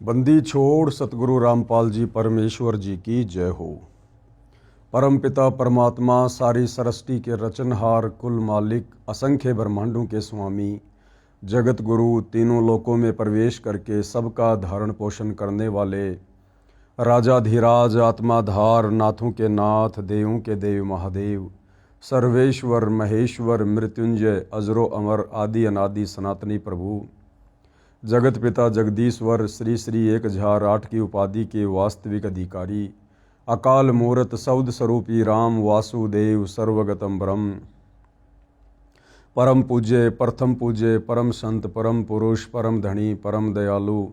बंदी छोड़ सतगुरु रामपाल जी परमेश्वर जी की जय हो। परम पिता परमात्मा सारी सृष्टि के रचनहार, कुल मालिक, असंख्य ब्रह्मांडों के स्वामी, जगत गुरु, तीनों लोकों में प्रवेश करके सबका धारण पोषण करने वाले, राजाधिराज, आत्माधार, नाथों के नाथ, देवों के देव महादेव, सर्वेश्वर महेश्वर, मृत्युंजय, अजरो अमर, आदि अनादि सनातनी प्रभु, जगत पिता जगदीश्वर, श्री श्री 1008 की उपाधि के वास्तविक अधिकारी, अकाल मूर्त सौद स्वरूपी राम वासुदेव सर्वगतम ब्रह्म, परम पूज्य, प्रथम पूज्य, परम संत, परम पुरुष, परम धनी, परम दयालु,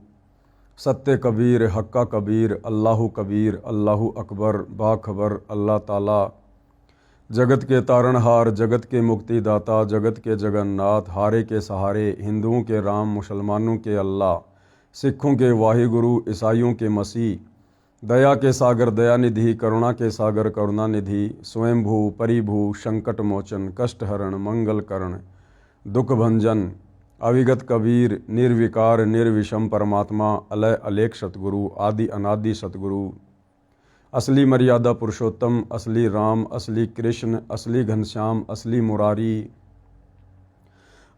सत्य कबीर, हक्का कबीर, अल्लाहु कबीर, अल्लाहु अकबर, बाखबर, अल्लाह ताला, जगत के तारणहार, जगत के मुक्तिदाता, जगत के जगन्नाथ, हारे के सहारे, हिंदुओं के राम, मुसलमानों के अल्लाह, सिखों के वाहिगुरु, ईसाइयों के मसीह, दया के सागर दयानिधि, करुणा के सागर करुणानिधि, स्वयंभू परिभू, संकट मोचन, कष्टहरण, मंगलकरण, दुख भंजन, अविगत कबीर, निर्विकार निर्विषम परमात्मा, अलय अलेख सतगुरु, आदि अनादि सतगुरु, असली मर्यादा पुरुषोत्तम, असली राम, असली कृष्ण, असली घनश्याम, असली मुरारी,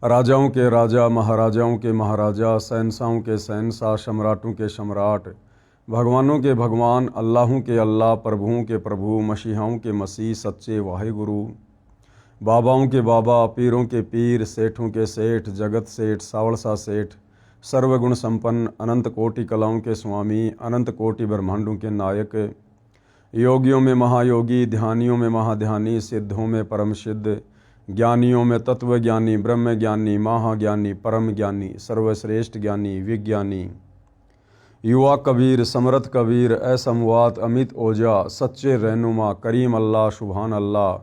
राजाओं के राजा, महाराजाओं के महाराजा, शहंशाहों के शहंशाह, सम्राटों के सम्राट, भगवानों के भगवान, अल्लाहों के अल्लाह, प्रभुओं के प्रभु, मसीहाओं के मसीह, सच्चे वाहिगुरु, बाबाओं के बाबा, पीरों के पीर, सेठों के सेठ, जगत सेठ, सावड़सा सेठ, सर्वगुण संपन्न, अनंत कोटि कलाओं के स्वामी, अनंत कोटि ब्रह्मांडों के नायक, योगियों में महायोगी, ध्यानियों में महाध्यानी, सिद्धों में परम सिद्ध, ज्ञानियों में तत्व ज्ञानी, ब्रह्म ज्ञानी, महाज्ञानी, परम ज्ञानी, सर्वश्रेष्ठ ज्ञानी, विज्ञानी, युवा कबीर, समर्थ कबीर, असमवात, अमित ओजा, सच्चे रहनुमा, करीम अल्लाह, सुभान अल्लाह,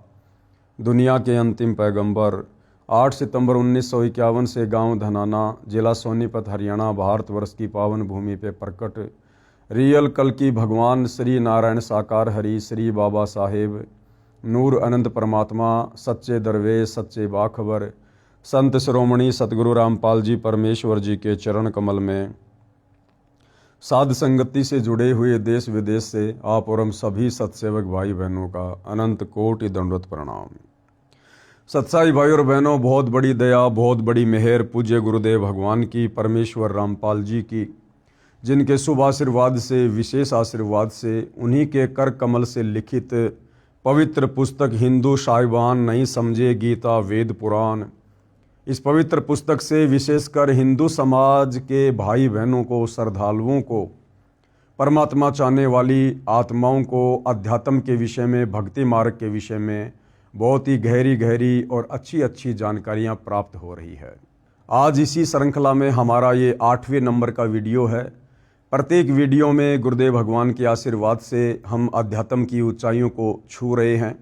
दुनिया के अंतिम पैगंबर, 8 सितंबर 1951 से गांव धनाना, जिला सोनीपत, हरियाणा, भारतवर्ष की पावन भूमि पे प्रकट रियल कल की भगवान श्री नारायण साकार हरि, श्री बाबा साहेब, नूर अनंत परमात्मा, सच्चे दरवेश, सच्चे बाखबर, संत शिरोमणि सतगुरु रामपाल जी परमेश्वर जी के चरण कमल में साध संगति से जुड़े हुए देश विदेश से आप और हम सभी सत्सेवक भाई बहनों का अनंत कोटि दंडवत प्रणाम। सत्साई भाई और बहनों, बहुत बड़ी दया, बहुत बड़ी मेहर पूज्य गुरुदेव भगवान की, परमेश्वर रामपाल जी की, जिनके शुभ आशीर्वाद से, विशेष आशीर्वाद से, उन्हीं के कर कमल से लिखित पवित्र पुस्तक हिंदू साहिबान नहीं समझे गीता वेद पुराण, इस पवित्र पुस्तक से विशेषकर हिंदू समाज के भाई बहनों को, श्रद्धालुओं को, परमात्मा चाहने वाली आत्माओं को अध्यात्म के विषय में, भक्ति मार्ग के विषय में बहुत ही गहरी गहरी और अच्छी अच्छी जानकारियाँ प्राप्त हो रही है। आज इसी श्रृंखला में हमारा ये 8वें नंबर का वीडियो है। प्रत्येक वीडियो में गुरुदेव भगवान के आशीर्वाद से हम अध्यात्म की ऊंचाइयों को छू रहे हैं।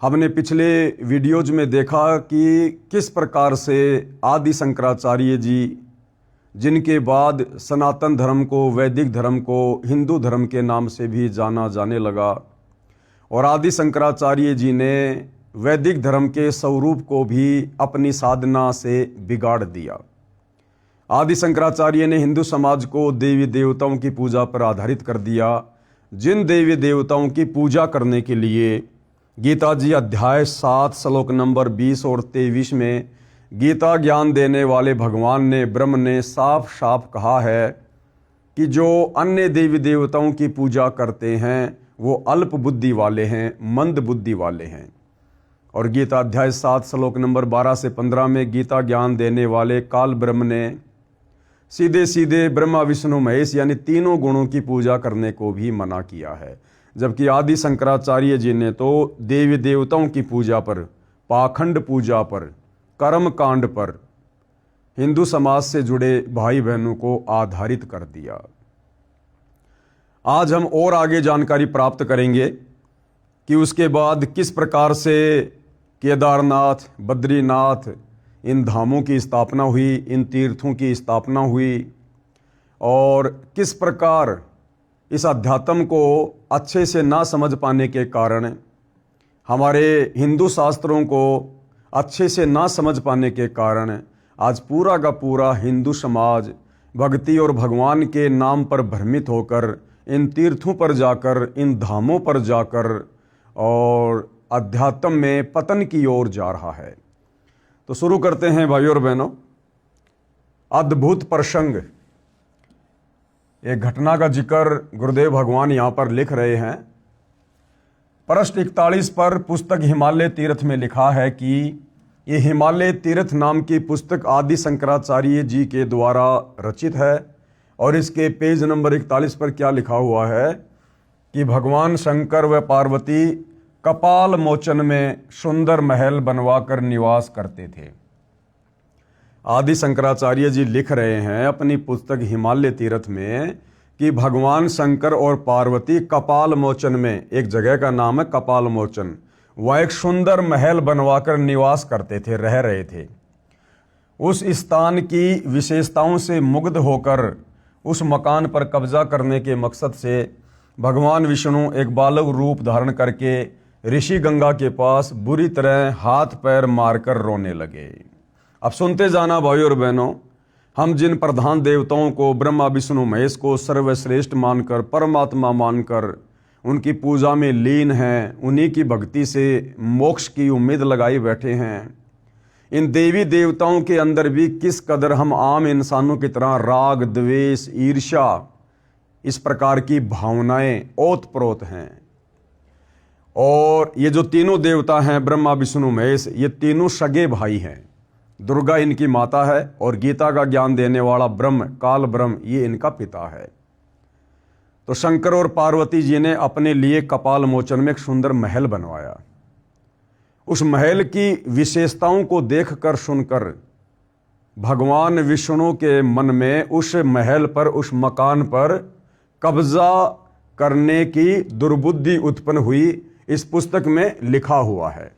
हमने पिछले वीडियोज में देखा कि किस प्रकार से आदि शंकराचार्य जी, जिनके बाद सनातन धर्म को, वैदिक धर्म को हिंदू धर्म के नाम से भी जाना जाने लगा, और आदि शंकराचार्य जी ने वैदिक धर्म के स्वरूप को भी अपनी साधना से बिगाड़ दिया। आदि शंकराचार्य ने हिंदू समाज को देवी देवताओं की पूजा पर आधारित कर दिया, जिन देवी देवताओं की पूजा करने के लिए गीता जी अध्याय 7 श्लोक नंबर 20 और 23 में गीता ज्ञान देने वाले भगवान ने, ब्रह्म ने साफ साफ कहा है कि जो अन्य देवी देवताओं की पूजा करते हैं वो अल्प बुद्धि वाले हैं, मंद बुद्धि वाले हैं। और गीता अध्याय 7 श्लोक नंबर 12 से 15 में गीता ज्ञान देने वाले काल ब्रह्म ने सीधे सीधे ब्रह्मा विष्णु महेश यानी तीनों गुणों की पूजा करने को भी मना किया है। जबकि आदि शंकराचार्य जी ने तो देवी देवताओं की पूजा पर, पाखंड पूजा पर, कर्म कांड पर हिंदू समाज से जुड़े भाई बहनों को आधारित कर दिया। आज हम और आगे जानकारी प्राप्त करेंगे कि उसके बाद किस प्रकार से केदारनाथ, बद्रीनाथ, इन धामों की स्थापना हुई, इन तीर्थों की स्थापना हुई, और किस प्रकार इस अध्यात्म को अच्छे से ना समझ पाने के कारण, हमारे हिंदू शास्त्रों को अच्छे से ना समझ पाने के कारण आज पूरा का पूरा हिंदू समाज भक्ति और भगवान के नाम पर भ्रमित होकर इन तीर्थों पर जाकर, इन धामों पर जाकर और अध्यात्म में पतन की ओर जा रहा है। तो शुरू करते हैं भाइयों और बहनों। अद्भुत प्रसंग, एक घटना का जिक्र गुरुदेव भगवान यहाँ पर लिख रहे हैं। पृष्ठ 41 पर पुस्तक हिमालय तीर्थ में लिखा है कि ये हिमालय तीर्थ नाम की पुस्तक आदि शंकराचार्य जी के द्वारा रचित है। और इसके पेज नंबर 41 पर क्या लिखा हुआ है कि भगवान शंकर व पार्वती कपाल मोचन में सुंदर महल बनवाकर निवास करते थे। आदि शंकराचार्य जी लिख रहे हैं अपनी पुस्तक हिमालय तीर्थ में कि भगवान शंकर और पार्वती कपाल मोचन में, एक जगह का नाम है कपाल मोचन, वह एक सुंदर महल बनवाकर निवास करते थे, रह रहे थे। उस स्थान की विशेषताओं से मुग्ध होकर उस मकान पर कब्जा करने के मकसद से भगवान विष्णु एक बालक रूप धारण करके ऋषि गंगा के पास बुरी तरह हाथ पैर मारकर रोने लगे। अब सुनते जाना भाइयों और बहनों, हम जिन प्रधान देवताओं को ब्रह्मा विष्णु महेश को सर्वश्रेष्ठ मानकर, परमात्मा मानकर उनकी पूजा में लीन हैं, उन्हीं की भक्ति से मोक्ष की उम्मीद लगाई बैठे हैं, इन देवी देवताओं के अंदर भी किस कदर हम आम इंसानों की तरह राग, द्वेष, ईर्ष्या, इस प्रकार की भावनाएं ओतप्रोत हैं। और ये जो तीनों देवता हैं ब्रह्मा विष्णु महेश, ये तीनों सगे भाई हैं। दुर्गा इनकी माता है और गीता का ज्ञान देने वाला ब्रह्म, काल ब्रह्म, ये इनका पिता है। तो शंकर और पार्वती जी ने अपने लिए कपाल मोचन में एक सुंदर महल बनवाया। उस महल की विशेषताओं को देखकर सुनकर भगवान विष्णु के मन में उस महल पर, उस मकान पर कब्जा करने की दुर्बुद्धि उत्पन्न हुई। इस पुस्तक में लिखा हुआ है,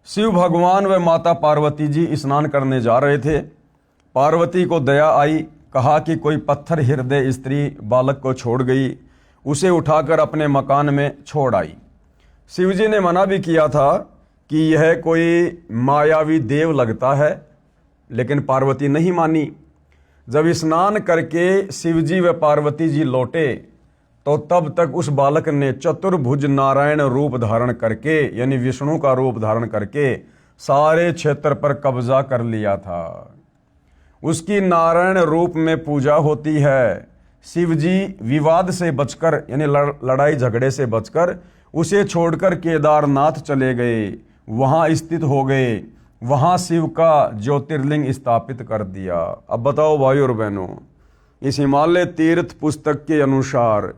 शिव भगवान व माता पार्वती जी स्नान करने जा रहे थे। पार्वती को दया आई, कहा कि कोई पत्थर हृदय स्त्री बालक को छोड़ गई, उसे उठाकर अपने मकान में छोड़ आई। शिवजी ने मना भी किया था कि यह कोई मायावी देव लगता है, लेकिन पार्वती नहीं मानी। जब स्नान करके शिवजी व पार्वती जी लौटे तो तब तक उस बालक ने चतुर्भुज नारायण रूप धारण करके, यानी विष्णु का रूप धारण करके सारे क्षेत्र पर कब्जा कर लिया था। उसकी नारायण रूप में पूजा होती है। शिवजी विवाद से बचकर, यानी लड़ाई झगड़े से बचकर उसे छोड़कर केदारनाथ चले गए, वहां स्थित हो गए, वहां शिव का ज्योतिर्लिंग स्थापित कर दिया। अब बताओ भाई और बहनों, इस हिमालय तीर्थ पुस्तक के अनुसार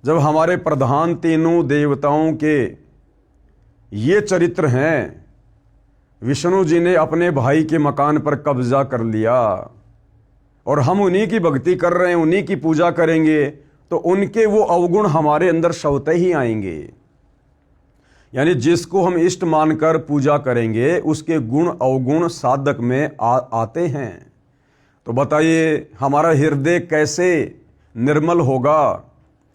जब हमारे प्रधान तीनों देवताओं के ये चरित्र हैं, विष्णु जी ने अपने भाई के मकान पर कब्जा कर लिया और हम उन्हीं की भक्ति कर रहे हैं, उन्हीं की पूजा करेंगे, तो उनके वो अवगुण हमारे अंदर स्वतः ही आएंगे। यानी जिसको हम इष्ट मानकर पूजा करेंगे उसके गुण अवगुण साधक में आते हैं। तो बताइए हमारा हृदय कैसे निर्मल होगा,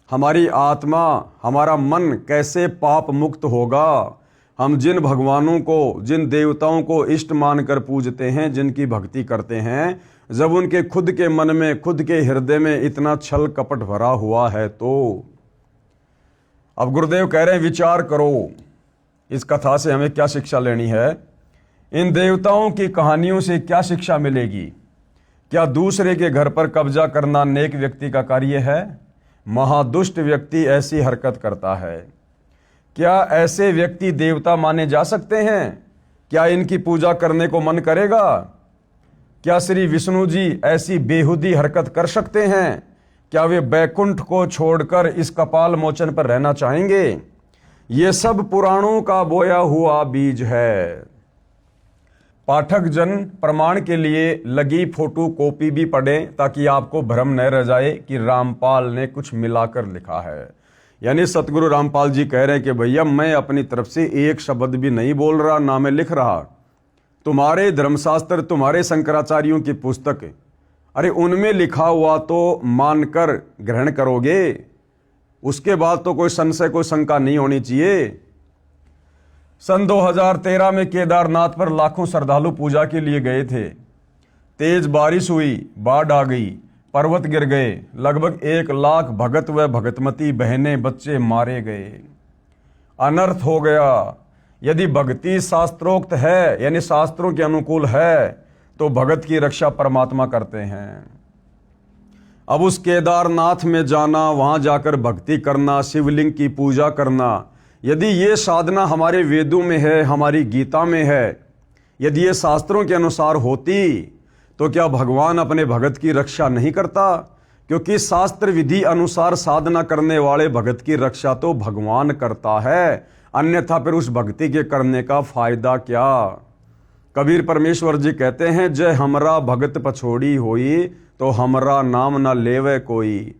हमारी आत्मा, हमारा मन कैसे पाप मुक्त होगा। हम जिन भगवानों को, जिन देवताओं को इष्ट मानकर पूजते हैं, जिनकी भक्ति करते हैं, जब उनके खुद के मन में, खुद के हृदय में इतना छल कपट भरा हुआ है, तो अब गुरुदेव कह रहे हैं विचार करो इस कथा से हमें क्या शिक्षा लेनी है। इन देवताओं की कहानियों से क्या शिक्षा मिलेगी? क्या दूसरे के घर पर कब्जा करना नेक व्यक्ति का कार्य है? महादुष्ट व्यक्ति ऐसी हरकत करता है। क्या ऐसे व्यक्ति देवता माने जा सकते हैं? क्या इनकी पूजा करने को मन करेगा? क्या श्री विष्णु जी ऐसी बेहुदी हरकत कर सकते हैं? क्या वे बैकुंठ को छोड़कर इस कपाल मोचन पर रहना चाहेंगे? ये सब पुराणों का बोया हुआ बीज है। पाठक जन प्रमाण के लिए लगी फोटो कॉपी भी पढ़ें ताकि आपको भ्रम न रह जाए कि रामपाल ने कुछ मिलाकर लिखा है। यानी सतगुरु रामपाल जी कह रहे हैं कि भैया मैं अपनी तरफ से एक शब्द भी नहीं बोल रहा, ना मैं लिख रहा। तुम्हारे धर्मशास्त्र, तुम्हारे शंकराचार्यों की पुस्तक, अरे उनमें लिखा हुआ तो मानकर ग्रहण करोगे, उसके बाद तो कोई संशय, कोई शंका नहीं होनी चाहिए। सन 2013 में केदारनाथ पर लाखों श्रद्धालु पूजा के लिए गए थे। तेज बारिश हुई, बाढ़ आ गई, पर्वत गिर गए, लगभग 1 लाख भगत व भगतमती बहनें बच्चे मारे गए, अनर्थ हो गया। यदि भक्ति शास्त्रोक्त है यानी शास्त्रों के अनुकूल है तो भगत की रक्षा परमात्मा करते हैं। अब उस केदारनाथ में जाना, वहां जाकर भक्ति करना, शिवलिंग की पूजा करना, यदि ये साधना हमारे वेदों में है, हमारी गीता में है, यदि ये शास्त्रों के अनुसार होती तो क्या भगवान अपने भगत की रक्षा नहीं करता? क्योंकि शास्त्र विधि अनुसार साधना करने वाले भगत की रक्षा तो भगवान करता है, अन्यथा फिर उस भक्ति के करने का फायदा क्या? कबीर परमेश्वर जी कहते हैं, जय हमरा भगत पछोड़ी होई तो हमरा नाम ना लेवे कोई।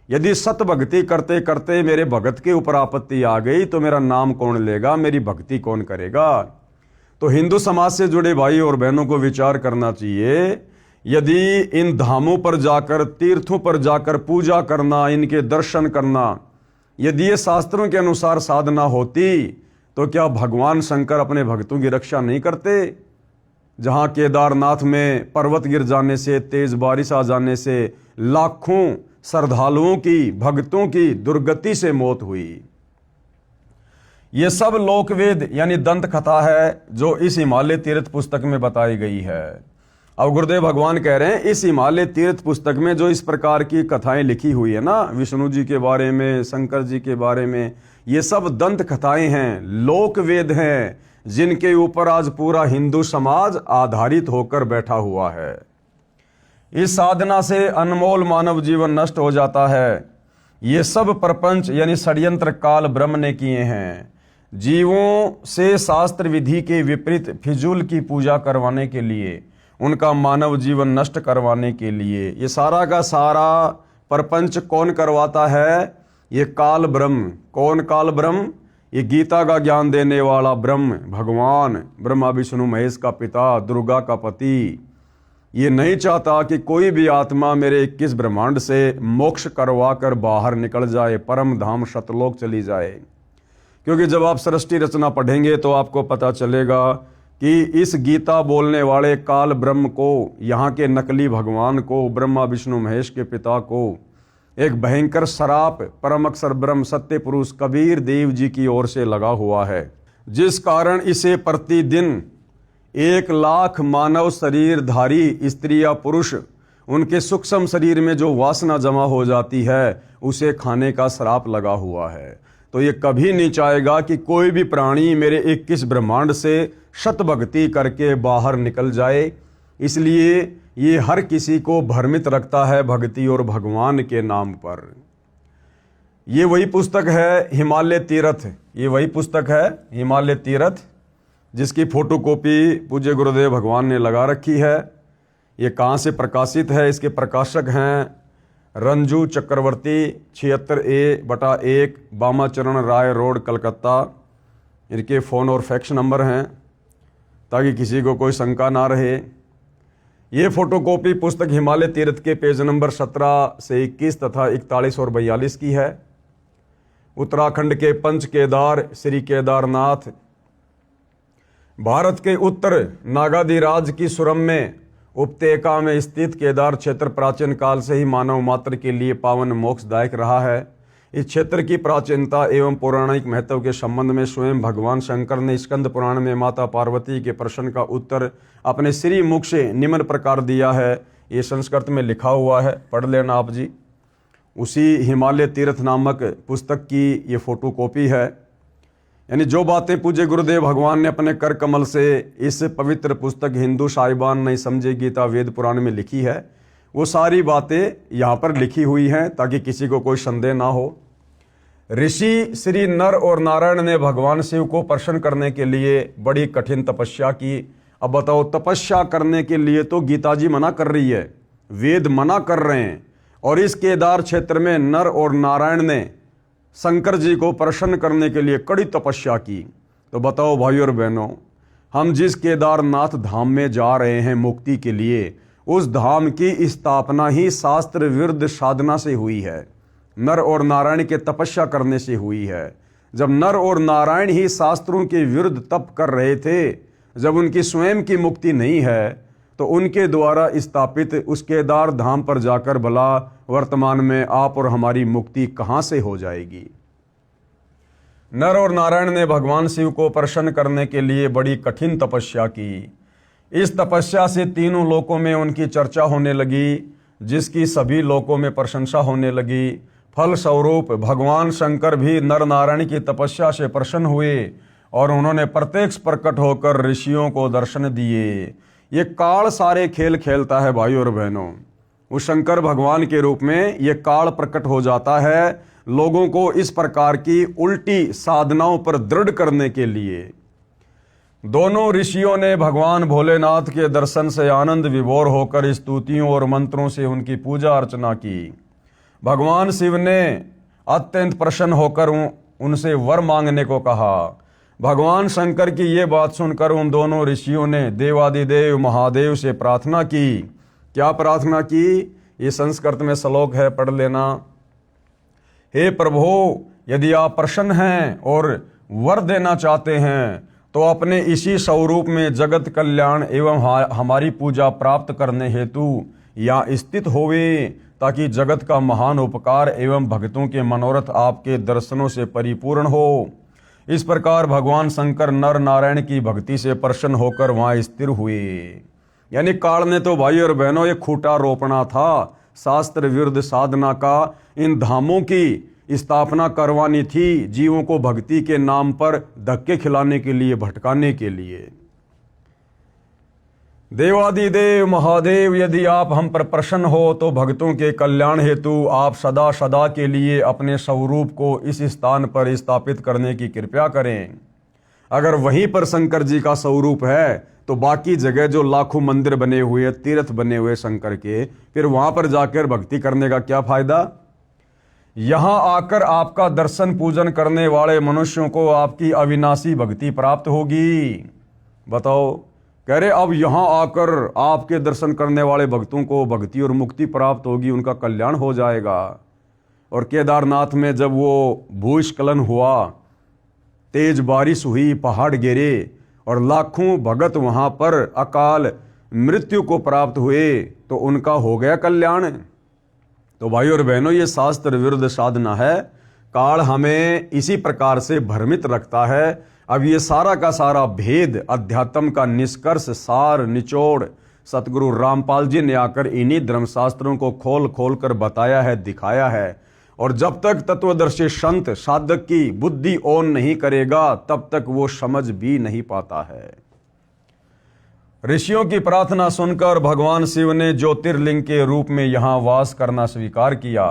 यदि सत भक्ति करते करते मेरे भगत के ऊपर आपत्ति आ गई तो मेरा नाम कौन लेगा, मेरी भक्ति कौन करेगा? तो हिंदू समाज से जुड़े भाई और बहनों को विचार करना चाहिए, यदि इन धामों पर जाकर, तीर्थों पर जाकर पूजा करना, इनके दर्शन करना, यदि ये शास्त्रों के अनुसार साधना होती तो क्या भगवान शंकर अपने भक्तों की रक्षा नहीं करते? जहां केदारनाथ में पर्वत गिर जाने से, तेज बारिश आ जाने से लाखों श्रद्धालुओं की, भक्तों की दुर्गति से मौत हुई। ये सब लोकवेद यानी दंत कथा है जो इस हिमालय तीर्थ पुस्तक में बताई गई है। अब गुरुदेव भगवान कह रहे हैं, इस हिमालय तीर्थ पुस्तक में जो इस प्रकार की कथाएं लिखी हुई है ना, विष्णु जी के बारे में, शंकर जी के बारे में, ये सब दंत कथाएं हैं, लोकवेद हैं, जिनके ऊपर आज पूरा हिंदू समाज आधारित होकर बैठा हुआ है। इस साधना से अनमोल मानव जीवन नष्ट हो जाता है। ये सब प्रपंच यानी षड्यंत्र काल ब्रह्म ने किए हैं, जीवों से शास्त्र विधि के विपरीत फिजूल की पूजा करवाने के लिए, उनका मानव जीवन नष्ट करवाने के लिए। ये सारा का सारा प्रपंच कौन करवाता है? ये काल ब्रह्म। कौन काल ब्रह्म? ये गीता का ज्ञान देने वाला ब्रह्म, भगवान, ब्रह्मा विष्णु महेश का पिता, दुर्गा का पति। ये नहीं चाहता कि कोई भी आत्मा मेरे 21 ब्रह्मांड से मोक्ष करवा कर बाहर निकल जाए, परम धाम सतलोक चली जाए। क्योंकि जब आप सृष्टि रचना पढ़ेंगे तो आपको पता चलेगा कि इस गीता बोलने वाले काल ब्रह्म को, यहाँ के नकली भगवान को, ब्रह्मा विष्णु महेश के पिता को एक भयंकर श्राप परम अक्षर ब्रह्म सत्य पुरुष कबीर देव जी की ओर से लगा हुआ है, जिस कारण इसे प्रतिदिन 1 लाख मानव शरीरधारी स्त्री या पुरुष, उनके सूक्ष्म शरीर में जो वासना जमा हो जाती है उसे खाने का श्राप लगा हुआ है। तो ये कभी नहीं चाहेगा कि कोई भी प्राणी मेरे 21 ब्रह्मांड से शत भक्ति करके बाहर निकल जाए। इसलिए ये हर किसी को भ्रमित रखता है भक्ति और भगवान के नाम पर। ये वही पुस्तक है हिमालय तीर्थ, ये वही पुस्तक है हिमालय तीर्थ, जिसकी फोटोकॉपी पूज्य गुरुदेव भगवान ने लगा रखी है। ये कहाँ से प्रकाशित है? इसके प्रकाशक हैं रंजू चक्रवर्ती, 76A/1 बामाचरण राय रोड, कलकत्ता। इनके फ़ोन और फैक्स नंबर हैं ताकि किसी को कोई शंका ना रहे। ये फोटोकॉपी पुस्तक हिमालय तीर्थ के पेज नंबर 17 से 21 तथा 41 और 42 की है। उत्तराखंड के पंच केदार श्री केदारनाथ, भारत के उत्तर नागाधिराज की सुरम्य उपत्यका में स्थित केदार क्षेत्र प्राचीन काल से ही मानव मात्र के लिए पावन मोक्षदायक रहा है। इस क्षेत्र की प्राचीनता एवं पौराणिक महत्व के संबंध में स्वयं भगवान शंकर ने स्कंद पुराण में माता पार्वती के प्रश्न का उत्तर अपने श्री मुख से निम्न प्रकार दिया है। ये संस्कृत में लिखा हुआ है, पढ़ लेना आप जी। उसी हिमालय तीर्थ नामक पुस्तक की ये फोटोकॉपी है। यानी जो बातें पूज्य गुरुदेव भगवान ने अपने कर कमल से इस पवित्र पुस्तक हिंदू साहिबान नहीं समझे गीता वेद पुराण में लिखी है, वो सारी बातें यहाँ पर लिखी हुई हैं ताकि किसी को कोई संदेह ना हो। ऋषि श्री नर और नारायण ने भगवान शिव को प्रसन्न करने के लिए बड़ी कठिन तपस्या की। अब बताओ, तपस्या करने के लिए तो गीता जी मना कर रही है, वेद मना कर रहे हैं, और इस केदार क्षेत्र में नर और नारायण ने शंकर जी को प्रसन्न करने के लिए कड़ी तपस्या की। तो बताओ भाई और बहनों, हम जिस केदारनाथ धाम में जा रहे हैं मुक्ति के लिए, उस धाम की स्थापना ही शास्त्र विरुद्ध साधना से हुई है, नर और नारायण के तपस्या करने से हुई है। जब नर और नारायण ही शास्त्रों के विरुद्ध तप कर रहे थे, जब उनकी स्वयं की मुक्ति नहीं है, तो उनके द्वारा स्थापित उस केदार धाम पर जाकर भला वर्तमान में आप और हमारी मुक्ति कहाँ से हो जाएगी। नर और नारायण ने भगवान शिव को प्रसन्न करने के लिए बड़ी कठिन तपस्या की। इस तपस्या से तीनों लोकों में उनकी चर्चा होने लगी, जिसकी सभी लोकों में प्रशंसा होने लगी। फल स्वरूप भगवान शंकर भी नर नारायण की तपस्या से प्रसन्न हुए और उन्होंने प्रत्यक्ष प्रकट होकर ऋषियों को दर्शन दिए। ये काल सारे खेल खेलता है भाइयों और बहनों। उस शंकर भगवान के रूप में ये काल प्रकट हो जाता है लोगों को इस प्रकार की उल्टी साधनाओं पर दृढ़ करने के लिए। दोनों ऋषियों ने भगवान भोलेनाथ के दर्शन से आनंद विभोर होकर स्तुतियों और मंत्रों से उनकी पूजा अर्चना की। भगवान शिव ने अत्यंत प्रसन्न होकर उनसे वर मांगने को कहा। भगवान शंकर की ये बात सुनकर उन दोनों ऋषियों ने देवादिदेव महादेव से प्रार्थना की। क्या प्रार्थना की? ये संस्कृत में श्लोक है, पढ़ लेना। हे प्रभु, यदि आप प्रसन्न हैं और वर देना चाहते हैं तो अपने इसी स्वरूप में जगत कल्याण एवं हमारी पूजा प्राप्त करने हेतु यहाँ स्थित होवे, ताकि जगत का महान उपकार एवं भक्तों के मनोरथ आपके दर्शनों से परिपूर्ण हो। इस प्रकार भगवान शंकर नर नारायण की भक्ति से प्रसन्न होकर वहाँ स्थिर हुए। यानी काल ने तो भाई और बहनों ये खूंटा रोपना था, शास्त्र विरुद्ध साधना का इन धामों की स्थापना करवानी थी, जीवों को भक्ति के नाम पर धक्के खिलाने के लिए, भटकाने के लिए। देवादिदेव महादेव, यदि आप हम पर प्रसन्न हो तो भक्तों के कल्याण हेतु आप सदा सदा के लिए अपने स्वरूप को इस स्थान पर स्थापित करने की कृपा करें। अगर वहीं पर शंकर जी का स्वरूप है तो बाकी जगह जो लाखों मंदिर बने हुए, तीर्थ बने हुए शंकर के, फिर वहां पर जाकर भक्ति करने का क्या फायदा। यहां आकर आपका दर्शन पूजन करने वाले मनुष्यों को आपकी अविनाशी भक्ति प्राप्त होगी। बताओ, कह रहे अब यहां आकर आपके दर्शन करने वाले भक्तों को भक्ति और मुक्ति प्राप्त होगी, उनका कल्याण हो जाएगा। और केदारनाथ में जब वो भूस्खलन हुआ, तेज बारिश हुई, पहाड़ गिरे और लाखों भगत वहां पर अकाल मृत्यु को प्राप्त हुए, तो उनका हो गया कल्याण। तो भाई और बहनों, ये शास्त्र विरुद्ध साधना है। काल हमें इसी प्रकार से भ्रमित रखता है। अब ये सारा का सारा भेद, अध्यात्म का निष्कर्ष, सार, निचोड़ सतगुरु रामपाल जी ने आकर इन्हीं धर्मशास्त्रों को खोल खोल कर बताया है, दिखाया है। और जब तक तत्वदर्शी संत साधक की बुद्धि ओन नहीं करेगा तब तक वो समझ भी नहीं पाता है। ऋषियों की प्रार्थना सुनकर भगवान शिव ने ज्योतिर्लिंग के रूप में यहाँ वास करना स्वीकार किया।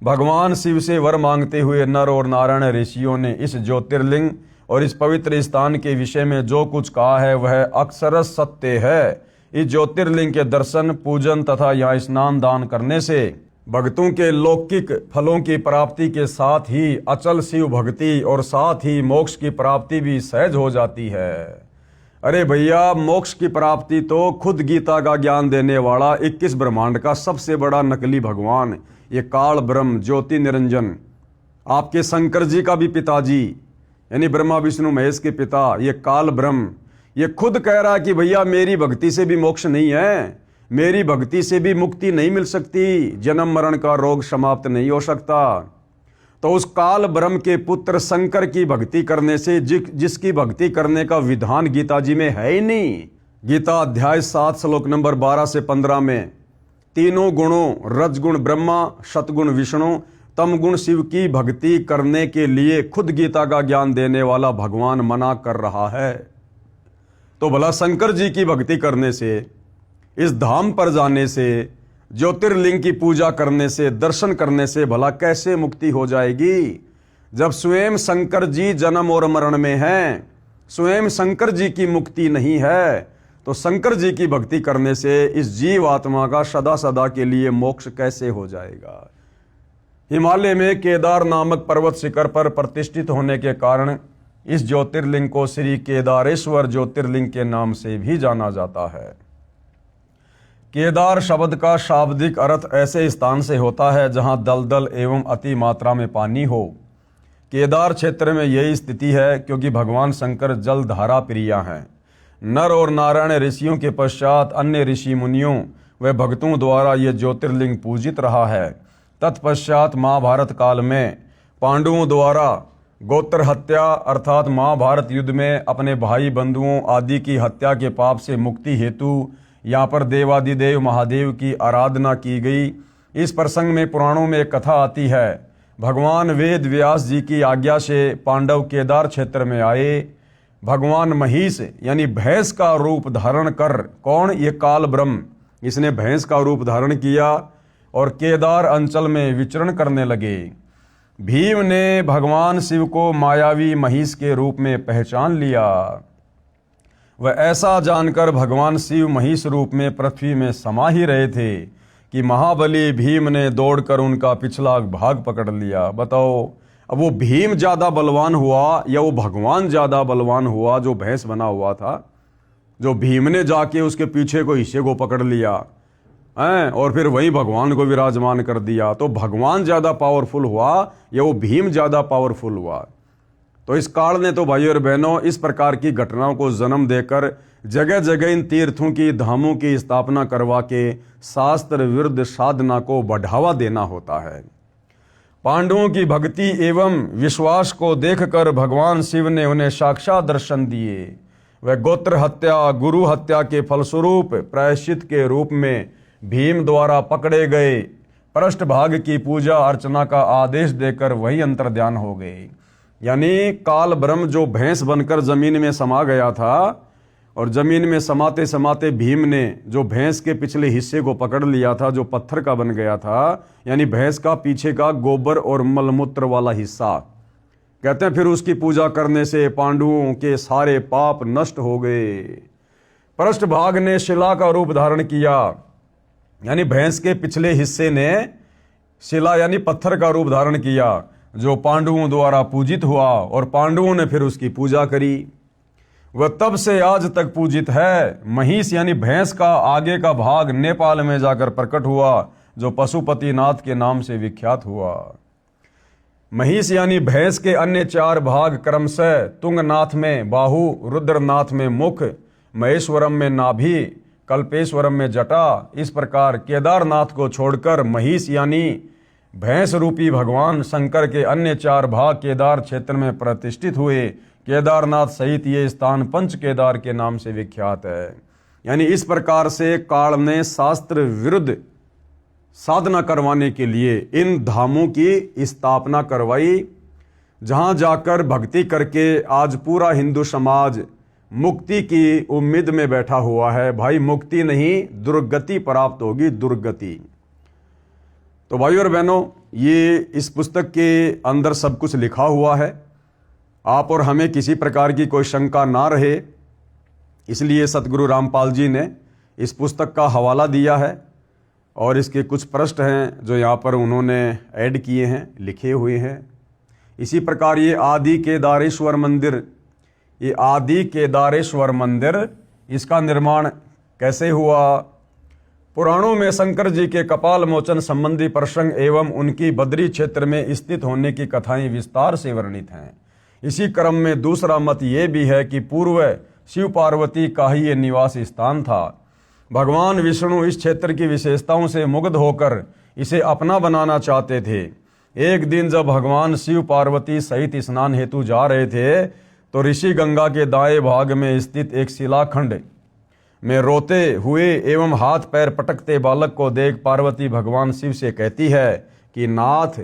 भगवान शिव से वर मांगते हुए नर और नारायण ऋषियों ने इस ज्योतिर्लिंग और इस पवित्र स्थान के विषय में जो कुछ कहा है वह अक्षरश सत्य है। इस ज्योतिर्लिंग के दर्शन, पूजन तथा यहाँ स्नान दान करने से भक्तों के लौकिक फलों की प्राप्ति के साथ ही अचल शिव भक्ति और साथ ही मोक्ष की प्राप्ति भी सहज हो जाती है। अरे भैया, मोक्ष की प्राप्ति तो खुद गीता का ज्ञान देने वाला 21 ब्रह्मांड का सबसे बड़ा नकली भगवान, ये काल ब्रह्म ज्योति निरंजन, आपके शंकर जी का भी पिताजी यानी ब्रह्मा विष्णु महेश के पिता, ये काल ब्रह्म, ये खुद कह रहा है कि भैया मेरी भक्ति से भी मोक्ष नहीं है, मेरी भक्ति से भी मुक्ति नहीं मिल सकती, जन्म मरण का रोग समाप्त नहीं हो सकता। तो उस काल ब्रह्म के पुत्र शंकर की भक्ति करने से जिसकी भक्ति करने का विधान गीता जी में है ही नहीं। गीता अध्याय 7 श्लोक नंबर 12 से 15 में तीनों गुणों, रजगुण ब्रह्मा, सतगुण विष्णु, तम गुण शिव की भक्ति करने के लिए खुद गीता का ज्ञान देने वाला भगवान मना कर रहा है। तो भला शंकर जी की भक्ति करने से, इस धाम पर जाने से, ज्योतिर्लिंग की पूजा करने से, दर्शन करने से भला कैसे मुक्ति हो जाएगी, जब स्वयं शंकर जी जन्म और मरण में हैं, स्वयं शंकर जी की मुक्ति नहीं है। तो शंकर जी की भक्ति करने से इस जीव आत्मा का सदा सदा के लिए मोक्ष कैसे हो जाएगा। हिमालय में केदार नामक पर्वत शिखर पर प्रतिष्ठित होने के कारण इस ज्योतिर्लिंग को श्री केदारेश्वर ज्योतिर्लिंग के नाम से भी जाना जाता है। केदार शब्द का शाब्दिक अर्थ ऐसे स्थान से होता है जहां दलदल एवं अति मात्रा में पानी हो। केदार क्षेत्र में यही स्थिति है क्योंकि भगवान शंकर जल धारा प्रिय हैं। नर और नारायण ऋषियों के पश्चात अन्य ऋषि मुनियों व भक्तों द्वारा ये ज्योतिर्लिंग पूजित रहा है। तत्पश्चात महाभारत काल में पांडवों द्वारा गोत्र हत्या अर्थात महाभारत युद्ध में अपने भाई बंधुओं आदि की हत्या के पाप से मुक्ति हेतु यहाँ पर देवादिदेव महादेव की आराधना की गई। इस प्रसंग में पुराणों में एक कथा आती है। भगवान वेद व्यास जी की आज्ञा से पांडव केदार क्षेत्र में आए। भगवान महिष यानी भैंस का रूप धारण कर, कौन, ये काल ब्रह्म, इसने भैंस का रूप धारण किया और केदार अंचल में विचरण करने लगे। भीम ने भगवान शिव को मायावी महिष के रूप में पहचान लिया। वह ऐसा जानकर भगवान शिव महिष रूप में पृथ्वी में समा ही रहे थे कि महाबली भीम ने दौड़कर उनका पिछला भाग पकड़ लिया। बताओ, अब वो भीम ज्यादा बलवान हुआ या वो भगवान ज्यादा बलवान हुआ जो भैंस बना हुआ था, जो भीम ने जाके उसके पीछे को हिस्से को पकड़ लिया हैं और फिर वहीं भगवान को विराजमान कर दिया। तो भगवान ज्यादा पावरफुल हुआ या वो भीम ज्यादा पावरफुल हुआ? तो इस काल ने तो भाइयों और बहनों इस प्रकार की घटनाओं को जन्म देकर जगह जगह इन तीर्थों की धामों की स्थापना करवा के शास्त्र विरुद्ध साधना को बढ़ावा देना होता है। पांडवों की भक्ति एवं विश्वास को देखकर भगवान शिव ने उन्हें साक्षात दर्शन दिए। वह गोत्र हत्या गुरु हत्या के फलस्वरूप प्रायश्चित के रूप में भीम द्वारा पकड़े गए पृष्ठभाग की पूजा अर्चना का आदेश देकर वही अंतर्ध्यान हो गए। यानी काल ब्रह्म जो भैंस बनकर जमीन में समा गया था और जमीन में समाते समाते भीम ने जो भैंस के पिछले हिस्से को पकड़ लिया था जो पत्थर का बन गया था, यानी भैंस का पीछे का गोबर और मलमूत्र वाला हिस्सा, कहते हैं फिर उसकी पूजा करने से पांडवों के सारे पाप नष्ट हो गए। पृष्ठभाग ने शिला का रूप धारण किया, यानी भैंस के पिछले हिस्से ने शिला यानी पत्थर का रूप धारण किया जो पांडवों द्वारा पूजित हुआ और पांडवों ने फिर उसकी पूजा करी। वह तब से आज तक पूजित है। महिष यानी भैंस का आगे का भाग नेपाल में जाकर प्रकट हुआ जो पशुपतिनाथ के नाम से विख्यात हुआ। महिष यानी भैंस के अन्य 4 भाग क्रमशः तुंगनाथ में बाहु, रुद्रनाथ में मुख, महेश्वरम में नाभि, कल्पेश्वरम में जटा, इस प्रकार केदारनाथ को छोड़कर महिष यानी भैंस रूपी भगवान शंकर के अन्य 4 भाग केदार क्षेत्र में प्रतिष्ठित हुए। केदारनाथ सहित ये स्थान पंच केदार के नाम से विख्यात है। यानी इस प्रकार से काल ने शास्त्र विरुद्ध साधना करवाने के लिए इन धामों की स्थापना करवाई, जहां जाकर भक्ति करके आज पूरा हिंदू समाज मुक्ति की उम्मीद में बैठा हुआ है। भाई मुक्ति नहीं, दुर्गति प्राप्त होगी, दुर्गति। तो भाइयों और बहनों, ये इस पुस्तक के अंदर सब कुछ लिखा हुआ है। आप और हमें किसी प्रकार की कोई शंका ना रहे, इसलिए सतगुरु रामपाल जी ने इस पुस्तक का हवाला दिया है और इसके कुछ पृष्ठ हैं जो यहाँ पर उन्होंने ऐड किए हैं, लिखे हुए हैं। इसी प्रकार ये आदि केदारेश्वर मंदिर, ये आदि केदारेश्वर मंदिर, इसका निर्माण कैसे हुआ? पुराणों में शंकर जी के कपाल मोचन संबंधी प्रसंग एवं उनकी बद्री क्षेत्र में स्थित होने की कथाएं विस्तार से वर्णित हैं। इसी क्रम में दूसरा मत ये भी है कि पूर्व शिव पार्वती का ही ये निवास स्थान था। भगवान विष्णु इस क्षेत्र की विशेषताओं से मुग्ध होकर इसे अपना बनाना चाहते थे। एक दिन जब भगवान शिव पार्वती सहित स्नान हेतु जा रहे थे तो ऋषि गंगा के दाएं भाग में स्थित एक शिलाखंड में रोते हुए एवं हाथ पैर पटकते बालक को देख पार्वती भगवान शिव से कहती है कि नाथ,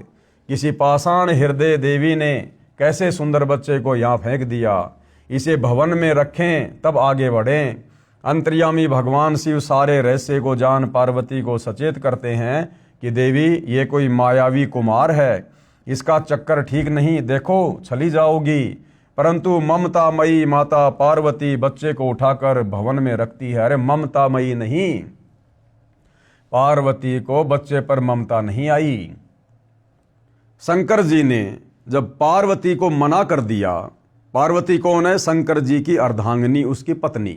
किसी पाषाण हृदय देवी ने कैसे सुंदर बच्चे को यहाँ फेंक दिया, इसे भवन में रखें तब आगे बढ़ें। अंतर्यामी भगवान शिव सारे रहस्य को जान पार्वती को सचेत करते हैं कि देवी ये कोई मायावी कुमार है, इसका चक्कर ठीक नहीं, देखो छली जाओगी। परंतु ममतामयी माता पार्वती बच्चे को उठाकर भवन में रखती है। अरे ममतामयी नहीं, पार्वती को बच्चे पर ममता नहीं आई। शंकर जी ने जब पार्वती को मना कर दिया, पार्वती कौन है? शंकर जी की अर्धांगिनी, उसकी पत्नी।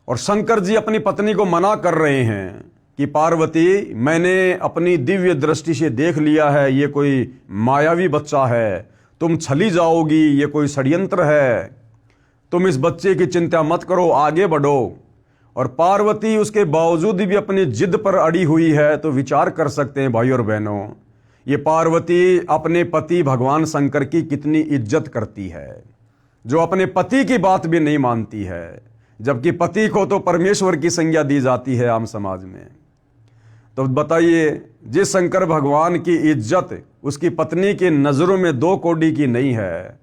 और शंकर जी अपनी पत्नी को मना कर रहे हैं कि पार्वती, मैंने अपनी दिव्य दृष्टि से देख लिया है, ये कोई मायावी बच्चा है, तुम छली जाओगी, ये कोई षड्यंत्र है। तुम इस बच्चे की चिंता मत करो, आगे बढ़ो। और पार्वती उसके बावजूद भी अपनी जिद पर अड़ी हुई है। तो विचार कर सकते हैं भाई और बहनों, ये पार्वती अपने पति भगवान शंकर की कितनी इज्जत करती है, जो अपने पति की बात भी नहीं मानती है, जबकि पति को तो परमेश्वर की संज्ञा दी जाती है आम समाज में। तो बताइए, जिस शंकर भगवान की इज्जत उसकी पत्नी की नजरों में 2 कौड़ी की नहीं है,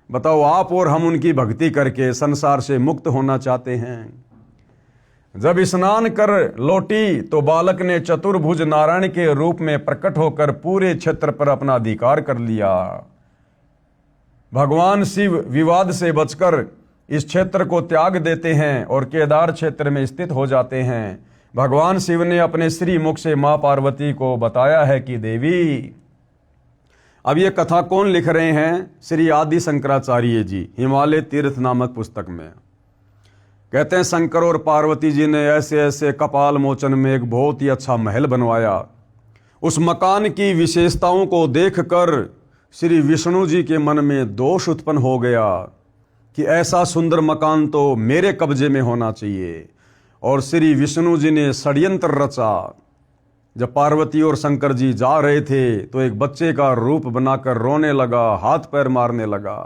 बताओ आप और हम उनकी भक्ति करके संसार से मुक्त होना चाहते हैं। जब स्नान कर लौटी तो बालक ने चतुर्भुज नारायण के रूप में प्रकट होकर पूरे क्षेत्र पर अपना अधिकार कर लिया। भगवान शिव विवाद से बचकर इस क्षेत्र को त्याग देते हैं और केदार क्षेत्र में स्थित हो जाते हैं। भगवान शिव ने अपने श्री मुख से मां पार्वती को बताया है कि देवी, अब ये कथा कौन लिख रहे हैं? श्री आदि शंकराचार्य जी, हिमालय तीर्थ नामक पुस्तक में। कहते हैं शंकर और पार्वती जी ने ऐसे ऐसे कपाल मोचन में एक बहुत ही अच्छा महल बनवाया। उस मकान की विशेषताओं को देखकर श्री विष्णु जी के मन में दोष उत्पन्न हो गया कि ऐसा सुंदर मकान तो मेरे कब्जे में होना चाहिए। और श्री विष्णु जी ने षड्यंत्र रचा। जब पार्वती और शंकर जी जा रहे थे तो एक बच्चे का रूप बनाकर रोने लगा, हाथ पैर मारने लगा।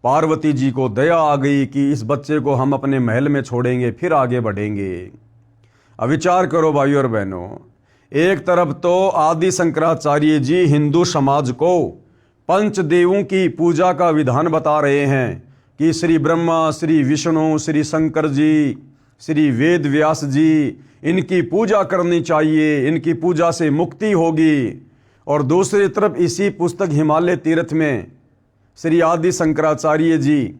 पार्वती जी को दया आ गई कि इस बच्चे को हम अपने महल में छोड़ेंगे, फिर आगे बढ़ेंगे। अब विचार करो भाई और बहनों, एक तरफ तो आदि शंकराचार्य जी हिंदू समाज को पंचदेवों की पूजा का विधान बता रहे हैं कि श्री ब्रह्मा, श्री विष्णु, श्री शंकर जी, श्री वेद व्यास जी, इनकी पूजा करनी चाहिए, इनकी पूजा से मुक्ति होगी। और दूसरी तरफ इसी पुस्तक हिमालय तीर्थ में श्री आदि शंकराचार्य जी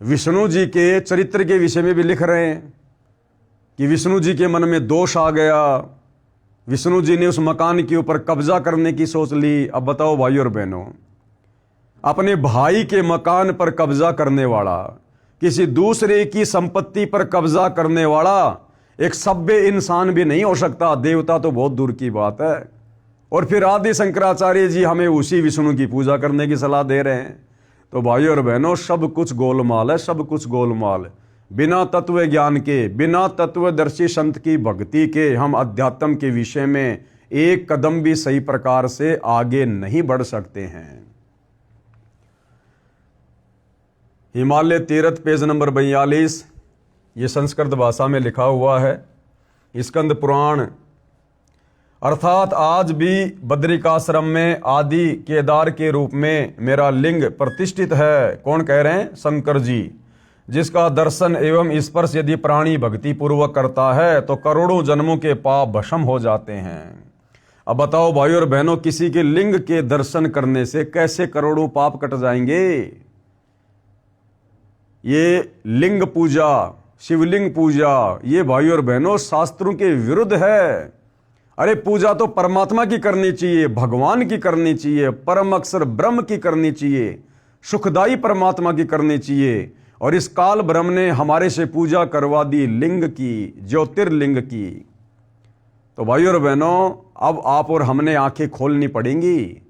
विष्णु जी के चरित्र के विषय में भी लिख रहे हैं कि विष्णु जी के मन में दोष आ गया, विष्णु जी ने उस मकान के ऊपर कब्जा करने की सोच ली। अब बताओ भाई और बहनों, अपने भाई के मकान पर कब्जा करने वाला, किसी दूसरे की संपत्ति पर कब्जा करने वाला एक सभ्य इंसान भी नहीं हो सकता, देवता तो बहुत दूर की बात है। और फिर आदि शंकराचार्य जी हमें उसी विष्णु की पूजा करने की सलाह दे रहे हैं। तो भाई और बहनों, सब कुछ गोलमाल है, सब कुछ गोलमाल। बिना तत्व ज्ञान के, बिना तत्वदर्शी संत की भक्ति के हम अध्यात्म के विषय में एक कदम भी सही प्रकार से आगे नहीं बढ़ सकते हैं। हिमालय तीर्थ पेज नंबर 42, ये संस्कृत भाषा में लिखा हुआ है। स्कंद पुराण, अर्थात आज भी बद्रिकाश्रम में आदि केदार के रूप में मेरा लिंग प्रतिष्ठित है। कौन कह रहे हैं? शंकर जी। जिसका दर्शन एवं स्पर्श यदि प्राणी भक्ति पूर्वक करता है तो करोड़ों जन्मों के पाप भस्म हो जाते हैं। अब बताओ भाई और बहनों, किसी के लिंग के दर्शन करने से कैसे करोड़ों पाप कट जाएंगे? ये लिंग पूजा, शिवलिंग पूजा, ये भाई और बहनों शास्त्रों के विरुद्ध है। अरे पूजा तो परमात्मा की करनी चाहिए, भगवान की करनी चाहिए, परम अक्षर ब्रह्म की करनी चाहिए, सुखदाई परमात्मा की करनी चाहिए। और इस काल ब्रह्म ने हमारे से पूजा करवा दी लिंग की, ज्योतिर्लिंग की। तो भाई और बहनों, अब आप और हमने आंखें खोलनी पड़ेंगी।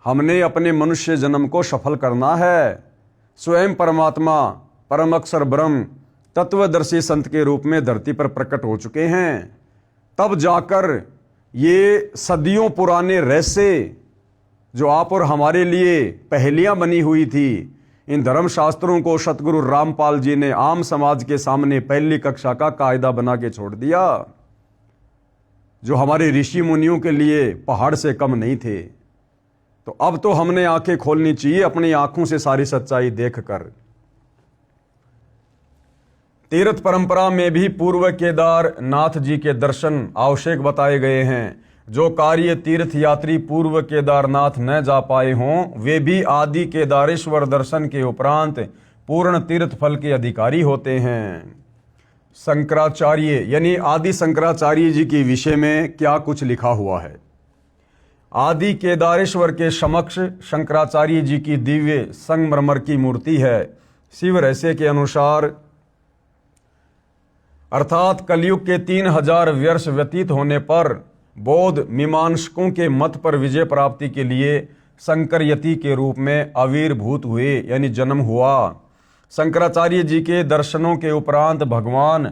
हमने अपने मनुष्य जन्म को सफल करना है। स्वयं परमात्मा, परम अक्षर ब्रह्म, तत्वदर्शी संत के रूप में धरती पर प्रकट हो चुके हैं। तब जाकर ये सदियों पुराने रहस्य जो आप और हमारे लिए पहेलियां बनी हुई थी, इन धर्मशास्त्रों को सतगुरु रामपाल जी ने आम समाज के सामने पहली कक्षा का कायदा बना के छोड़ दिया, जो हमारे ऋषि मुनियों के लिए पहाड़ से कम नहीं थे। तो अब तो हमने आंखें खोलनी चाहिए, अपनी आंखों से सारी सच्चाई देखकर। तीर्थ परंपरा में भी पूर्व केदार नाथ जी के दर्शन आवश्यक बताए गए हैं। जो कार्य तीर्थ यात्री पूर्व केदारनाथ न जा पाए हों, वे भी आदि केदारेश्वर दर्शन के उपरांत पूर्ण तीर्थ फल के अधिकारी होते हैं। शंकराचार्य यानी आदि शंकराचार्य जी के विषय में क्या कुछ लिखा हुआ है? आदि केदारेश्वर के समक्ष शंकराचार्य जी की दिव्य संगमरमर की मूर्ति है। शिव रहस्य के अनुसार अर्थात कलयुग के 3000 वर्ष व्यतीत होने पर बौद्ध मीमांसकों के मत पर विजय प्राप्ति के लिए शंकर यति के रूप में आविर्भूत हुए, यानी जन्म हुआ। शंकराचार्य जी के दर्शनों के उपरांत भगवान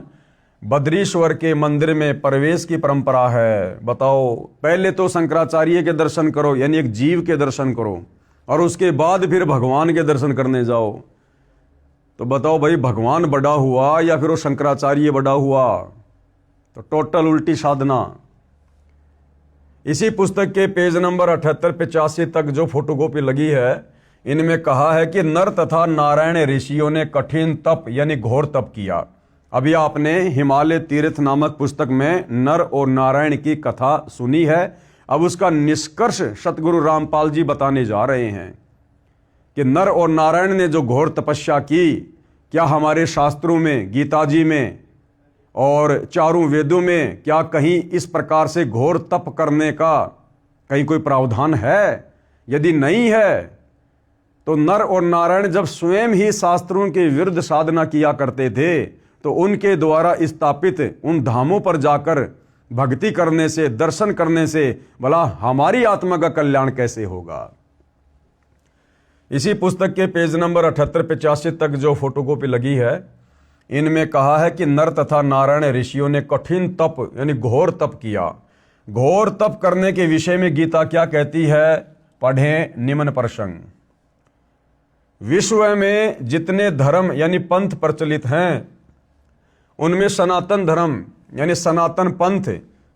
बद्रीश्वर के मंदिर में प्रवेश की परंपरा है। बताओ, पहले तो शंकराचार्य के दर्शन करो, यानी एक जीव के दर्शन करो, और उसके बाद फिर भगवान के दर्शन करने जाओ। तो बताओ भाई, भगवान बड़ा हुआ या फिर वो शंकराचार्य बड़ा हुआ? तो टोटल उल्टी साधना। इसी पुस्तक के पेज नंबर 78-85 तक जो फोटोकॉपी लगी है, इनमें कहा है कि नर तथा नारायण ऋषियों ने कठिन तप यानी घोर तप किया। अभी आपने हिमालय तीर्थ नामक पुस्तक में नर और नारायण की कथा सुनी है। अब उसका निष्कर्ष सतगुरु रामपाल जी बताने जा रहे हैं कि नर और नारायण ने जो घोर तपस्या की, क्या हमारे शास्त्रों में, गीता जी में और चारों वेदों में क्या कहीं इस प्रकार से घोर तप करने का कहीं कोई प्रावधान है? यदि नहीं है तो नर और नारायण जब स्वयं ही शास्त्रों के विरुद्ध साधना किया करते थे, तो उनके द्वारा स्थापित उन धामों पर जाकर भक्ति करने से, दर्शन करने से भला हमारी आत्मा का कल्याण कैसे होगा? इसी पुस्तक के पेज नंबर 78-85 तक जो फोटोकॉपी लगी है, इनमें कहा है कि नर तथा नारायण ऋषियों ने कठिन तप यानी घोर तप किया। घोर तप करने के विषय में गीता क्या कहती है? पढ़ें निम्न प्रसंग। विश्व में जितने धर्म यानी पंथ प्रचलित हैं, उनमें सनातन धर्म यानी सनातन पंथ,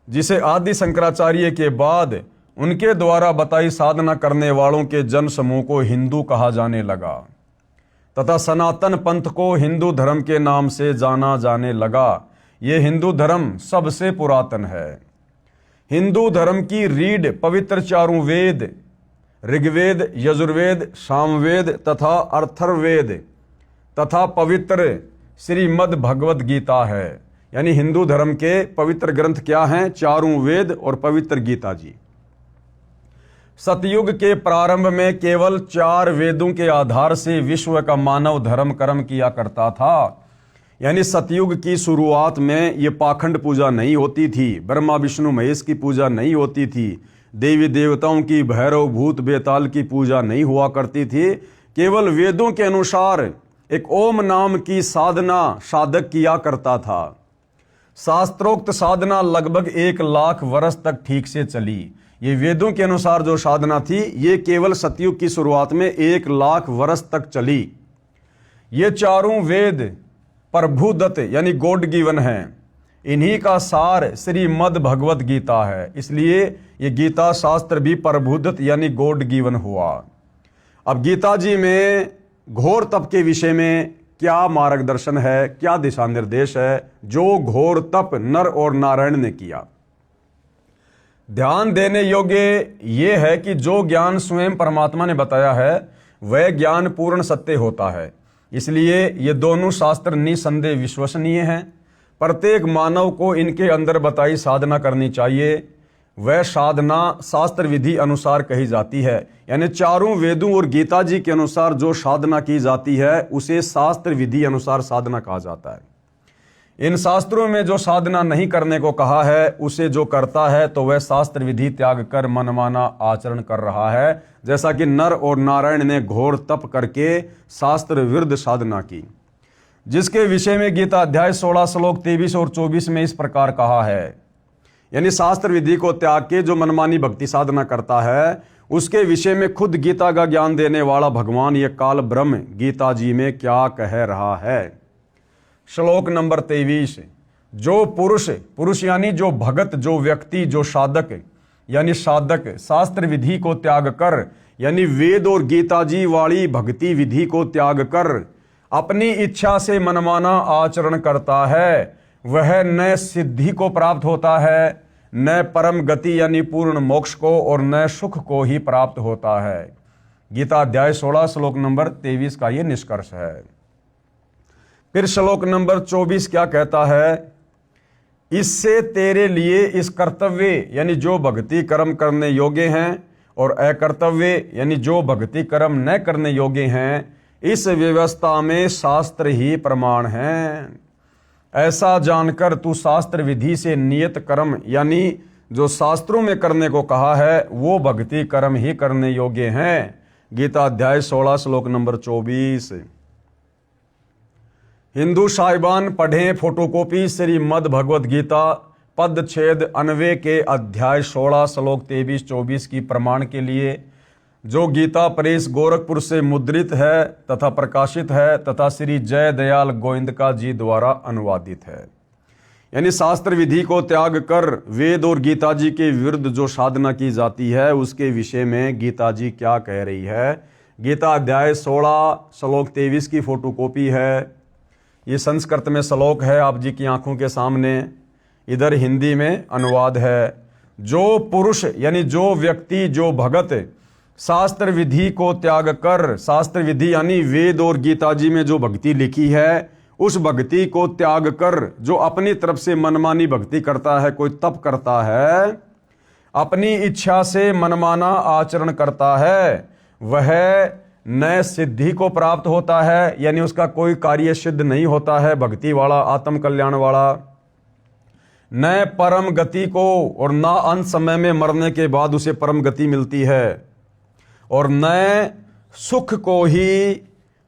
जिसे आदि शंकराचार्य के बाद उनके द्वारा बताई साधना करने वालों के जन समूह को हिंदू कहा जाने लगा तथा सनातन पंथ को हिंदू धर्म के नाम से जाना जाने लगा। ये हिंदू धर्म सबसे पुरातन है। हिंदू धर्म की रीढ़ पवित्र चारों वेद, ऋग्वेद, यजुर्वेद, सामवेद तथा अथर्ववेद तथा पवित्र श्रीमद् भगवद गीता है। यानी हिंदू धर्म के पवित्र ग्रंथ क्या हैं? चारों वेद और पवित्र गीता जी। सतयुग के प्रारंभ में केवल 4 वेदों के आधार से विश्व का मानव धर्म कर्म किया करता था। यानी सतयुग की शुरुआत में ये पाखंड पूजा नहीं होती थी, ब्रह्मा विष्णु महेश की पूजा नहीं होती थी, देवी देवताओं की, भैरव भूत बेताल की पूजा नहीं हुआ करती थी। केवल वेदों के अनुसार एक ओम नाम की साधना साधक किया करता था। शास्त्रोक्त साधना लगभग 1 लाख वर्ष तक ठीक से चली। ये वेदों के अनुसार जो साधना थी, ये केवल सतयुग की शुरुआत में 1 लाख वर्ष तक चली। ये चारों वेद प्रभुदत्त यानी गॉड गिवन हैं। इन्हीं का सार श्रीमद् भगवद गीता है। इसलिए ये गीता शास्त्र भी प्रभुदत्त यानी गॉड गिवन हुआ। अब गीता जी में घोर तप के विषय में क्या मार्गदर्शन है, क्या दिशा निर्देश है, जो घोर तप नर और नारायण ने किया? ध्यान देने योग्य ये है कि जो ज्ञान स्वयं परमात्मा ने बताया है, वह ज्ञान पूर्ण सत्य होता है। इसलिए ये दोनों शास्त्र निसंदेह विश्वसनीय हैं। प्रत्येक मानव को इनके अंदर बताई साधना करनी चाहिए। वह साधना शास्त्र विधि अनुसार कही जाती है। यानी चारों वेदों और गीता जी के अनुसार जो साधना की जाती है, उसे शास्त्र विधि अनुसार साधना कहा जाता है। इन शास्त्रों में जो साधना नहीं करने को कहा है, उसे जो करता है तो वह शास्त्र विधि त्याग कर मनमाना आचरण कर रहा है। जैसा कि नर और नारायण ने घोर तप करके शास्त्र विरुद्ध साधना की, जिसके विषय में गीता अध्याय 16 श्लोक 23 और 24 में इस प्रकार कहा है। यानी शास्त्र विधि को त्याग के जो मनमानी भक्ति साधना करता है, उसके विषय में खुद गीता का ज्ञान देने वाला भगवान ये काल ब्रह्म गीता जी में क्या कह रहा है। श्लोक नंबर 23, जो पुरुष यानी जो भगत, जो व्यक्ति, जो साधक यानी साधक शास्त्र विधि को त्याग कर, यानी वेद और गीता जी वाली भक्ति विधि को त्याग कर अपनी इच्छा से मनमाना आचरण करता है, वह न सिद्धि को प्राप्त होता है, न परम गति यानी पूर्ण मोक्ष को, और न सुख को ही प्राप्त होता है। गीता अध्याय 16 श्लोक नंबर 23 का ये निष्कर्ष है। फिर श्लोक नंबर 24 क्या कहता है? इससे तेरे लिए इस कर्तव्य यानी जो भक्ति कर्म करने योग्य हैं, और अकर्तव्य यानी जो भक्ति कर्म न करने योग्य हैं, इस व्यवस्था में शास्त्र ही प्रमाण हैं। ऐसा जानकर तू शास्त्र विधि से नियत कर्म यानी जो शास्त्रों में करने को कहा है, वो भक्ति कर्म ही करने योग्य हैं। गीता अध्याय 16 श्लोक नंबर 24। हिंदू साहिबान पढ़ें फोटोकॉपी श्रीमद् भगवद गीता पद छेद 99 के अध्याय 16 श्लोक 23-24 की प्रमाण के लिए, जो गीता प्रेस गोरखपुर से मुद्रित है तथा प्रकाशित है तथा श्री जय दयाल गोविंदका जी द्वारा अनुवादित है। यानी शास्त्र विधि को त्याग कर वेद और गीता जी के विरुद्ध जो साधना की जाती है उसके विषय में गीता जी क्या कह रही है। गीता अध्याय 16 श्लोक 23 की फोटोकॉपी है। ये संस्कृत में श्लोक है आप जी की आंखों के सामने, इधर हिंदी में अनुवाद है। जो पुरुष यानी जो व्यक्ति, जो भगत शास्त्र विधि को त्याग कर, शास्त्र विधि यानी वेद और गीता जी में जो भक्ति लिखी है उस भक्ति को त्याग कर जो अपनी तरफ से मनमानी भक्ति करता है, कोई तप करता है, अपनी इच्छा से मनमाना आचरण करता है, वह न सिद्धि को प्राप्त होता है, यानी उसका कोई कार्य सिद्ध नहीं होता है भक्ति वाला, आत्म कल्याण वाला, न परम गति को, और न अंत समय में मरने के बाद उसे परम गति मिलती है, और न सुख को ही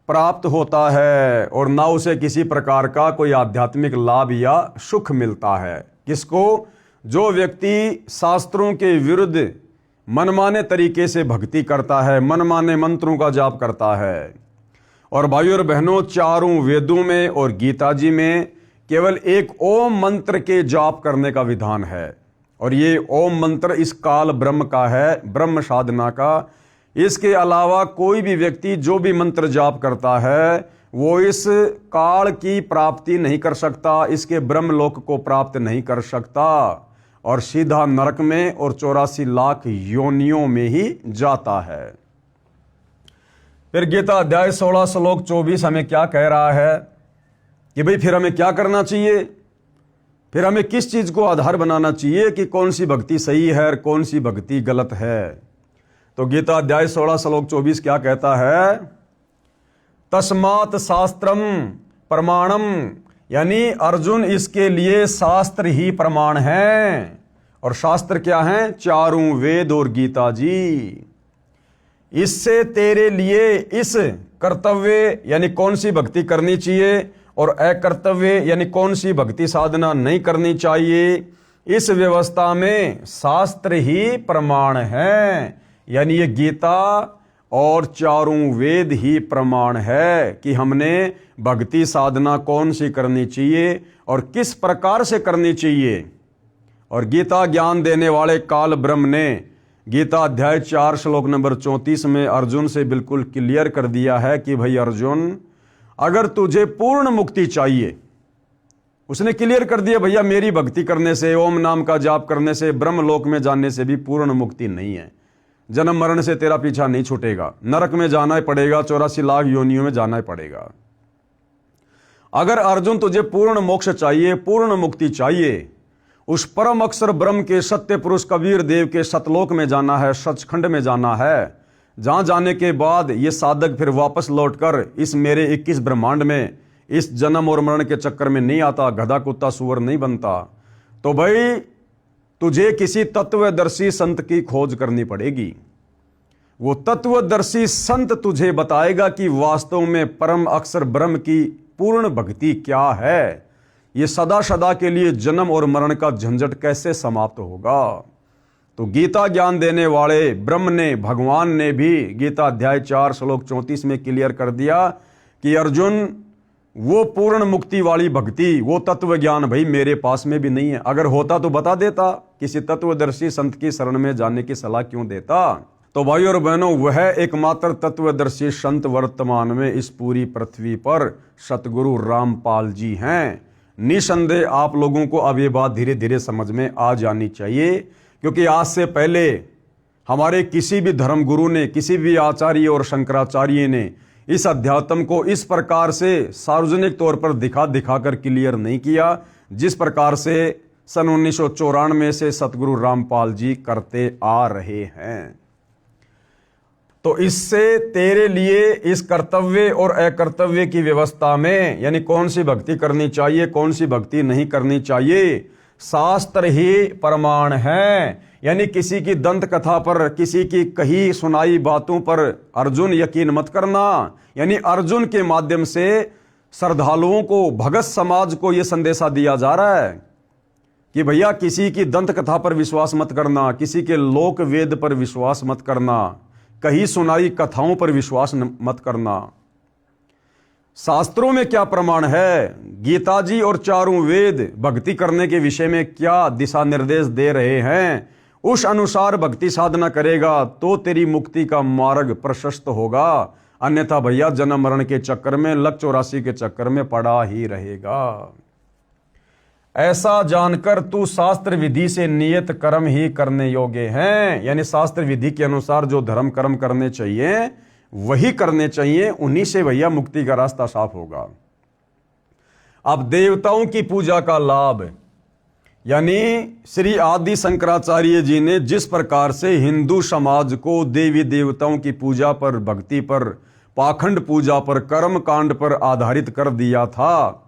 प्राप्त होता है, और ना उसे किसी प्रकार का कोई आध्यात्मिक लाभ या सुख मिलता है। किसको? जो व्यक्ति शास्त्रों के विरुद्ध मनमाने तरीके से भक्ति करता है, मनमाने मंत्रों का जाप करता है। और भाइयों और बहनों, चारों वेदों में और गीता जी में केवल एक ओम मंत्र के जाप करने का विधान है, और ये ओम मंत्र इस काल ब्रह्म का है, ब्रह्म साधना का। इसके अलावा कोई भी व्यक्ति जो भी मंत्र जाप करता है वो इस काल की प्राप्ति नहीं कर सकता, इसके ब्रह्मलोक को प्राप्त नहीं कर सकता, और सीधा नरक में और 84 लाख योनियों में ही जाता है। फिर गीता अध्याय 16 श्लोक 24 हमें क्या कह रहा है कि भाई फिर हमें क्या करना चाहिए, फिर हमें किस चीज को आधार बनाना चाहिए कि कौन सी भक्ति सही है और कौन सी भक्ति गलत है। तो गीता अध्याय 16 श्लोक 24 क्या कहता है? तस्मात् शास्त्रम प्रमाणम, यानी अर्जुन इसके लिए शास्त्र ही प्रमाण है। और शास्त्र क्या है? चारों वेद और गीता जी। इससे तेरे लिए इस कर्तव्य यानी कौन सी भक्ति करनी चाहिए और अकर्तव्य यानी कौन सी भक्ति साधना नहीं करनी चाहिए, इस व्यवस्था में शास्त्र ही प्रमाण है। यानी ये गीता और चारों वेद ही प्रमाण है कि हमने भक्ति साधना कौन सी करनी चाहिए और किस प्रकार से करनी चाहिए। और गीता ज्ञान देने वाले काल ब्रह्म ने गीता अध्याय 4 श्लोक नंबर 34 में अर्जुन से बिल्कुल क्लियर कर दिया है कि भाई अर्जुन, अगर तुझे पूर्ण मुक्ति चाहिए, उसने क्लियर कर दिया भैया मेरी भक्ति करने से, ओम नाम का जाप करने से, ब्रह्मलोक में जाने से भी पूर्ण मुक्ति नहीं है। जन्म मरण से तेरा पीछा नहीं छूटेगा, नरक में जाना ही पड़ेगा, 84 लाख योनियों में जाना ही पड़ेगा। अगर अर्जुन तुझे पूर्ण मोक्ष चाहिए, पूर्ण मुक्ति चाहिए, उस परम अक्षर ब्रह्म के सत्य पुरुष कबीर देव के सतलोक में जाना है, सचखंड में जाना है, जहां जाने के बाद ये साधक फिर वापस लौटकर इस मेरे 21 ब्रह्मांड में इस जन्म और मरण के चक्कर में नहीं आता, गधा कुत्ता सुअर नहीं बनता। तो भाई तुझे किसी तत्वदर्शी संत की खोज करनी पड़ेगी। वो तत्वदर्शी संत तुझे बताएगा कि वास्तव में परम अक्षर ब्रह्म की पूर्ण भक्ति क्या है, ये सदा सदा के लिए जन्म और मरण का झंझट कैसे समाप्त होगा। तो गीता ज्ञान देने वाले ब्रह्म ने, भगवान ने भी गीता अध्याय 4 श्लोक 34 में क्लियर कर दिया कि अर्जुन, वो पूर्ण मुक्ति वाली भक्ति, वो तत्व ज्ञान भाई मेरे पास में भी नहीं है। अगर होता तो बता देता, किसी तत्वदर्शी संत की शरण में जाने की सलाह क्यों देता। तो भाई और बहनों, वह एकमात्र तत्वदर्शी संत वर्तमान में इस पूरी पृथ्वी पर सतगुरु रामपाल जी हैं। निसंदेह आप लोगों को अब ये बात धीरे धीरे समझ में आ जानी चाहिए, क्योंकि आज से पहले हमारे किसी भी धर्म गुरु ने, किसी भी आचार्य और शंकराचार्य ने इस अध्यात्म को इस प्रकार से सार्वजनिक तौर पर दिखा कर क्लियर नहीं किया, जिस प्रकार से सन 1994 से सतगुरु रामपाल जी करते आ रहे हैं। तो इससे तेरे लिए इस कर्तव्य और अकर्तव्य की व्यवस्था में, यानी कौन सी भक्ति करनी चाहिए, कौन सी भक्ति नहीं करनी चाहिए, शास्त्र ही प्रमाण है। यानी किसी की दंत कथा पर, किसी की कही सुनाई बातों पर अर्जुन यकीन मत करना। यानी अर्जुन के माध्यम से श्रद्धालुओं को, भगत समाज को यह संदेशा दिया जा रहा है कि भैया किसी की दंत कथा पर विश्वास मत करना, किसी के लोक वेद पर विश्वास मत करना, कहीं सुनाई कथाओं पर विश्वास मत करना। शास्त्रों में क्या प्रमाण है, गीता जी और चारों वेद भक्ति करने के विषय में क्या दिशा निर्देश दे रहे हैं, उस अनुसार भक्ति साधना करेगा तो तेरी मुक्ति का मार्ग प्रशस्त होगा। अन्यथा भैया जन्म मरण के चक्कर में, लक 84 के चक्कर में पड़ा ही रहेगा। ऐसा जानकर तू शास्त्र विधि से नियत कर्म ही करने योग्य हैं, यानी शास्त्र विधि के अनुसार जो धर्म कर्म करने चाहिए वही करने चाहिए, उन्हीं से भैया मुक्ति का रास्ता साफ होगा। अब देवताओं की पूजा का लाभ, यानी श्री आदि शंकराचार्य जी ने जिस प्रकार से हिंदू समाज को देवी देवताओं की पूजा पर, भक्ति पर, पाखंड पूजा पर, कर्म कांड पर आधारित कर दिया था,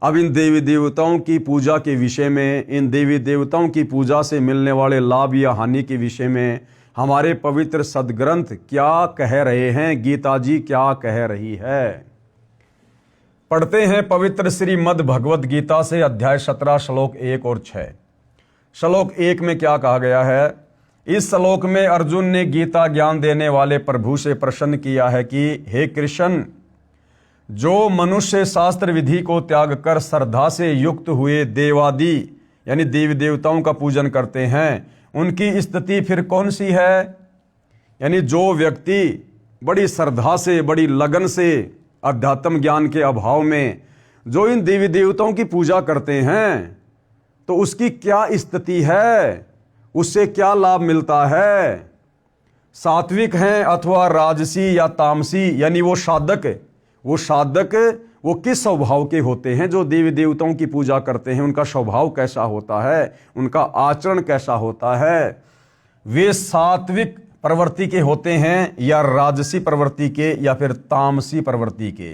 अब इन देवी देवताओं की पूजा के विषय में, इन देवी देवताओं की पूजा से मिलने वाले लाभ या हानि के विषय में हमारे पवित्र सदग्रंथ क्या कह रहे हैं, गीता जी क्या कह रही है। पढ़ते हैं पवित्र श्रीमद् भगवत गीता से अध्याय 17 श्लोक 1 और 6। श्लोक 1 में क्या कहा गया है। इस श्लोक में अर्जुन ने गीता ज्ञान देने वाले प्रभु से प्रश्न किया है कि हे कृष्ण, जो मनुष्य शास्त्र विधि को त्याग कर श्रद्धा से युक्त हुए देवादि यानी देवी देवताओं का पूजन करते हैं, उनकी स्थिति फिर कौन सी है। यानी जो व्यक्ति बड़ी श्रद्धा से, बड़ी लगन से, अध्यात्म ज्ञान के अभाव में जो इन देवी देवताओं की पूजा करते हैं, तो उसकी क्या स्थिति है, उससे क्या लाभ मिलता है। सात्विक हैं अथवा राजसी या तामसी, यानी वो साधक वो किस स्वभाव के होते हैं जो देवी देवताओं की पूजा करते हैं, उनका स्वभाव कैसा होता है, उनका आचरण कैसा होता है। वे सात्विक प्रवृत्ति के होते हैं या राजसी प्रवृत्ति के या फिर तामसी प्रवृत्ति के।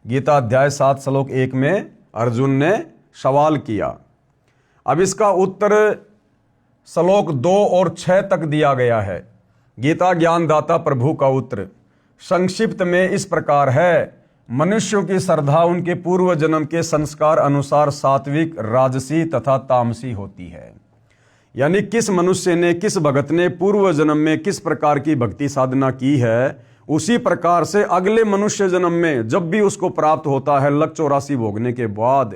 गीता अध्याय 7 श्लोक 1 में अर्जुन ने सवाल किया। अब इसका उत्तर श्लोक 2 और 6 तक दिया गया है। गीता ज्ञानदाता प्रभु का उत्तर संक्षिप्त में इस प्रकार है। मनुष्यों की श्रद्धा उनके पूर्व जन्म के संस्कार अनुसार सात्विक, राजसी तथा तामसी होती है। यानी किस मनुष्य ने, किस भगत ने पूर्व जन्म में किस प्रकार की भक्ति साधना की है, उसी प्रकार से अगले मनुष्य जन्म में जब भी उसको प्राप्त होता है लक 84 भोगने के बाद,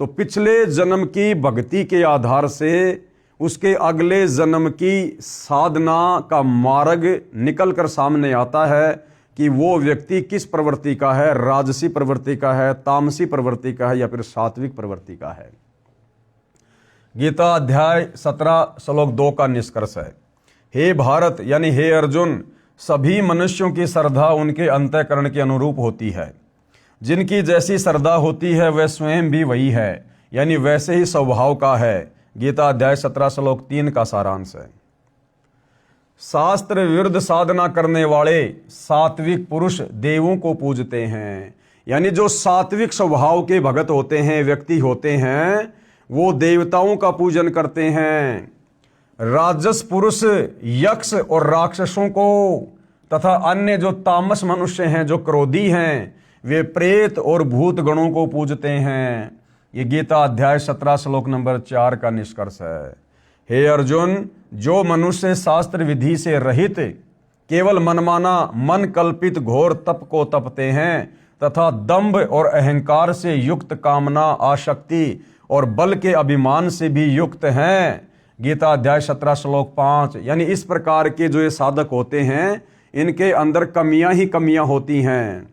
तो पिछले जन्म की भक्ति के आधार से उसके अगले जन्म की साधना का मार्ग निकल कर सामने आता है कि वो व्यक्ति किस प्रवृत्ति का है, राजसी प्रवृत्ति का है, तामसी प्रवृत्ति का है या फिर सात्विक प्रवृत्ति का है। गीता अध्याय 17 श्लोक 2 का निष्कर्ष है। हे भारत यानी हे अर्जुन, सभी मनुष्यों की श्रद्धा उनके अंतःकरण के अनुरूप होती है। जिनकी जैसी श्रद्धा होती है वह स्वयं भी वही है, यानी वैसे ही स्वभाव का है। गीता अध्याय 17 श्लोक 3 का सारांश है। शास्त्र विरुद्ध साधना करने वाले सात्विक पुरुष देवों को पूजते हैं। यानी जो सात्विक स्वभाव के भगत होते हैं, व्यक्ति होते हैं, वो देवताओं का पूजन करते हैं। राजस पुरुष यक्ष और राक्षसों को तथा अन्य जो तामस मनुष्य हैं, जो क्रोधी हैं, वे प्रेत और भूत गणों को पूजते हैं। ये गीता अध्याय 17 श्लोक नंबर 4 का निष्कर्ष है। हे अर्जुन, जो मनुष्य शास्त्र विधि से रहित केवल मनमाना, मन कल्पित घोर तप को तपते हैं तथा दंभ और अहंकार से युक्त कामना, आसक्ति और बल के अभिमान से भी युक्त हैं। गीता अध्याय 17 श्लोक 5। यानी इस प्रकार के जो ये साधक होते हैं, इनके अंदर कमियां ही कमियां होती हैं।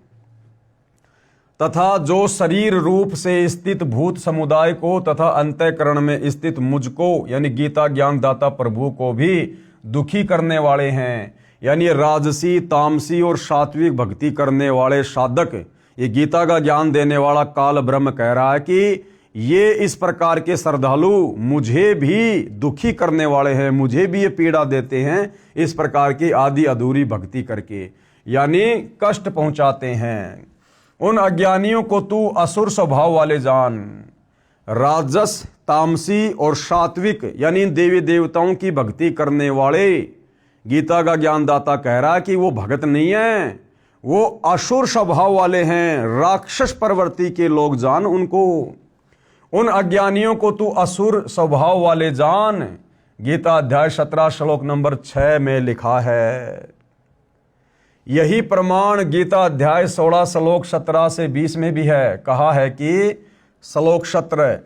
तथा जो शरीर रूप से स्थित भूत समुदाय को तथा अंतःकरण में स्थित मुझको यानी गीता ज्ञानदाता प्रभु को भी दुखी करने वाले हैं। यानी राजसी, तामसी और सात्विक भक्ति करने वाले साधक, ये गीता का ज्ञान देने वाला काल ब्रह्म कह रहा है कि ये इस प्रकार के श्रद्धालु मुझे भी दुखी करने वाले हैं, मुझे भी ये पीड़ा देते हैं इस प्रकार की आदि अधूरी भक्ति करके, यानी कष्ट पहुंचाते हैं। उन अज्ञानियों को तू असुर स्वभाव वाले जान। राजस, तामसी और सात्विक यानी देवी देवताओं की भक्ति करने वाले, गीता का ज्ञानदाता कह रहा है कि वो भगत नहीं है, वो असुर स्वभाव वाले हैं, राक्षस प्रवृत्ति के लोग जान उनको, उन अज्ञानियों को तू असुर स्वभाव वाले जान। गीता अध्याय 17 श्लोक नंबर 6 में लिखा है। यही प्रमाण गीता अध्याय 16 श्लोक 17 से 20 में भी है। कहा है कि श्लोक 17,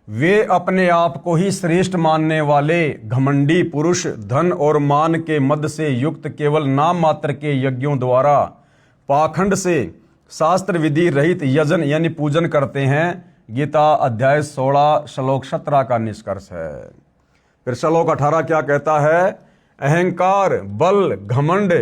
वे अपने आप को ही श्रेष्ठ मानने वाले घमंडी पुरुष धन और मान के मद से युक्त केवल नाम मात्र के यज्ञों द्वारा पाखंड से शास्त्र विधि रहित यजन यानी पूजन करते हैं। गीता अध्याय 16 श्लोक 17 का निष्कर्ष है। फिर श्लोक 18 क्या कहता है? अहंकार, बल, घमंड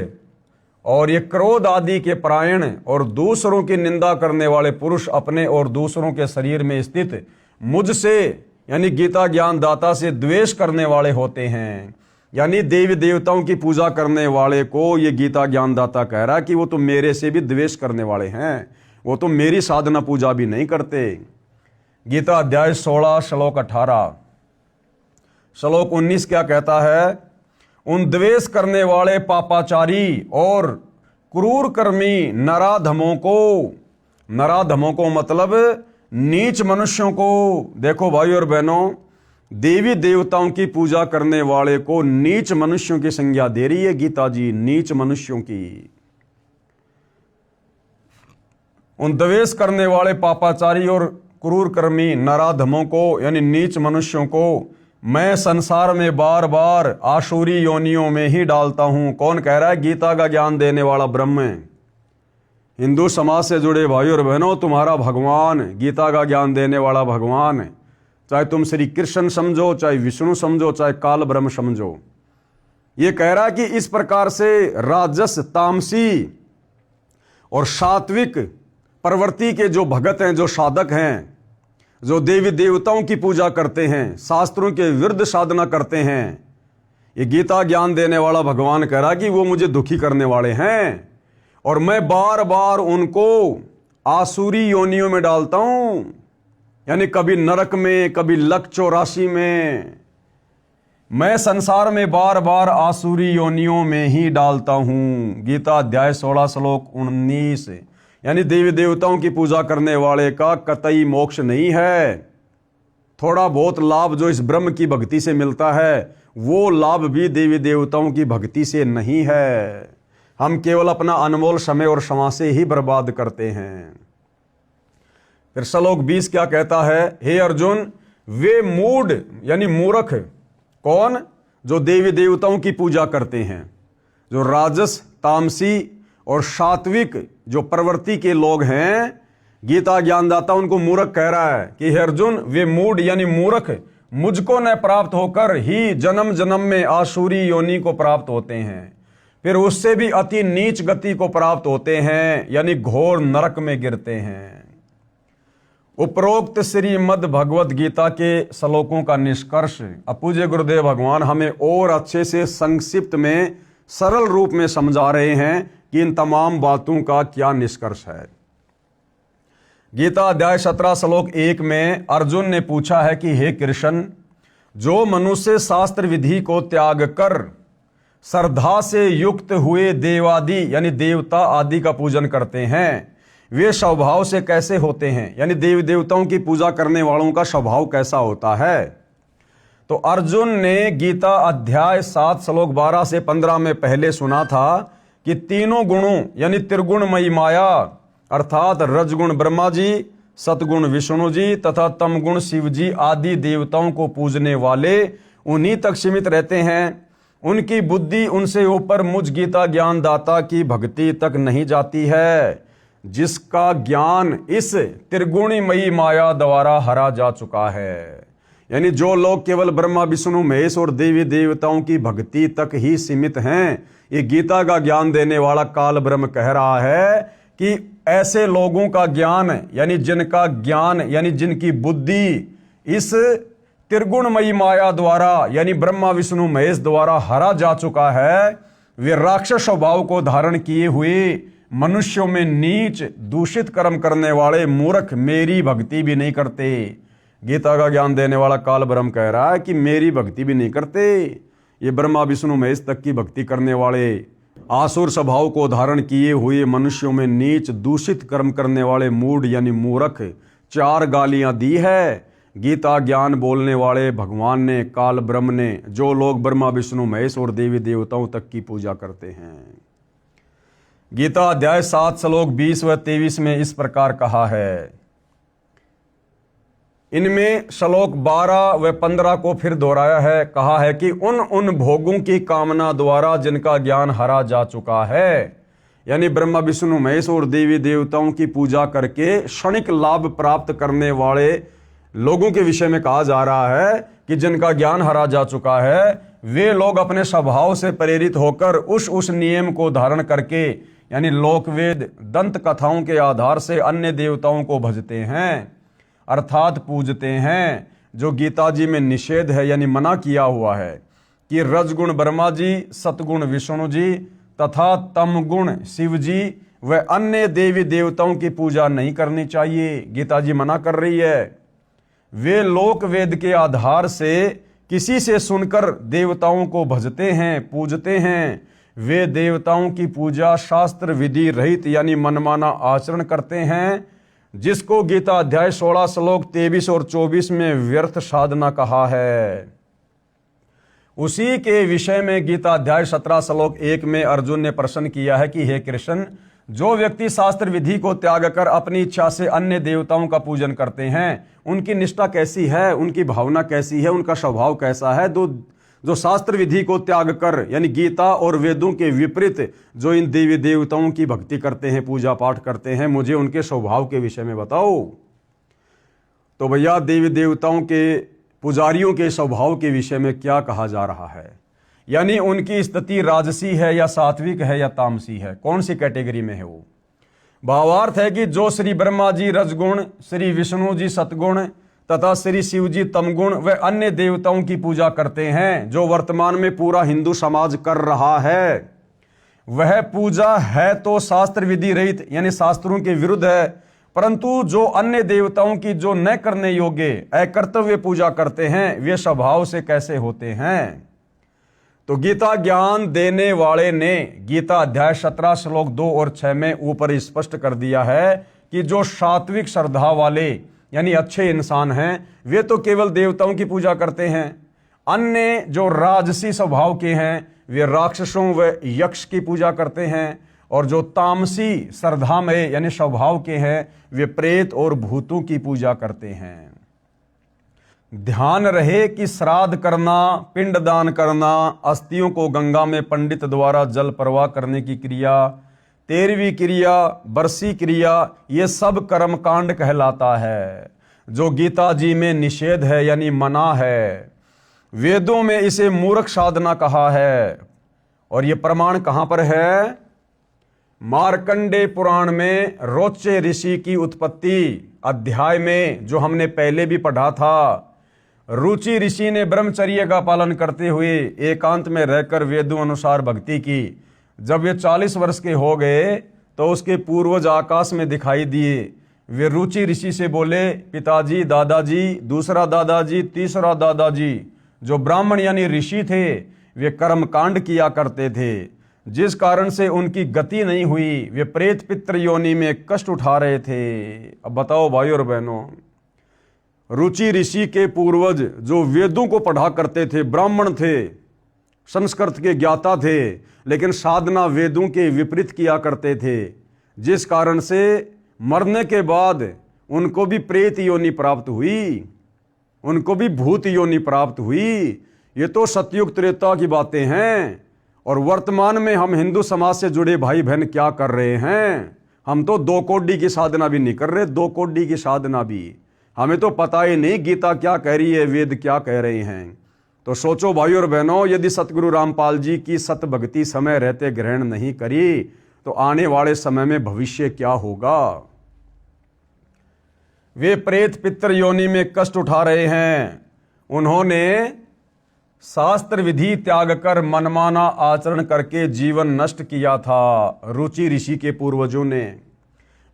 और ये क्रोध आदि के परायण और दूसरों की निंदा करने वाले पुरुष अपने और दूसरों के शरीर में स्थित मुझसे यानी गीता ज्ञान दाता से द्वेष करने वाले होते हैं। यानी देवी देवताओं की पूजा करने वाले को ये गीता ज्ञान दाता कह रहा है कि वो तो मेरे से भी द्वेष करने वाले हैं, वो तो मेरी साधना पूजा भी नहीं करते। गीता अध्याय 16 श्लोक 18। श्लोक 19 क्या कहता है? उन द्वेष करने वाले पापाचारी और क्रूर कर्मी नराधमों को मतलब नीच मनुष्यों को, देखो भाई और बहनों, देवी देवताओं की पूजा करने वाले को नीच मनुष्यों की संज्ञा दे रही है गीता जी, नीच मनुष्यों की। उन द्वेष करने वाले पापाचारी और क्रूर कर्मी नराधमों को यानी नीच मनुष्यों को मैं संसार में बार बार आसुरी योनियों में ही डालता हूं। कौन कह रहा है? गीता का ज्ञान देने वाला ब्रह्म। हिंदू समाज से जुड़े भाई और बहनों, तुम्हारा भगवान, गीता का ज्ञान देने वाला भगवान, चाहे तुम श्री कृष्ण समझो, चाहे विष्णु समझो, चाहे काल ब्रह्म समझो, ये कह रहा है कि इस प्रकार से राजस, तामसी और सात्विक प्रवृत्ति के जो भगत हैं, जो साधक हैं, जो देवी देवताओं की पूजा करते हैं, शास्त्रों के विरुद्ध साधना करते हैं, ये गीता ज्ञान देने वाला भगवान कह रहा कि वो मुझे दुखी करने वाले हैं और मैं बार बार उनको आसुरी योनियों में डालता हूं। यानी कभी नरक में, कभी लक 84 में, मैं संसार में बार बार आसुरी योनियों में ही डालता हूं। गीता अध्याय 16 श्लोक 19। यानी देवी देवताओं की पूजा करने वाले का कतई मोक्ष नहीं है। थोड़ा बहुत लाभ जो इस ब्रह्म की भक्ति से मिलता है, वो लाभ भी देवी देवताओं की भक्ति से नहीं है। हम केवल अपना अनमोल समय और समय से ही बर्बाद करते हैं। फिर श्लोक 20 क्या कहता है? हे अर्जुन, वे मूढ़ यानी मूर्ख, कौन? जो देवी देवताओं की पूजा करते हैं, जो राजस, तामसी और सात्विक जो प्रवृत्ति के लोग हैं, गीता ज्ञानदाता उनको मूर्ख कह रहा है कि हे अर्जुन, वे मूढ़ यानी मूर्ख मुझको न प्राप्त होकर ही जन्म जन्म में आसुरी योनि को प्राप्त होते हैं, फिर उससे भी अति नीच गति को प्राप्त होते हैं, यानी घोर नरक में गिरते हैं। उपरोक्त श्रीमद् भगवद गीता के श्लोकों का निष्कर्ष अब पूज्य गुरुदेव भगवान हमें और अच्छे से संक्षिप्त में, सरल रूप में समझा रहे हैं कि इन तमाम बातों का क्या निष्कर्ष है। गीता अध्याय 17 श्लोक 1 में अर्जुन ने पूछा है कि हे कृष्ण, जो मनुष्य शास्त्र विधि को त्याग कर श्रद्धा से युक्त हुए देवादि यानी देवता आदि का पूजन करते हैं, वे स्वभाव से कैसे होते हैं? यानी देवी देवताओं की पूजा करने वालों का स्वभाव कैसा होता है? तो अर्जुन ने गीता अध्याय 7 श्लोक 12 से 15 में पहले सुना था कि तीनों गुणों यानी त्रिगुणमयी माया अर्थात रजगुण ब्रह्मा जी, सतगुण विष्णु जी तथा तमगुण शिव जी आदि देवताओं को पूजने वाले उन्हीं तक सीमित रहते हैं। उनकी बुद्धि उनसे ऊपर मुझ गीता ज्ञान दाता की भक्ति तक नहीं जाती है, जिसका ज्ञान इस त्रिगुणमयी माया द्वारा हरा जा चुका है। यानी जो लोग केवल ब्रह्मा विष्णु महेश और देवी देवताओं की भक्ति तक ही सीमित हैं, ये गीता का ज्ञान देने वाला काल ब्रह्म कह रहा है कि ऐसे लोगों का ज्ञान यानी जिनका ज्ञान यानी जिनकी बुद्धि इस त्रिगुणमयी माया द्वारा यानी ब्रह्मा विष्णु महेश द्वारा हरा जा चुका है, वे राक्षस स्वभाव को धारण किए हुए मनुष्यों में नीच दूषित कर्म करने वाले मूर्ख मेरी भक्ति भी नहीं करते। गीता का ज्ञान देने वाला काल ब्रह्म कह रहा है कि मेरी भक्ति भी नहीं करते। ये ब्रह्मा विष्णु महेश तक की भक्ति करने वाले आसुर स्वभाव को धारण किए हुए मनुष्यों में नीच दूषित कर्म करने वाले मूढ़ यानी मूर्ख 4 गालियां दी है। गीता ज्ञान बोलने वाले भगवान ने, काल ब्रह्म ने, जो लोग ब्रह्मा विष्णु महेश और देवी देवताओं तक की पूजा करते हैं। गीता अध्याय 7 श्लोक 20 व 23 में इस प्रकार कहा है। इनमें श्लोक 12 व 15 को फिर दोहराया है। कहा है कि उन भोगों की कामना द्वारा जिनका ज्ञान हरा जा चुका है, यानी ब्रह्मा विष्णु महेश और देवी देवताओं की पूजा करके क्षणिक लाभ प्राप्त करने वाले लोगों के विषय में कहा जा रहा है कि जिनका ज्ञान हरा जा चुका है, वे लोग अपने स्वभाव से प्रेरित होकर उस नियम को धारण करके, यानी लोकवेद दंत कथाओं के आधार से अन्य देवताओं को भजते हैं, अर्थात पूजते हैं, जो गीता जी में निषेध है यानी मना किया हुआ है कि रजगुण ब्रह्मा जी, सतगुण विष्णु जी तथा तमगुण शिव जी व अन्य देवी देवताओं की पूजा नहीं करनी चाहिए। गीता जी मना कर रही है। वे लोक वेद के आधार से किसी से सुनकर देवताओं को भजते हैं, पूजते हैं। वे देवताओं की पूजा शास्त्र विधि रहित यानी मनमाना आचरण करते हैं, जिसको गीता अध्याय 16 श्लोक 23 और 24 में व्यर्थ साधना कहा है। उसी के विषय में गीता अध्याय 17 श्लोक 1 में अर्जुन ने प्रश्न किया है कि हे कृष्ण, जो व्यक्ति शास्त्र विधि को त्याग कर अपनी इच्छा से अन्य देवताओं का पूजन करते हैं, उनकी निष्ठा कैसी है, उनकी भावना कैसी है, उनका स्वभाव कैसा है। जो शास्त्र विधि को त्याग कर यानी गीता और वेदों के विपरीत जो इन देवी देवताओं की भक्ति करते हैं, पूजा पाठ करते हैं, मुझे उनके स्वभाव के विषय में बताओ। तो भैया देवी देवताओं के पुजारियों के स्वभाव के विषय में क्या कहा जा रहा है, यानी उनकी स्थिति राजसी है या सात्विक है या तामसी है, कौन सी कैटेगरी में है वो। भावार्थ है कि जो श्री ब्रह्मा जी रजगुण, श्री विष्णु जी सतगुण तथा श्री शिव जी तमगुण व अन्य देवताओं की पूजा करते हैं, जो वर्तमान में पूरा हिंदू समाज कर रहा है, वह पूजा है तो शास्त्र विधि रहित यानी शास्त्रों के विरुद्ध है। परंतु जो अन्य देवताओं की जो न करने योग्य अकर्तव्य पूजा करते हैं, वे स्वभाव से कैसे होते हैं। तो गीता ज्ञान देने वाले ने गीता अध्याय 17 श्लोक 2 और 6 में ऊपर स्पष्ट कर दिया है कि जो सात्विक श्रद्धा वाले यानी अच्छे इंसान हैं, वे तो केवल देवताओं की पूजा करते हैं। अन्य जो राजसी स्वभाव के हैं, वे राक्षसों व यक्ष की पूजा करते हैं, और जो तामसी श्रद्धा में यानी स्वभाव के हैं, वे प्रेत और भूतों की पूजा करते हैं। ध्यान रहे कि श्राद्ध करना, पिंडदान करना, अस्थियों को गंगा में पंडित द्वारा जल प्रवाह करने की क्रिया, 13वीं क्रिया, बरसी क्रिया, ये सब कर्मकांड कहलाता है, जो गीता जी में निषेध है यानी मना है। वेदों में इसे मूर्ख साधना कहा है, और ये प्रमाण कहां पर है। मार्कंडे पुराण में रोचे ऋषि की उत्पत्ति अध्याय में जो हमने पहले भी पढ़ा था, रुचि ऋषि ने ब्रह्मचर्य का पालन करते हुए एकांत में रहकर वेदों अनुसार भक्ति की। जब वे 40 वर्ष के हो गए तो उसके पूर्वज आकाश में दिखाई दिए। वे रुचि ऋषि से बोले, पिताजी, दादाजी, दूसरा दादाजी, तीसरा दादाजी, जो ब्राह्मण यानी ऋषि थे, वे कर्मकांड किया करते थे, जिस कारण से उनकी गति नहीं हुई। वे प्रेत पितृ योनि में कष्ट उठा रहे थे। अब बताओ भाई और बहनों, रुचि ऋषि के पूर्वज जो वेदों को पढ़ा करते थे, ब्राह्मण थे, संस्कृत के ज्ञाता थे, लेकिन साधना वेदों के विपरीत किया करते थे, जिस कारण से मरने के बाद उनको भी प्रेत योनि प्राप्त हुई, उनको भी भूत योनि प्राप्त हुई। ये तो सतयुग त्रेता की बातें हैं। और वर्तमान में हम हिंदू समाज से जुड़े भाई बहन क्या कर रहे हैं। हम तो 2 कोडी की साधना भी नहीं कर रहे, 2 कोडी की साधना भी हमें तो पता ही नहीं गीता क्या कह रही है, वेद क्या कह रहे हैं। तो सोचो भाई और बहनों, यदि सतगुरु रामपाल जी की सत भक्ति समय रहते ग्रहण नहीं करी तो आने वाले समय में भविष्य क्या होगा। वे प्रेत पितृ योनि में कष्ट उठा रहे हैं। उन्होंने शास्त्र विधि त्याग कर मनमाना आचरण करके जीवन नष्ट किया था, रुचि ऋषि के पूर्वजों ने।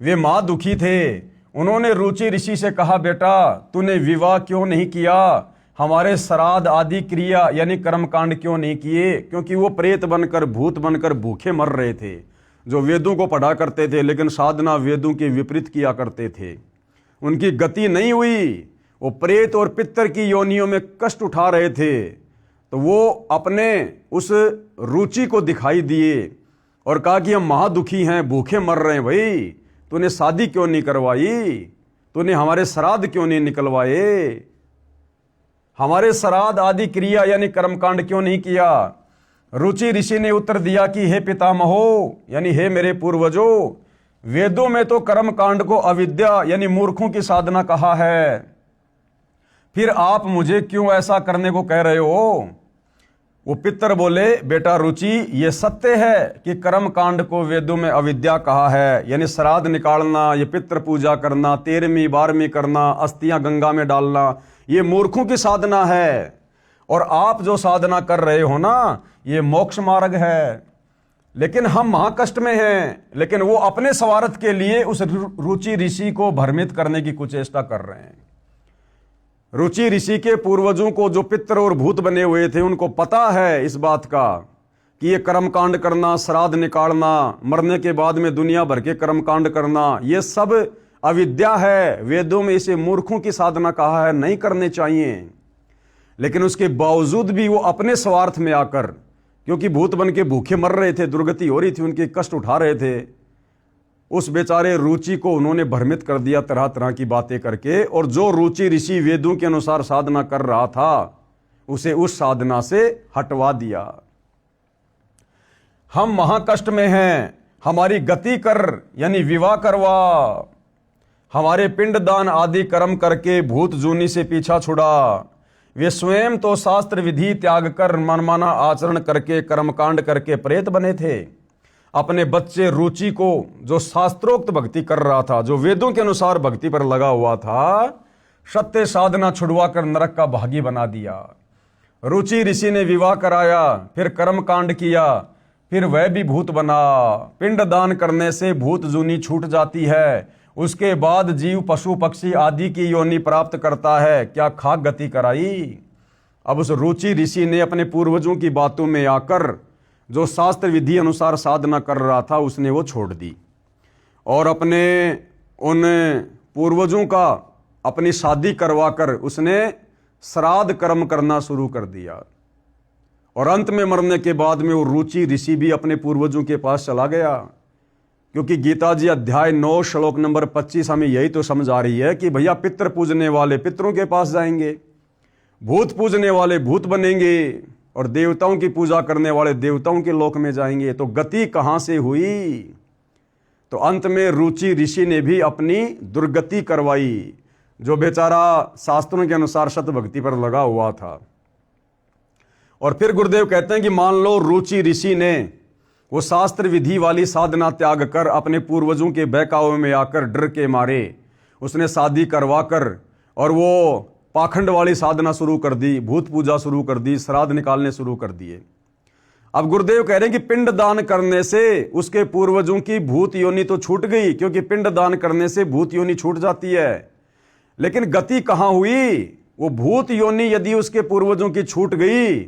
वे मां दुखी थे। उन्होंने रुचि ऋषि से कहा, बेटा तूने विवाह क्यों नहीं किया, हमारे श्राद्ध आदि क्रिया यानी कर्मकांड क्यों नहीं किए? क्योंकि वो प्रेत बनकर, भूत बनकर भूखे मर रहे थे, जो वेदों को पढ़ा करते थे लेकिन साधना वेदों के विपरीत किया करते थे। उनकी गति नहीं हुई, वो प्रेत और पितर की योनियों में कष्ट उठा रहे थे। तो वो अपने उस रुचि को दिखाई दिए और कहा कि हम महादुखी हैं, भूखे मर रहे हैं। भाई तूने शादी क्यों नहीं करवाई? तूने हमारे श्राद्ध क्यों नहीं निकलवाए? हमारे श्राद्ध आदि क्रिया यानी कर्मकांड क्यों नहीं किया? रुचि ऋषि ने उत्तर दिया कि हे पितामहो, यानी हे मेरे पूर्वजों, वेदों में तो कर्मकांड को अविद्या यानी मूर्खों की साधना कहा है, फिर आप मुझे क्यों ऐसा करने को कह रहे हो? वो पितर बोले, बेटा रुचि, ये सत्य है कि कर्म कांड को वेदों में अविद्या कहा है, यानी श्राद्ध निकालना, ये पितृ पूजा करना, 13वीं 12वीं करना, अस्थियां गंगा में डालना, ये मूर्खों की साधना है। और आप जो साधना कर रहे हो ना, ये मोक्ष मार्ग है। लेकिन हम महाकष्ट में हैं, लेकिन वो अपने स्वार्थ के लिए उस रुचि ऋषि को भ्रमित करने की कुचेष्टा कर रहे हैं। रुचि ऋषि के पूर्वजों को, जो पितर और भूत बने हुए थे, उनको पता है इस बात का कि ये कर्मकांड करना, श्राद्ध निकालना, मरने के बाद में दुनिया भर के कर्मकांड करना, ये सब अविद्या है। वेदों में इसे मूर्खों की साधना कहा है, नहीं करने चाहिए। लेकिन उसके बावजूद भी वो अपने स्वार्थ में आकर, क्योंकि भूत बन के भूखे मर रहे थे, दुर्गति हो रही थी, उनके कष्ट उठा रहे थे, उस बेचारे रुचि को उन्होंने भ्रमित कर दिया तरह तरह की बातें करके। और जो रुचि ऋषि वेदों के अनुसार साधना कर रहा था, उसे उस साधना से हटवा दिया। हम महाकष्ट में हैं, हमारी गति कर, यानी विवाह करवा, हमारे पिंडदान आदि कर्म करके भूत जूनी से पीछा छुड़ा। वे स्वयं तो शास्त्र विधि त्याग कर मनमाना आचरण करके, कर्मकांड करके प्रेत बने थे। अपने बच्चे रुचि को, जो शास्त्रोक्त भक्ति कर रहा था, जो वेदों के अनुसार भक्ति पर लगा हुआ था, सत्य साधना छुड़वा कर नरक का भागी बना दिया। रुचि ऋषि ने विवाह कराया, फिर कर्मकांड किया, फिर वह भी भूत बना। पिंड दान करने से भूत जूनी छूट जाती है, उसके बाद जीव पशु पक्षी आदि की योनि प्राप्त करता है। क्या खाक गति कराई? अब उस रुचि ऋषि ने अपने पूर्वजों की बातों में आकर जो शास्त्र विधि अनुसार साधना कर रहा था, उसने वो छोड़ दी और अपने उन पूर्वजों का अपनी शादी करवाकर उसने श्राद्ध कर्म करना शुरू कर दिया। और अंत में मरने के बाद में वो रुचि ऋषि भी अपने पूर्वजों के पास चला गया, क्योंकि गीता जी अध्याय 9 श्लोक नंबर 25 हमें यही तो समझा रही है कि भैया पितृ पूजने वाले पितरों के पास जाएंगे, भूत पूजने वाले भूत बनेंगे, और देवताओं की पूजा करने वाले देवताओं के लोक में जाएंगे। तो गति कहां से हुई? तो अंत में रुचि ऋषि ने भी अपनी दुर्गति करवाई, जो बेचारा शास्त्रों के अनुसार सत भक्ति पर लगा हुआ था। और फिर गुरुदेव कहते हैं कि मान लो रुचि ऋषि ने वो शास्त्र विधि वाली साधना त्याग कर अपने पूर्वजों के बहकावे में आकर डर के मारे उसने शादी करवा कर और वो पाखंड वाली साधना शुरू कर दी, भूत पूजा शुरू कर दी, श्राद्ध निकालने शुरू कर दिए। अब गुरुदेव कह रहे हैं कि पिंड दान करने से उसके पूर्वजों की भूत योनि तो छूट गई, क्योंकि पिंड दान करने से भूत योनि छूट जाती है। लेकिन गति कहां हुई? वो भूत योनि यदि उसके पूर्वजों की छूट गई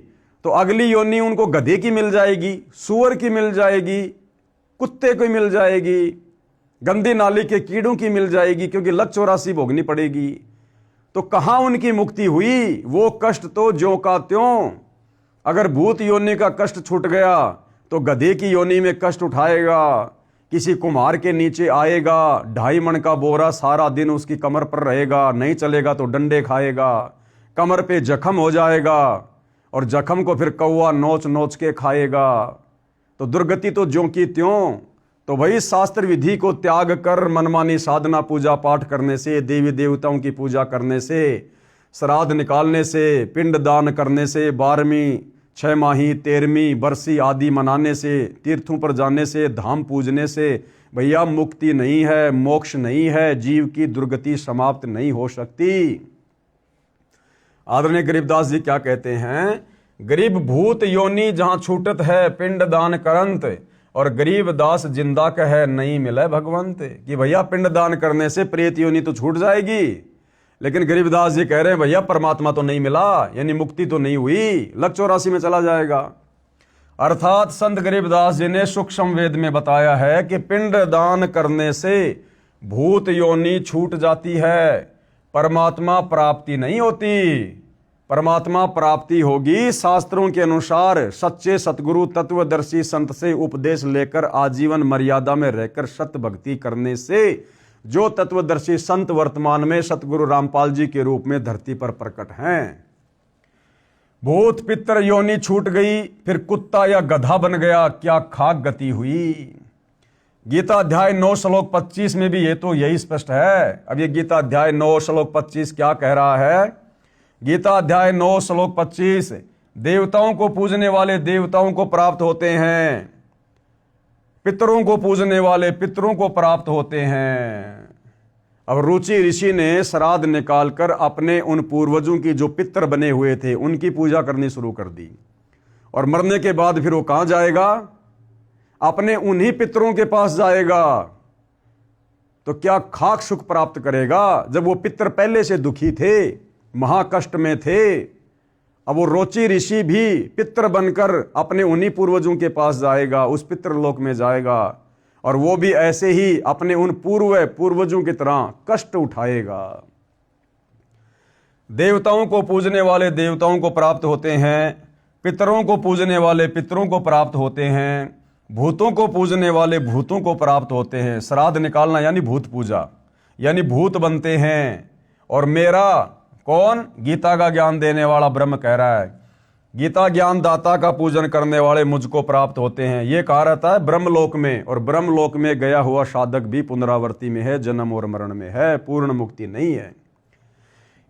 तो अगली योनि उनको गधे की मिल जाएगी, सुअर की मिल जाएगी, कुत्ते की मिल जाएगी, गंदी नाली के कीड़ों की मिल जाएगी, क्योंकि लक 84 भोगनी पड़ेगी। तो कहां उनकी मुक्ति हुई? वो कष्ट तो ज्यों का त्यों। अगर भूत योनि का कष्ट छूट गया तो गधे की योनि में कष्ट उठाएगा, किसी कुम्हार के नीचे आएगा, 2.5 मन का बोरा सारा दिन उसकी कमर पर रहेगा, नहीं चलेगा तो डंडे खाएगा, कमर पे जख्म हो जाएगा और जख्म को फिर कौवा नोच नोच के खाएगा। तो दुर्गति तो ज्यों की त्यों। तो भाई शास्त्र विधि को त्याग कर मनमानी साधना पूजा पाठ करने से, देवी देवताओं की पूजा करने से, श्राद्ध निकालने से, पिंड दान करने से, 12वीं 6 माही 13वीं बरसी आदि मनाने से, तीर्थों पर जाने से, धाम पूजने से भैया मुक्ति नहीं है, मोक्ष नहीं है, जीव की दुर्गति समाप्त नहीं हो सकती। आदरणीय गरीबदास जी क्या कहते हैं? गरीब भूत योनि जहां छूटत है पिंड दान करंत, और गरीब दास जिंदा कहे नहीं मिले भगवंत। कि भैया पिंड दान करने से प्रेत योनि तो छूट जाएगी, लेकिन गरीबदास जी कह रहे हैं भैया परमात्मा तो नहीं मिला, यानी मुक्ति तो नहीं हुई, लक 84 में चला जाएगा। अर्थात संत गरीबदास जी ने सूक्ष्म वेद में बताया है कि पिंड दान करने से भूत योनि छूट जाती है, परमात्मा प्राप्ति नहीं होती। परमात्मा प्राप्ति होगी शास्त्रों के अनुसार सच्चे सतगुरु तत्वदर्शी संत से उपदेश लेकर आजीवन मर्यादा में रहकर सत भक्ति करने से, जो तत्वदर्शी संत वर्तमान में सतगुरु रामपाल जी के रूप में धरती पर प्रकट हैं। भूत पितर योनि छूट गई, फिर कुत्ता या गधा बन गया, क्या खाक गति हुई। गीता अध्याय 9 श्लोक 25 में भी ये तो यही स्पष्ट है। अब ये गीता अध्याय 9 श्लोक 25 क्या कह रहा है? गीता अध्याय 9 श्लोक 25, देवताओं को पूजने वाले देवताओं को प्राप्त होते हैं, पितरों को पूजने वाले पितरों को प्राप्त होते हैं। अब रुचि ऋषि ने श्राद्ध निकालकर अपने उन पूर्वजों की जो पितर बने हुए थे उनकी पूजा करनी शुरू कर दी, और मरने के बाद फिर वो कहां जाएगा? अपने उन्हीं पितरों के पास जाएगा। तो क्या खाक सुख प्राप्त करेगा जब वो पितर पहले से दुखी थे, महाकष्ट में थे। अब वो रोची ऋषि भी पितर बनकर अपने उन्हीं पूर्वजों के पास जाएगा, उस पितृलोक में जाएगा, और वो भी ऐसे ही अपने उन पूर्वजों की तरह कष्ट उठाएगा। देवताओं को पूजने वाले देवताओं को प्राप्त होते हैं, पितरों को पूजने वाले पितरों को प्राप्त होते हैं, भूतों को पूजने वाले भूतों को प्राप्त होते हैं। श्राद्ध निकालना यानी भूत पूजा, यानी भूत बनते हैं। और मेरा कौन? गीता का ज्ञान देने वाला ब्रह्म कह रहा है, गीता ज्ञान दाता का पूजन करने वाले मुझको प्राप्त होते हैं। ये कहा रहता है ब्रह्मलोक में, और ब्रह्मलोक में गया हुआ साधक भी पुनरावृत्ति में है, जन्म और मरण में है, पूर्ण मुक्ति नहीं है।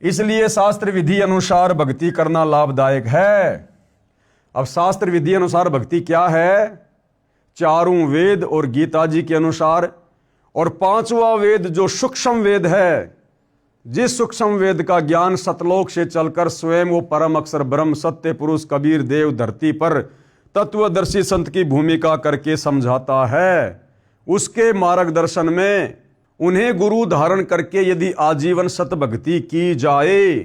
इसलिए शास्त्र विधि अनुसार भक्ति करना लाभदायक है। अब शास्त्र विधि अनुसार भक्ति क्या है? चारों वेद और गीता जी के अनुसार, और पांचवा वेद जो सूक्ष्म वेद है, जिस सूक्ष्म वेद का ज्ञान सतलोक से चलकर स्वयं वो परम अक्षर ब्रह्म सत्य पुरुष कबीर देव धरती पर तत्वदर्शी संत की भूमिका करके समझाता है, उसके मार्गदर्शन में उन्हें गुरु धारण करके यदि आजीवन सत भक्ति की जाए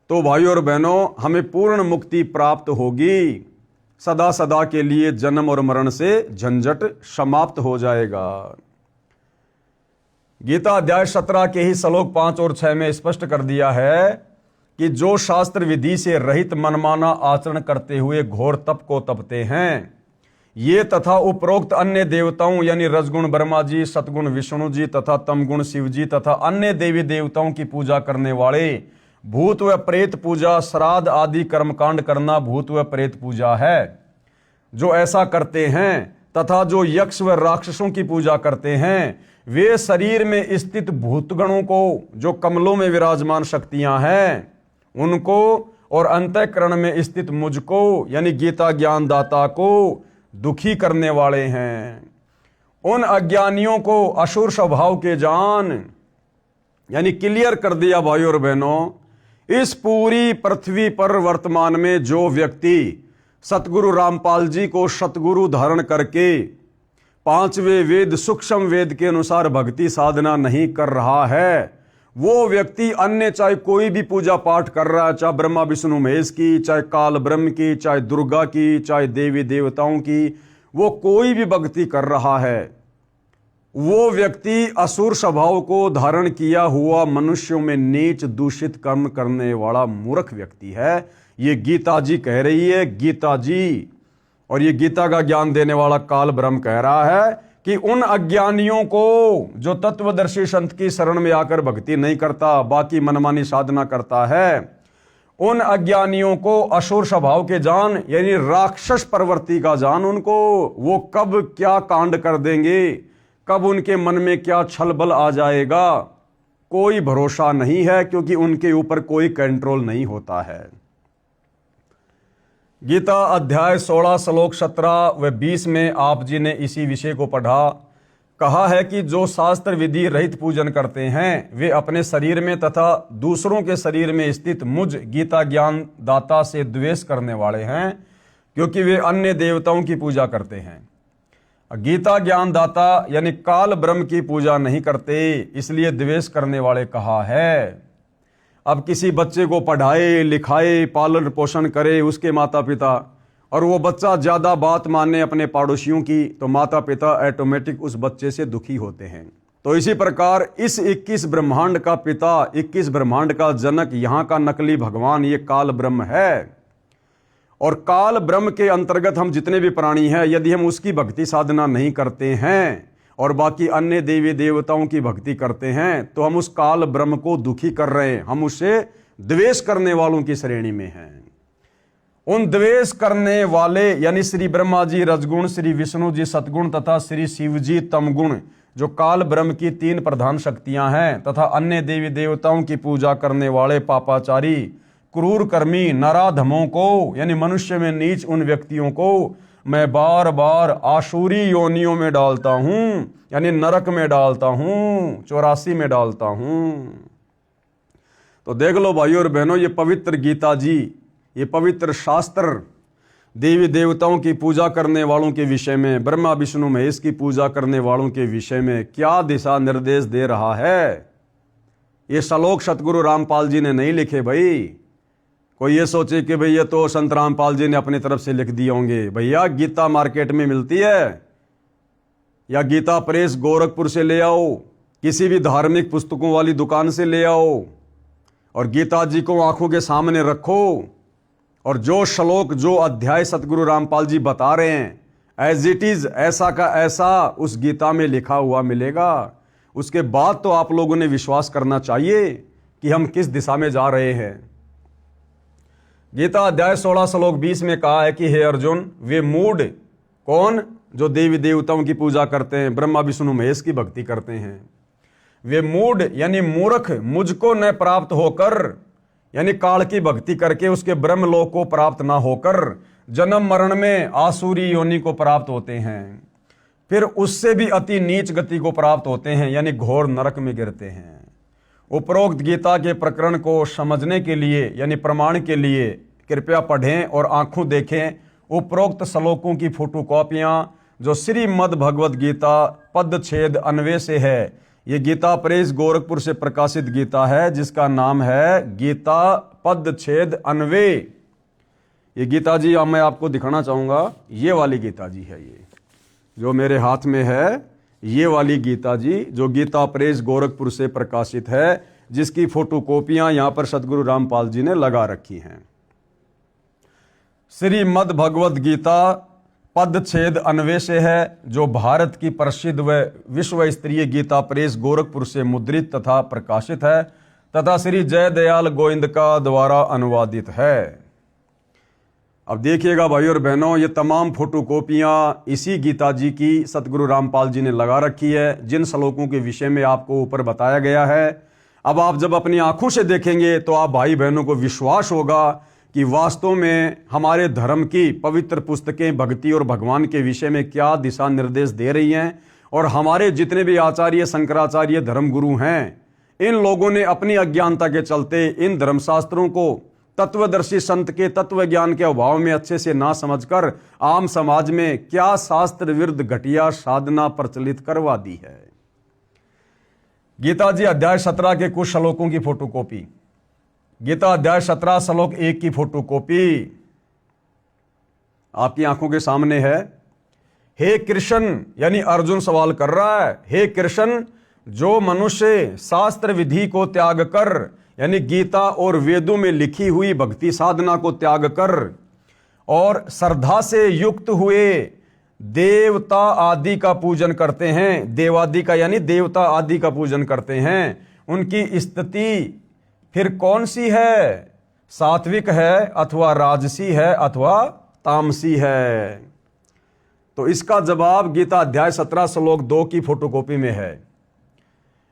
तो भाइयों और बहनों हमें पूर्ण मुक्ति प्राप्त होगी। सदा सदा के लिए जन्म और मरण से झंझट समाप्त हो जाएगा। गीता अध्याय 17 के ही श्लोक 5 और 6 में स्पष्ट कर दिया है कि जो शास्त्र विधि से रहित मनमाना आचरण करते हुए घोर तप को तपते हैं, ये तथा उपरोक्त अन्य देवताओं यानी रजगुण ब्रह्मा जी, सतगुण विष्णु जी तथा तमगुण शिव जी तथा अन्य देवी देवताओं की पूजा करने वाले भूत व प्रेत पूजा, श्राद्ध आदि कर्मकांड करना भूत व प्रेत पूजा है। जो ऐसा करते हैं तथा जो यक्ष व राक्षसों की पूजा करते हैं, वे शरीर में स्थित भूतगणों को, जो कमलों में विराजमान शक्तियां हैं उनको, और अंतःकरण में स्थित मुझको यानी गीता ज्ञान दाता को दुखी करने वाले हैं। उन अज्ञानियों को असुर स्वभाव के जान, यानी क्लियर कर दिया भाइयों और बहनों। इस पूरी पृथ्वी पर वर्तमान में जो व्यक्ति सतगुरु रामपाल जी को सतगुरु धारण करके पांचवें वेद सूक्ष्म वेद के अनुसार भक्ति साधना नहीं कर रहा है, वो व्यक्ति अन्य चाहे कोई भी पूजा पाठ कर रहा है, चाहे ब्रह्मा विष्णु महेश की, चाहे काल ब्रह्म की, चाहे दुर्गा की, चाहे देवी देवताओं की, वो कोई भी भक्ति कर रहा है, वो व्यक्ति असुर स्वभाव को धारण किया हुआ मनुष्यों में नीच दूषित कर्म करने वाला मूर्ख व्यक्ति है। ये गीता जी कह रही है, गीता जी। और ये गीता का ज्ञान देने वाला काल ब्रह्म कह रहा है कि उन अज्ञानियों को, जो तत्वदर्शी संत की शरण में आकर भक्ति नहीं करता, बाकी मनमानी साधना करता है, उन अज्ञानियों को असुर स्वभाव के जान यानी राक्षस प्रवृत्ति का जान उनको, वो कब क्या कांड कर देंगे, कब उनके मन में क्या छल बल आ जाएगा, कोई भरोसा नहीं है, क्योंकि उनके ऊपर कोई कंट्रोल नहीं होता है। गीता अध्याय 16 श्लोक 17 व 20 में आप जी ने इसी विषय को पढ़ा। कहा है कि जो शास्त्र विधि रहित पूजन करते हैं, वे अपने शरीर में तथा दूसरों के शरीर में स्थित मुझ गीता ज्ञान दाता से द्वेष करने वाले हैं, क्योंकि वे अन्य देवताओं की पूजा करते हैं। गीता ज्ञान दाता यानी काल ब्रह्म की पूजा नहीं करते, इसलिए द्वेष करने वाले कहा है। अब किसी बच्चे को पढ़ाए लिखाए पालन पोषण करे उसके माता पिता, और वो बच्चा ज़्यादा बात माने अपने पड़ोसियों की, तो माता पिता ऑटोमेटिक उस बच्चे से दुखी होते हैं। तो इसी प्रकार इस 21 ब्रह्मांड का पिता, 21 ब्रह्मांड का जनक, यहाँ का नकली भगवान ये काल ब्रह्म है। और काल ब्रह्म के अंतर्गत हम जितने भी प्राणी हैं, यदि हम उसकी भक्ति साधना नहीं करते हैं और बाकी अन्य देवी देवताओं की भक्ति करते हैं, तो हम उस काल ब्रह्म को दुखी कर रहे हैं, हम उससे द्वेष करने वालों की श्रेणी में हैं। उन द्वेष करने वाले यानी श्री ब्रह्मा जी रजगुण, श्री विष्णु जी सतगुण तथा श्री शिव जी तमगुण, जो काल ब्रह्म की 3 प्रधान शक्तियां हैं, तथा अन्य देवी देवताओं की पूजा करने वाले पापाचारी क्रूर कर्मी नराधमों को यानी मनुष्य में नीच उन व्यक्तियों को मैं बार बार आसुरी योनियों में डालता हूं, यानी नरक में डालता हूं, 84 में डालता हूं। तो देख लो भाइयों और बहनों, ये पवित्र गीता जी, ये पवित्र शास्त्र देवी देवताओं की पूजा करने वालों के विषय में, ब्रह्मा विष्णु महेश की पूजा करने वालों के विषय में क्या दिशा निर्देश दे रहा है। ये श्लोक सतगुरु रामपाल जी ने नहीं लिखे भाई। कोई ये सोचे कि भाई ये तो संत रामपाल जी ने अपनी तरफ से लिख दिए होंगे। भैया गीता मार्केट में मिलती है, या गीता प्रेस गोरखपुर से ले आओ, किसी भी धार्मिक पुस्तकों वाली दुकान से ले आओ, और गीता जी को आंखों के सामने रखो, और जो श्लोक जो अध्याय सतगुरु रामपाल जी बता रहे हैं एज इट इज, ऐसा का ऐसा उस गीता में लिखा हुआ मिलेगा। उसके बाद तो आप लोगों ने विश्वास करना चाहिए कि हम किस दिशा में जा रहे हैं। गीता अध्याय 16 श्लोक 20 में कहा है कि हे अर्जुन, वे मूढ़ कौन, जो देवी देवताओं की पूजा करते हैं, ब्रह्मा विष्णु महेश की भक्ति करते हैं, वे मूढ़ यानी मूर्ख मुझको न प्राप्त होकर, यानी काल की भक्ति करके उसके ब्रह्मलोक को प्राप्त ना होकर जन्म मरण में आसुरी योनि को प्राप्त होते हैं, फिर उससे भी अति नीच गति को प्राप्त होते हैं, यानी घोर नरक में गिरते हैं। उपरोक्त गीता के प्रकरण को समझने के लिए यानी प्रमाण के लिए कृपया पढ़ें और आंखों देखें उपरोक्त श्लोकों की फोटोकॉपियां, जो श्रीमद् भगवद गीता पदछेद अन्वय से है। ये गीता प्रेस गोरखपुर से प्रकाशित गीता है, जिसका नाम है गीता पदछेद अन्वय। ये गीता जी अब मैं आपको दिखाना चाहूँगा, ये वाली गीता जी है, ये जो मेरे हाथ में है, ये वाली गीता जी जो गीता प्रेस गोरखपुर से प्रकाशित है, जिसकी फोटोकॉपियां यहाँ पर सतगुरु रामपाल जी ने लगा रखी हैं। श्रीमद् भगवद गीता पदछेद अन्वय से है, जो भारत की प्रसिद्ध व विश्व स्तरीय गीता प्रेस गोरखपुर से मुद्रित तथा प्रकाशित है, तथा श्री जयदयाल गोविंद का द्वारा अनुवादित है। अब देखिएगा भाई और बहनों, ये तमाम फोटोकॉपियां इसी गीता जी की सतगुरु रामपाल जी ने लगा रखी है, जिन श्लोकों के विषय में आपको ऊपर बताया गया है। अब आप जब अपनी आंखों से देखेंगे तो आप भाई बहनों को विश्वास होगा कि वास्तव में हमारे धर्म की पवित्र पुस्तकें भक्ति और भगवान के विषय में क्या दिशा निर्देश दे रही हैं, और हमारे जितने भी आचार्य शंकराचार्य धर्मगुरु हैं, इन लोगों ने अपनी अज्ञानता के चलते इन धर्मशास्त्रों को तत्वदर्शी संत के तत्व ज्ञान के अभाव में अच्छे से ना समझकर आम समाज में क्या शास्त्र विरुद्ध घटिया साधना प्रचलित करवा दी है। गीता जी अध्याय 17 के कुछ श्लोकों की फोटोकॉपी, गीता अध्याय 17 श्लोक 1 की फोटोकॉपी आपकी आंखों के सामने है। हे कृष्ण, यानी अर्जुन सवाल कर रहा है, हे कृष्ण, जो मनुष्य शास्त्र विधि को त्याग कर, यानी गीता और वेदों में लिखी हुई भक्ति साधना को त्याग कर और श्रद्धा से युक्त हुए देवता आदि का पूजन करते हैं, देवादि का यानी देवता आदि का पूजन करते हैं, उनकी स्थिति फिर कौन सी है, सात्विक है अथवा राजसी है अथवा तामसी है। तो इसका जवाब गीता अध्याय 17 श्लोक 2 की फोटोकॉपी में है।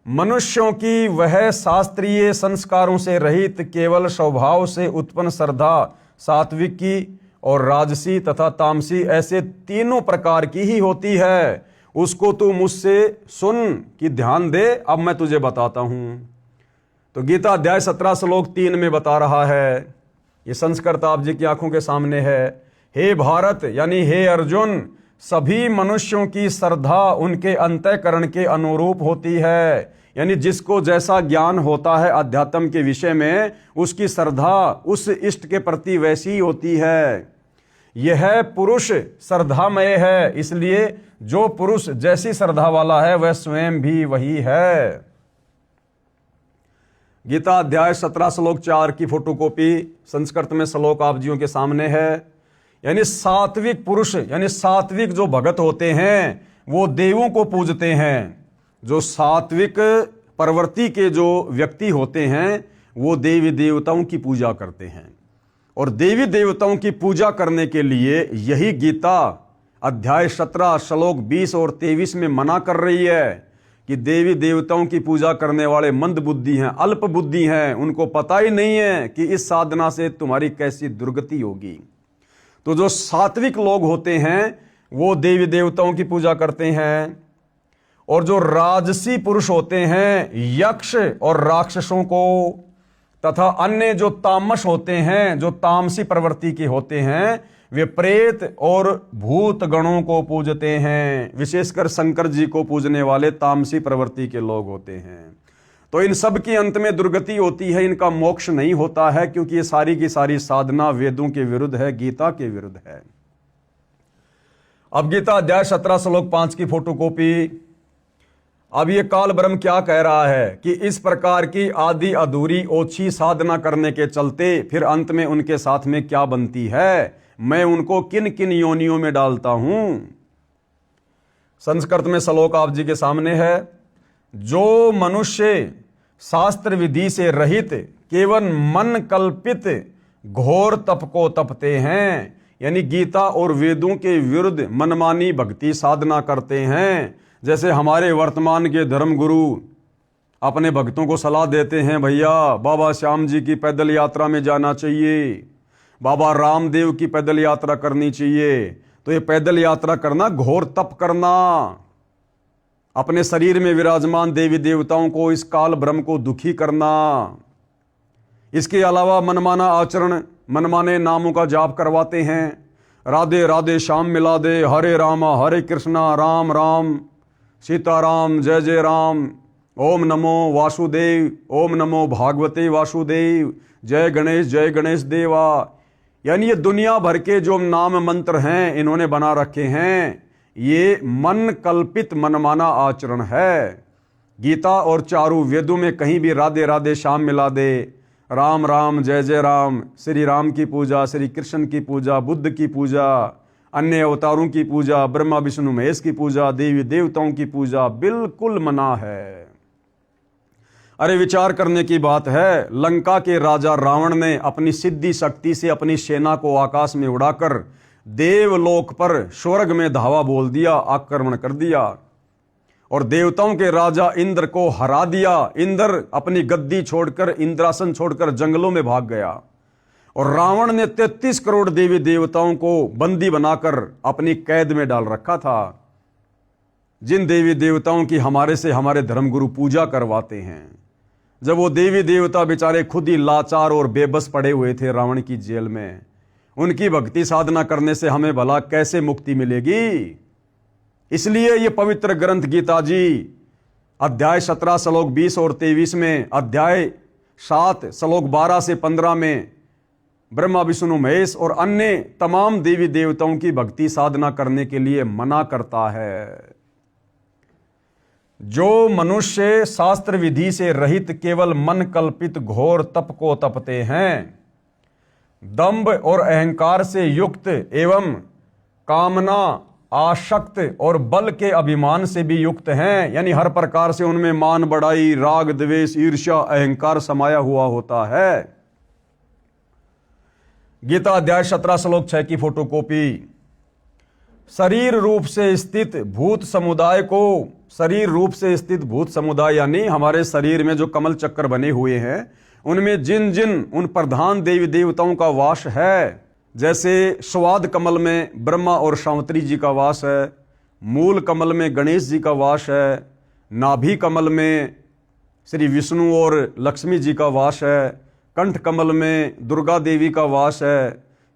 मनुष्यों की वह शास्त्रीय संस्कारों से रहित केवल स्वभाव से उत्पन्न श्रद्धा सात्विकी और राजसी तथा तामसी ऐसे तीनों प्रकार की ही होती है। उसको तू मुझसे सुन कि ध्यान दे, अब मैं तुझे बताता हूं। तो गीता अध्याय 17 श्लोक 3 में बता रहा है, ये संस्कृत आप जी की आंखों के सामने है। हे भारत यानी हे अर्जुन, सभी मनुष्यों की श्रद्धा उनके अंतःकरण के अनुरूप होती है, यानी जिसको जैसा ज्ञान होता है अध्यात्म के विषय में, उसकी श्रद्धा उस इष्ट के प्रति वैसी ही होती है। यह पुरुष श्रद्धामय है, इसलिए जो पुरुष जैसी श्रद्धा वाला है वह स्वयं भी वही है। गीता अध्याय 17 श्लोक 4 की फोटोकॉपी संस्कृत में श्लोक आप जियों के सामने है। यानी सात्विक पुरुष, यानी सात्विक जो भगत होते हैं वो देवों को पूजते हैं। जो सात्विक प्रवृत्ति के जो व्यक्ति होते हैं वो देवी देवताओं की पूजा करते हैं, और देवी देवताओं की पूजा करने के लिए यही गीता अध्याय 17 श्लोक 20 और 23 में मना कर रही है कि देवी देवताओं की पूजा करने वाले मंद बुद्धि हैं, अल्प बुद्धि हैं, उनको पता ही नहीं है कि इस साधना से तुम्हारी कैसी दुर्गति होगी। तो जो सात्विक लोग होते हैं वो देवी देवताओं की पूजा करते हैं, और जो राजसी पुरुष होते हैं यक्ष और राक्षसों को, तथा अन्य जो तामस होते हैं, जो तामसी प्रवृत्ति के होते हैं, वे प्रेत और भूत गणों को पूजते हैं। विशेषकर शंकर जी को पूजने वाले तामसी प्रवृत्ति के लोग होते हैं। तो इन सब की अंत में दुर्गति होती है, इनका मोक्ष नहीं होता है, क्योंकि ये सारी की सारी साधना वेदों के विरुद्ध है, गीता के विरुद्ध है। अब गीता अध्याय 17 श्लोक 5 की फोटोकॉपी। अब ये काल ब्रह्म क्या कह रहा है कि इस प्रकार की आदि अधूरी ओछी साधना करने के चलते फिर अंत में उनके साथ में क्या बनती है, मैं उनको किन किन योनियों में डालता हूं। संस्कृत में श्लोक आप जी के सामने है। जो मनुष्य शास्त्र विधि से रहित केवल मन कल्पित घोर तप को तपते हैं, यानी गीता और वेदों के विरुद्ध मनमानी भक्ति साधना करते हैं। जैसे हमारे वर्तमान के धर्म गुरु अपने भक्तों को सलाह देते हैं, भैया बाबा श्याम जी की पैदल यात्रा में जाना चाहिए, बाबा रामदेव की पैदल यात्रा करनी चाहिए। तो ये पैदल यात्रा करना घोर तप करना, अपने शरीर में विराजमान देवी देवताओं को, इस काल ब्रह्म को दुखी करना। इसके अलावा मनमाना आचरण, मनमाने नामों का जाप करवाते हैं। राधे राधे श्याम मिला दे, हरे रामा हरे कृष्णा, राम राम सीताराम, जय जय राम, ओम नमो वासुदेव, ओम नमो भागवते वासुदेव, जय गणेश देवा। यानी ये दुनिया भर के जो नाम मंत्र हैं इन्होंने बना रखे हैं, ये मन कल्पित मनमाना आचरण है। गीता और चारों वेदों में कहीं भी राधे राधे श्याम मिला दे, राम राम जय जय राम, श्री राम की पूजा, श्री कृष्ण की पूजा, बुद्ध की पूजा, अन्य अवतारों की पूजा, ब्रह्मा विष्णु महेश की पूजा, देवी देवताओं की पूजा बिल्कुल मना है। अरे विचार करने की बात है, लंका के राजा रावण ने अपनी सिद्धि शक्ति से अपनी सेना को आकाश में उड़ाकर देवलोक पर स्वर्ग में धावा बोल दिया, आक्रमण कर दिया, और देवताओं के राजा इंद्र को हरा दिया। इंद्र अपनी गद्दी छोड़कर, इंद्रासन छोड़कर जंगलों में भाग गया, और रावण ने 33 करोड़ देवी देवताओं को बंदी बनाकर अपनी कैद में डाल रखा था। जिन देवी देवताओं की हमारे धर्मगुरु पूजा करवाते हैं, जब वो देवी देवता बेचारे खुद ही लाचार और बेबस पड़े हुए थे रावण की जेल में, उनकी भक्ति साधना करने से हमें भला कैसे मुक्ति मिलेगी। इसलिए ये पवित्र ग्रंथ गीता जी अध्याय 17 श्लोक 20 और 23 में, अध्याय 7 श्लोक 12 से 15 में ब्रह्मा विष्णु महेश और अन्य तमाम देवी देवताओं की भक्ति साधना करने के लिए मना करता है। जो मनुष्य शास्त्र विधि से रहित केवल मन कल्पित घोर तप को तपते हैं, दंभ और अहंकार से युक्त एवं कामना, आसक्त और बल के अभिमान से भी युक्त हैं, यानी हर प्रकार से उनमें मान बढ़ाई, राग द्वेष ईर्ष्या अहंकार समाया हुआ होता है। गीता अध्याय 17 श्लोक 6 की फोटोकॉपी। शरीर रूप से स्थित भूत समुदाय को, शरीर रूप से स्थित भूत समुदाय यानी हमारे शरीर में जो कमल चक्कर बने हुए हैं, उनमें जिन जिन उन प्रधान देवी देवताओं का वास है, जैसे स्वाद कमल में ब्रह्मा और सावित्री जी का वास है, मूल कमल में गणेश जी का वास है, नाभि कमल में श्री विष्णु और लक्ष्मी जी का वास है, कंठ कमल में दुर्गा देवी का वास है,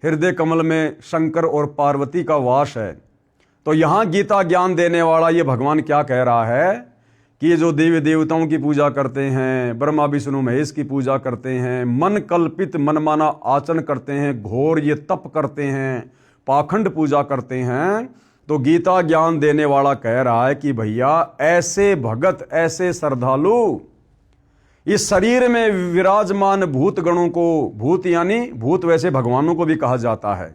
हृदय कमल में शंकर और पार्वती का वास है। तो यहाँ गीता ज्ञान देने वाला ये भगवान क्या कह रहा है कि ये जो देवी देवताओं की पूजा करते हैं, ब्रह्मा विष्णु महेश की पूजा करते हैं, मन कल्पित मनमाना आचरण करते हैं, घोर ये तप करते हैं, पाखंड पूजा करते हैं, तो गीता ज्ञान देने वाला कह रहा है कि भैया ऐसे भगत, ऐसे श्रद्धालु इस शरीर में विराजमान भूत गणों को, भूत यानी भूत वैसे भगवानों को भी कहा जाता है,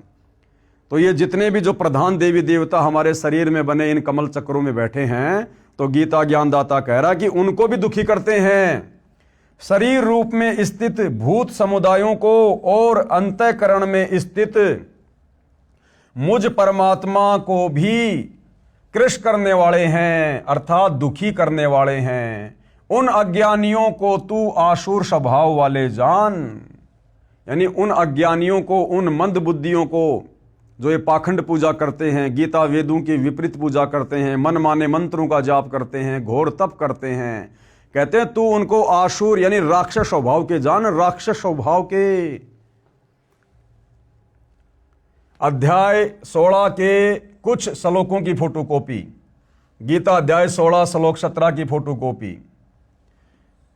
तो ये जितने भी जो प्रधान देवी देवता हमारे शरीर में बने इन कमल चक्रों में बैठे हैं, तो गीता ज्ञानदाता कह रहा कि उनको भी दुखी करते हैं। शरीर रूप में स्थित भूत समुदायों को और अंतःकरण में स्थित मुझ परमात्मा को भी कृश करने वाले हैं, अर्थात दुखी करने वाले हैं। उन अज्ञानियों को तू आसुर स्वभाव वाले जान, यानी उन अज्ञानियों को, उन मंद बुद्धियों को जो ये पाखंड पूजा करते हैं, गीता वेदों की विपरीत पूजा करते हैं, मन माने मंत्रों का जाप करते हैं, घोर तप करते हैं, कहते हैं तू उनको आसुर यानी राक्षस स्वभाव के जान। राक्षस स्वभाव के अध्याय 16 के कुछ श्लोकों की फोटोकॉपी, गीता अध्याय 16 श्लोक 17 की फोटोकॉपी।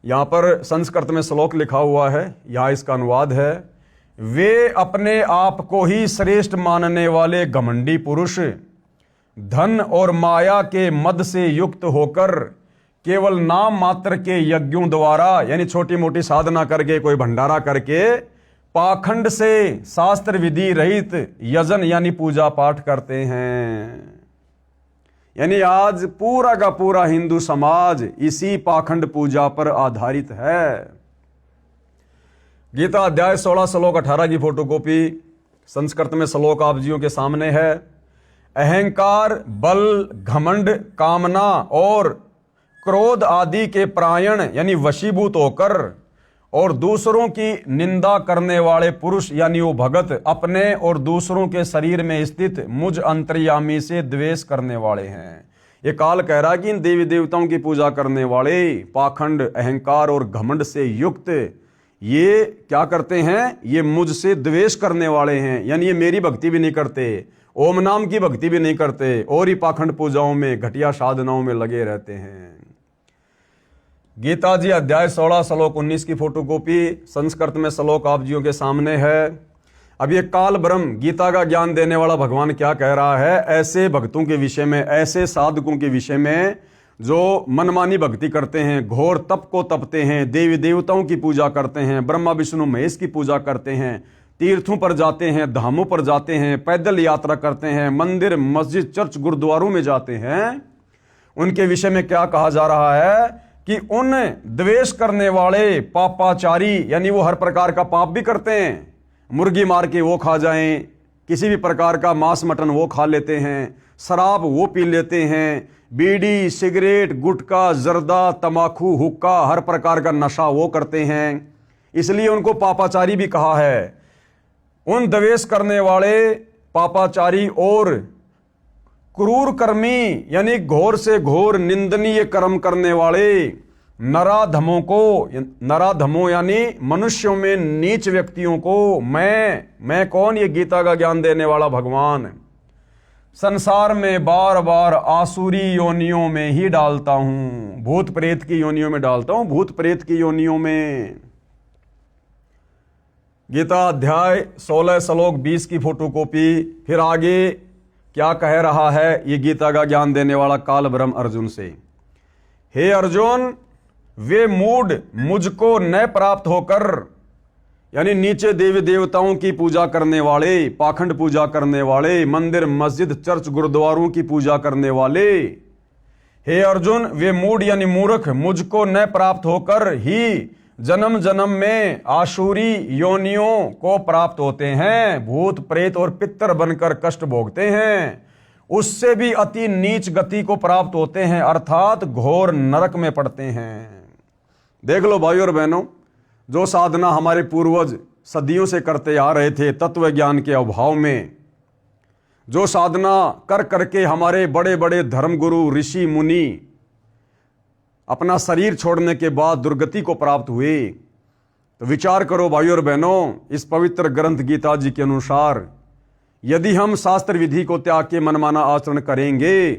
यहां पर संस्कृत में श्लोक लिखा हुआ है, यहां इसका अनुवाद है। वे अपने आप को ही श्रेष्ठ मानने वाले घमंडी पुरुष धन और माया के मद से युक्त होकर केवल नाम मात्र के यज्ञों द्वारा, यानी छोटी मोटी साधना करके, कोई भंडारा करके, पाखंड से शास्त्र विधि रहित यजन यानी पूजा पाठ करते हैं। यानी आज पूरा का पूरा हिंदू समाज इसी पाखंड पूजा पर आधारित है। गीता अध्याय 16 श्लोक 18 की फोटोकॉपी, संस्कृत में श्लोक आप जियों के सामने है। अहंकार, बल, घमंड, कामना और क्रोध आदि के प्रायण यानी वशीभूत होकर और दूसरों की निंदा करने वाले पुरुष यानी वो भगत अपने और दूसरों के शरीर में स्थित मुझ अंतर्यामी से द्वेष करने वाले हैं। ये काल कह रहा है कि इन देवी देवताओं की पूजा करने वाले पाखंड, अहंकार और घमंड से युक्त ये क्या करते हैं, ये मुझसे द्वेष करने वाले हैं, यानी ये मेरी भक्ति भी नहीं करते, ओम नाम की भक्ति भी नहीं करते, और ही पाखंड पूजाओं में, घटिया साधनाओं में लगे रहते हैं। गीता जी अध्याय 16 श्लोक 19 की फोटोकॉपी, संस्कृत में श्लोक आप जियों के सामने है। अब ये काल ब्रह्म गीता का ज्ञान देने वाला भगवान क्या कह रहा है, ऐसे भक्तों के विषय में, ऐसे साधकों के विषय में जो मनमानी भक्ति करते हैं, घोर तप को तपते हैं, देवी देवताओं की पूजा करते हैं, ब्रह्मा विष्णु महेश की पूजा करते हैं, तीर्थों पर जाते हैं, धामों पर जाते हैं, पैदल यात्रा करते हैं, मंदिर, मस्जिद, चर्च, गुरुद्वारों में जाते हैं, उनके विषय में क्या कहा जा रहा है कि उन द्वेष करने वाले पापाचारी, यानी वो हर प्रकार का पाप भी करते हैं, मुर्गी मार के वो खा जाएं, किसी भी प्रकार का मांस मटन वो खा लेते हैं, शराब वो पी लेते हैं, बीड़ी, सिगरेट, गुटखा, जर्दा, तमाकू, हुक्का, हर प्रकार का नशा वो करते हैं, इसलिए उनको पापाचारी भी कहा है। उन द्वेष करने वाले पापाचारी और क्रूर कर्मी यानी घोर से घोर निंदनीय कर्म करने वाले नराधमों को, नराधमों यानी मनुष्यों में नीच व्यक्तियों को मैं कौन, ये गीता का ज्ञान देने वाला भगवान संसार में बार बार आसुरी योनियों में ही डालता हूं, भूत प्रेत की योनियों में डालता हूं, भूत प्रेत की योनियों में। गीता अध्याय 16 श्लोक 20 की फोटोकॉपी, फिर आगे क्या कह रहा है ये गीता का ज्ञान देने वाला काल ब्रह्म अर्जुन से। हे अर्जुन, वे मूढ़ मुझको न प्राप्त होकर, यानी नीचे देवी देवताओं की पूजा करने वाले, पाखंड पूजा करने वाले, मंदिर, मस्जिद, चर्च, गुरुद्वारों की पूजा करने वाले, हे अर्जुन वे मूढ़ यानी मूर्ख मुझको न प्राप्त होकर ही जन्म जन्म में आसुरी योनियों को प्राप्त होते हैं, भूत प्रेत और पितर बनकर कष्ट भोगते हैं, उससे भी अति नीच गति को प्राप्त होते हैं, अर्थात घोर नरक में पड़ते हैं। देख लो भाइयों और बहनों, जो साधना हमारे पूर्वज सदियों से करते आ रहे थे तत्व ज्ञान के अभाव में, जो साधना कर करके हमारे बड़े बड़े धर्मगुरु ऋषि मुनि अपना शरीर छोड़ने के बाद दुर्गति को प्राप्त हुए, तो विचार करो भाइयों और बहनों, इस पवित्र ग्रंथ गीता जी के अनुसार यदि हम शास्त्र विधि को त्याग के मनमाना आचरण करेंगे,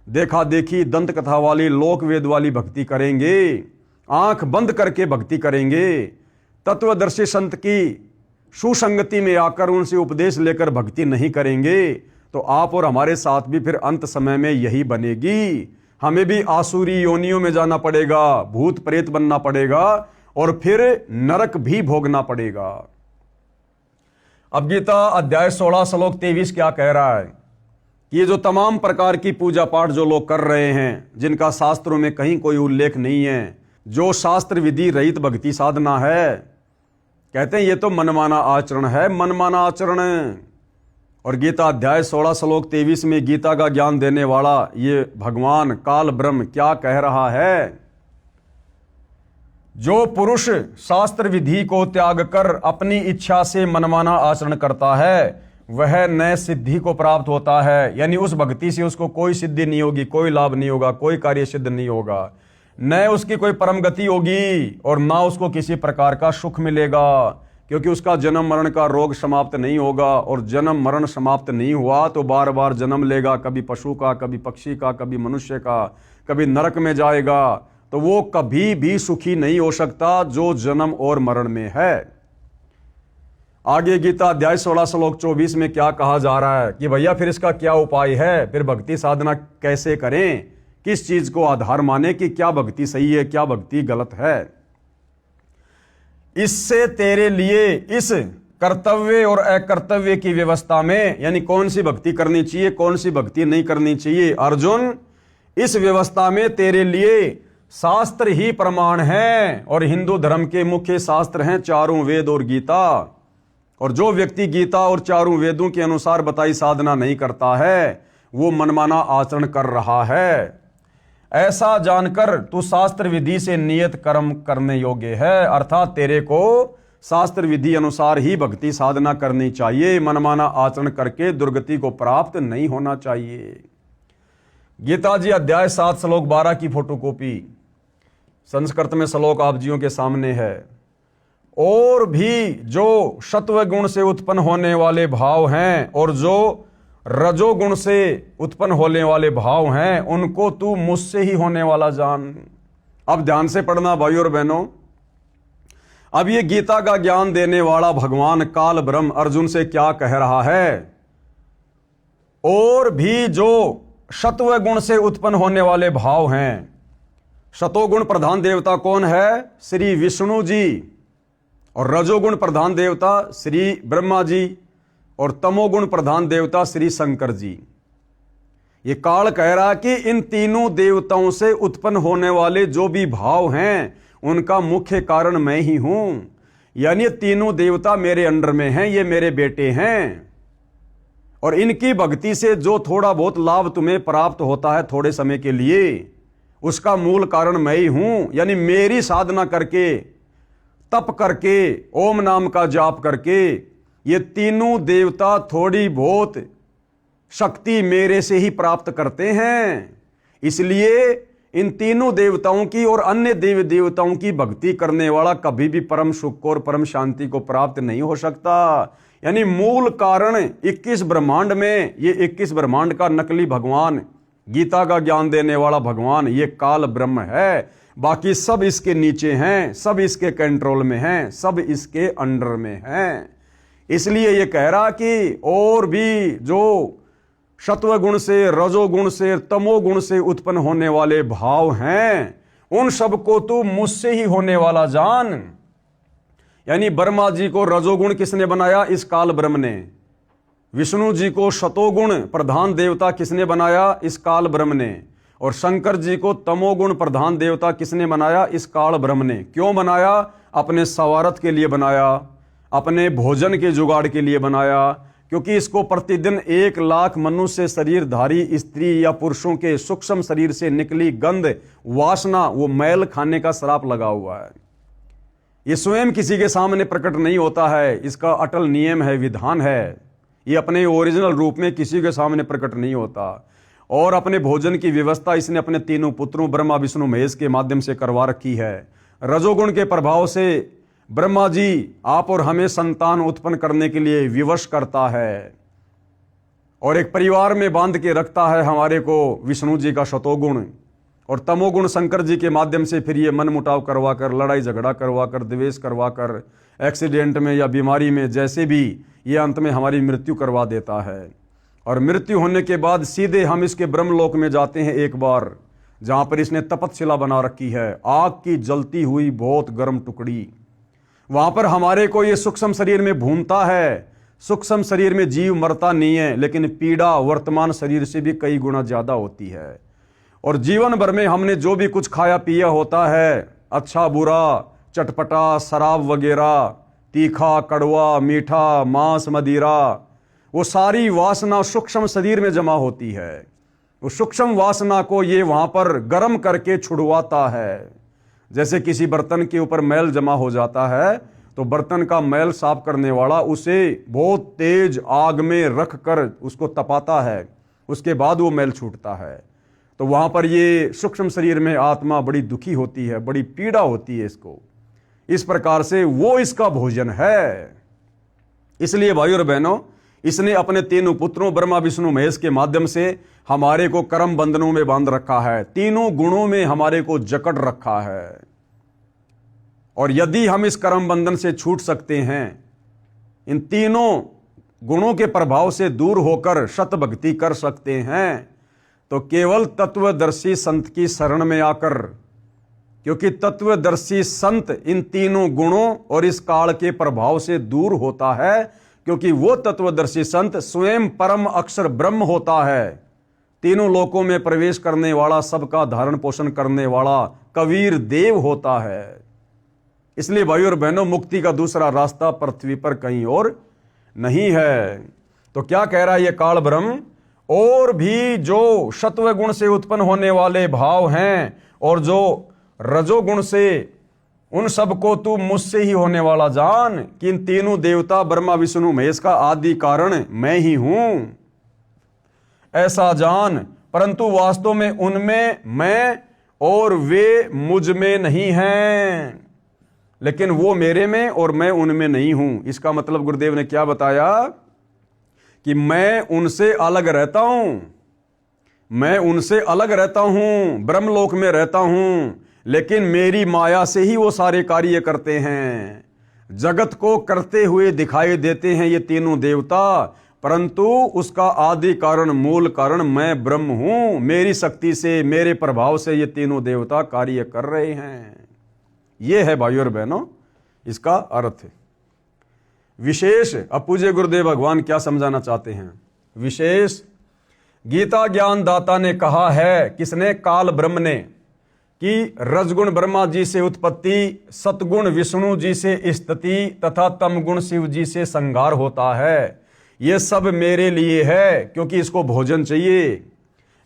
देखा देखी दंत कथा वाली लोक वेद वाली भक्ति करेंगे, आंख बंद करके भक्ति करेंगे, तत्वदर्शी संत की सुसंगति में आकर उनसे उपदेश लेकर भक्ति नहीं करेंगे, तो आप और हमारे साथ भी फिर अंत समय में यही बनेगी। हमें भी आसुरी योनियों में जाना पड़ेगा, भूत प्रेत बनना पड़ेगा और फिर नरक भी भोगना पड़ेगा। अब गीता अध्याय 16 श्लोक 23 क्या कह रहा है कि ये जो तमाम प्रकार की पूजा पाठ जो लोग कर रहे हैं, जिनका शास्त्रों में कहीं कोई उल्लेख नहीं है, जो शास्त्र विधि रहित भक्ति साधना है, कहते हैं ये तो मनमाना आचरण है, मनमाना आचरण। और गीता अध्याय 16 श्लोक 23 में गीता का ज्ञान देने वाला ये भगवान काल ब्रह्म क्या कह रहा है? जो पुरुष शास्त्र विधि को त्याग कर अपनी इच्छा से मनमाना आचरण करता है, वह नए सिद्धि को प्राप्त होता है। यानी उस भक्ति से उसको कोई सिद्धि नहीं होगी, कोई लाभ नहीं होगा, कोई कार्य सिद्ध नहीं होगा, न उसकी कोई परम गति होगी और ना उसको किसी प्रकार का सुख मिलेगा, क्योंकि उसका जन्म मरण का रोग समाप्त नहीं होगा। और जन्म मरण समाप्त नहीं हुआ तो बार बार जन्म लेगा, कभी पशु का, कभी पक्षी का, कभी मनुष्य का, कभी नरक में जाएगा। तो वो कभी भी सुखी नहीं हो सकता जो जन्म और मरण में है। आगे गीता अध्याय 16 श्लोक 24 में क्या कहा जा रहा है कि भैया फिर इसका क्या उपाय है, फिर भक्ति साधना कैसे करें, किस चीज को आधार माने कि क्या भक्ति सही है, क्या भक्ति गलत है। इससे तेरे लिए इस कर्तव्य और अकर्तव्य की व्यवस्था में, यानी कौन सी भक्ति करनी चाहिए, कौन सी भक्ति नहीं करनी चाहिए, अर्जुन इस व्यवस्था में तेरे लिए शास्त्र ही प्रमाण है। और हिंदू धर्म के मुख्य शास्त्र हैं चारों वेद और गीता। और जो व्यक्ति गीता और चारों वेदों के अनुसार बताई साधना नहीं करता है, वो मनमाना आचरण कर रहा है। ऐसा जानकर तू शास्त्र विधि से नियत कर्म करने योग्य है, अर्थात तेरे को शास्त्र विधि अनुसार ही भक्ति साधना करनी चाहिए। मनमाना आचरण करके दुर्गति को प्राप्त नहीं होना चाहिए। गीता जी अध्याय 7 श्लोक 12 की फोटोकॉपी संस्कृत में श्लोक आप जियों के सामने है। और भी जो सत्व गुण से उत्पन्न होने वाले भाव हैं और जो रजोगुण से उत्पन्न होने वाले भाव हैं, उनको तू मुझसे ही होने वाला जान। अब ध्यान से पढ़ना भाइयों और बहनों। अब ये गीता का ज्ञान देने वाला भगवान काल ब्रह्म अर्जुन से क्या कह रहा है? और भी जो सत्व गुण से उत्पन्न होने वाले भाव हैं। सतोगुण प्रधान देवता कौन है? श्री विष्णु जी। और रजोगुण प्रधान देवता श्री ब्रह्मा जी और तमोगुण प्रधान देवता श्री शंकर जी। ये काल कह रहा कि इन तीनों देवताओं से उत्पन्न होने वाले जो भी भाव हैं, उनका मुख्य कारण मैं ही हूं। यानी तीनों देवता मेरे अंडर में हैं, ये मेरे बेटे हैं। और इनकी भक्ति से जो थोड़ा बहुत लाभ तुम्हें प्राप्त होता है थोड़े समय के लिए, उसका मूल कारण मैं ही हूं। यानी मेरी साधना करके, तप करके, ओम नाम का जाप करके ये तीनों देवता थोड़ी बहुत शक्ति मेरे से ही प्राप्त करते हैं। इसलिए इन तीनों देवताओं की और अन्य देव देवताओं की भक्ति करने वाला कभी भी परम सुख और परम शांति को प्राप्त नहीं हो सकता। यानी मूल कारण 21 ब्रह्मांड में, ये 21 ब्रह्मांड का नकली भगवान, गीता का ज्ञान देने वाला भगवान, ये काल ब्रह्म है। बाकी सब इसके नीचे हैं, सब इसके कंट्रोल में हैं, सब इसके अंडर में हैं। इसलिए ये कह रहा कि और भी जो सत्वगुण से, रजोगुण से, तमोगुण से उत्पन्न होने वाले भाव हैं, उन सबको तू मुझसे ही होने वाला जान। यानी ब्रह्मा जी को रजोगुण किसने बनाया? इस काल ब्रह्म ने। विष्णु जी को सतोगुण प्रधान देवता किसने बनाया? इस काल ब्रह्म ने। और शंकर जी को तमोगुण प्रधान देवता किसने बनाया? इस काल ब्रह्म ने। क्यों बनाया? अपने स्वार्थ के लिए बनाया, अपने भोजन के जुगाड़ के लिए बनाया। क्योंकि इसको प्रतिदिन 1 लाख मनुष्य शरीरधारी स्त्री या पुरुषों के सूक्ष्म शरीर से निकली गंध, वासना, वो मैल खाने का श्राप लगा हुआ है। ये स्वयं किसी के सामने प्रकट नहीं होता है, इसका अटल नियम है, विधान है। ये अपने ओरिजिनल रूप में किसी के सामने प्रकट नहीं होता। और अपने भोजन की व्यवस्था इसने अपने तीनों पुत्रों ब्रह्मा विष्णु महेश के माध्यम से करवा रखी है। रजोगुण के प्रभाव से ब्रह्मा जी आप और हमें संतान उत्पन्न करने के लिए विवश करता है। और एक परिवार में बांध के रखता है हमारे को विष्णु जी का शतोगुण, और तमोगुण शंकर जी के माध्यम से फिर ये मन मुटाव करवा कर, लड़ाई झगड़ा करवा कर, द्वेष करवा कर, एक्सीडेंट में या बीमारी में जैसे भी ये अंत में हमारी मृत्यु करवा देता है। और मृत्यु होने के बाद सीधे हम इसके ब्रह्मलोक में जाते हैं एक बार, जहाँ पर इसने तपतशिला बना रखी है, आग की जलती हुई बहुत गर्म टुकड़ी। वहाँ पर हमारे को ये सूक्ष्म शरीर में भूनता है। सूक्ष्म शरीर में जीव मरता नहीं है, लेकिन पीड़ा वर्तमान शरीर से भी कई गुना ज़्यादा होती है। और जीवन भर में हमने जो भी कुछ खाया पिया होता है, अच्छा बुरा, चटपटा, शराब वगैरह, तीखा कड़वा मीठा, मांस मदिरा, वो सारी वासना सूक्ष्म शरीर में जमा होती है। उस सूक्ष्म वासना को ये वहाँ पर गर्म करके छुड़वाता है। जैसे किसी बर्तन के ऊपर मैल जमा हो जाता है, तो बर्तन का मैल साफ करने वाला उसे बहुत तेज आग में रख कर उसको तपाता है, उसके बाद वो मैल छूटता है। तो वहाँ पर ये सूक्ष्म शरीर में आत्मा बड़ी दुखी होती है, बड़ी पीड़ा होती है इसको। इस प्रकार से वो इसका भोजन है। इसलिए भाइयों और बहनों, इसने अपने तीनों पुत्रों ब्रह्मा विष्णु महेश के माध्यम से हमारे को कर्म बंधनों में बांध रखा है, तीनों गुणों में हमारे को जकड़ रखा है। और यदि हम इस कर्म बंधन से छूट सकते हैं, इन तीनों गुणों के प्रभाव से दूर होकर शत भक्ति कर सकते हैं, तो केवल तत्वदर्शी संत की शरण में आकर, क्योंकि तत्वदर्शी संत इन तीनों गुणों और इस काल के प्रभाव से दूर होता है, क्योंकि वो तत्वदर्शी संत स्वयं परम अक्षर ब्रह्म होता है, तीनों लोकों में प्रवेश करने वाला, सबका धारण पोषण करने वाला कबीर देव होता है। इसलिए भाइयों और बहनों, मुक्ति का दूसरा रास्ता पृथ्वी पर कहीं और नहीं है। तो क्या कह रहा है ये काल ब्रह्म? और भी जो सत्व गुण से उत्पन्न होने वाले भाव हैं और जो रजोगुण से, उन सबको तू मुझसे ही होने वाला जान कि इन तीनों देवता ब्रह्मा विष्णु महेश का आदि कारण मैं ही हूं, ऐसा जान। परंतु वास्तव में उनमें मैं और वे मुझ में नहीं हैं, लेकिन वो मेरे में और मैं उनमें नहीं हूं। इसका मतलब गुरुदेव ने क्या बताया कि मैं उनसे अलग रहता हूं, मैं उनसे अलग रहता हूं, ब्रह्मलोक में रहता हूं, लेकिन मेरी माया से ही वो सारे कार्य करते हैं। जगत को करते हुए दिखाई देते हैं ये तीनों देवता, परंतु उसका आदि कारण, मूल कारण मैं ब्रह्म हूं। मेरी शक्ति से, मेरे प्रभाव से ये तीनों देवता कार्य कर रहे हैं। ये है भाइयों और बहनों इसका अर्थ। विशेष अब पूज्य गुरुदेव भगवान क्या समझाना चाहते हैं? विशेष गीता ज्ञान दाता ने कहा है, किसने? काल ब्रह्म ने, कि रजगुण ब्रह्मा जी से उत्पत्ति, सतगुण विष्णु जी से स्थिति तथा तमगुण शिव जी से संहार होता है। ये सब मेरे लिए है, क्योंकि इसको भोजन चाहिए,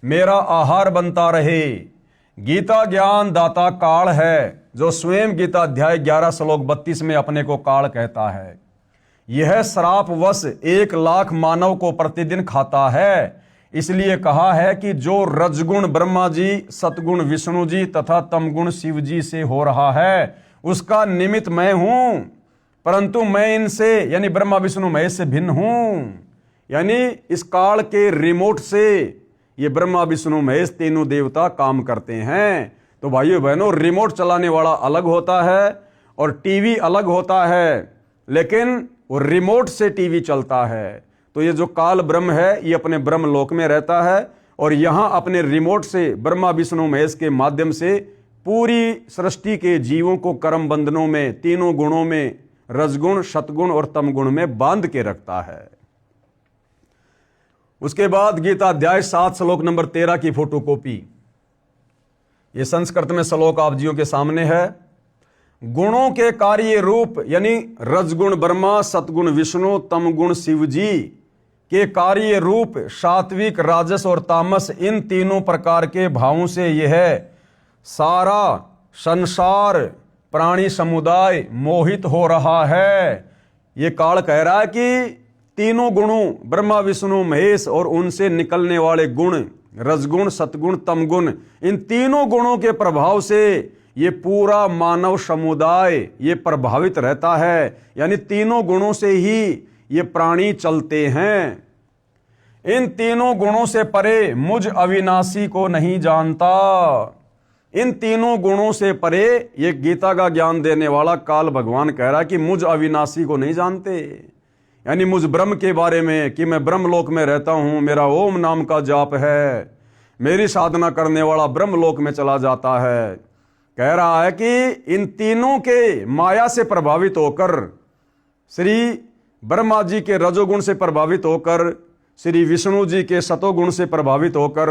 मेरा आहार बनता रहे। गीता ज्ञान दाता काल है, जो स्वयं गीता अध्याय 11 श्लोक 32 में अपने को काल कहता है। यह श्रापवश 1 लाख मानव को प्रतिदिन खाता है। इसलिए कहा है कि जो रजगुण ब्रह्मा जी, सतगुण विष्णु जी तथा तमगुण शिव जी से हो रहा है, उसका निमित्त मैं हूं, परंतु मैं इनसे यानी ब्रह्मा विष्णु महेश से भिन्न हूं। यानी इस काल के रिमोट से ये ब्रह्मा विष्णु महेश तीनों देवता काम करते हैं। तो भाइयों बहनों, रिमोट चलाने वाला अलग होता है और टीवी अलग होता है, लेकिन वो रिमोट से टीवी चलता है। तो ये जो काल ब्रह्म है, ये अपने ब्रह्म लोक में रहता है और यहाँ अपने रिमोट से ब्रह्मा विष्णु महेश के माध्यम से पूरी सृष्टि के जीवों को कर्म बंधनों में, तीनों गुणों में, रजगुण, सतगुण और तमगुण में बांध के रखता है। उसके बाद गीता अध्याय 7 श्लोक नंबर 13 की फोटोकॉपी, ये संस्कृत में श्लोक आप जियों के सामने है। गुणों के कार्य रूप यानी रजगुण ब्रह्मा, सतगुण विष्णु, तमगुण शिव जी के कार्य रूप सात्विक, राजस और तामस, इन तीनों प्रकार के भावों से यह सारा संसार, प्राणी समुदाय मोहित हो रहा है। ये काल कह रहा है कि तीनों गुणों ब्रह्मा विष्णु महेश और उनसे निकलने वाले गुण, रजगुण, सतगुण, तमगुण, इन तीनों गुणों के प्रभाव से ये पूरा मानव समुदाय ये प्रभावित रहता है। यानी तीनों गुणों से ही ये प्राणी चलते हैं। इन तीनों गुणों से परे मुझ अविनाशी को नहीं जानता। इन तीनों गुणों से परे ये गीता का ज्ञान देने वाला काल भगवान कह रहा है कि मुझ अविनाशी को नहीं जानते, यानी मुझ ब्रह्म के बारे में कि मैं ब्रह्मलोक में रहता हूं, मेरा ओम नाम का जाप है, मेरी साधना करने वाला ब्रह्मलोक में चला जाता है। कह रहा है कि इन तीनों के माया से प्रभावित होकर, श्री ब्रह्मा जी के रजोगुण से प्रभावित होकर, श्री विष्णु जी के सतोगुण से प्रभावित होकर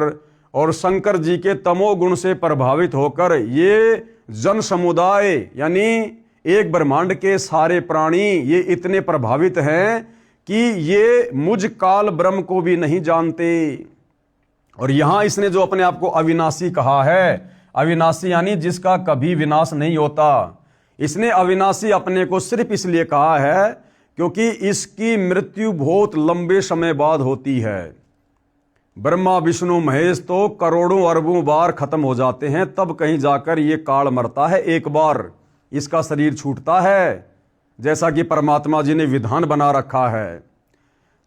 और शंकर जी के तमोगुण से प्रभावित होकर ये जन समुदाय यानी एक ब्रह्मांड के सारे प्राणी ये इतने प्रभावित हैं कि ये मुझ काल ब्रह्म को भी नहीं जानते। और यहां इसने जो अपने आप को अविनाशी कहा है, अविनाशी यानी जिसका कभी विनाश नहीं होता, इसने अविनाशी अपने को सिर्फ इसलिए कहा है क्योंकि इसकी मृत्यु बहुत लंबे समय बाद होती है। ब्रह्मा विष्णु महेश तो करोड़ों अरबों बार खत्म हो जाते हैं, तब कहीं जाकर ये काल मरता है, एक बार इसका शरीर छूटता है, जैसा कि परमात्मा जी ने विधान बना रखा है।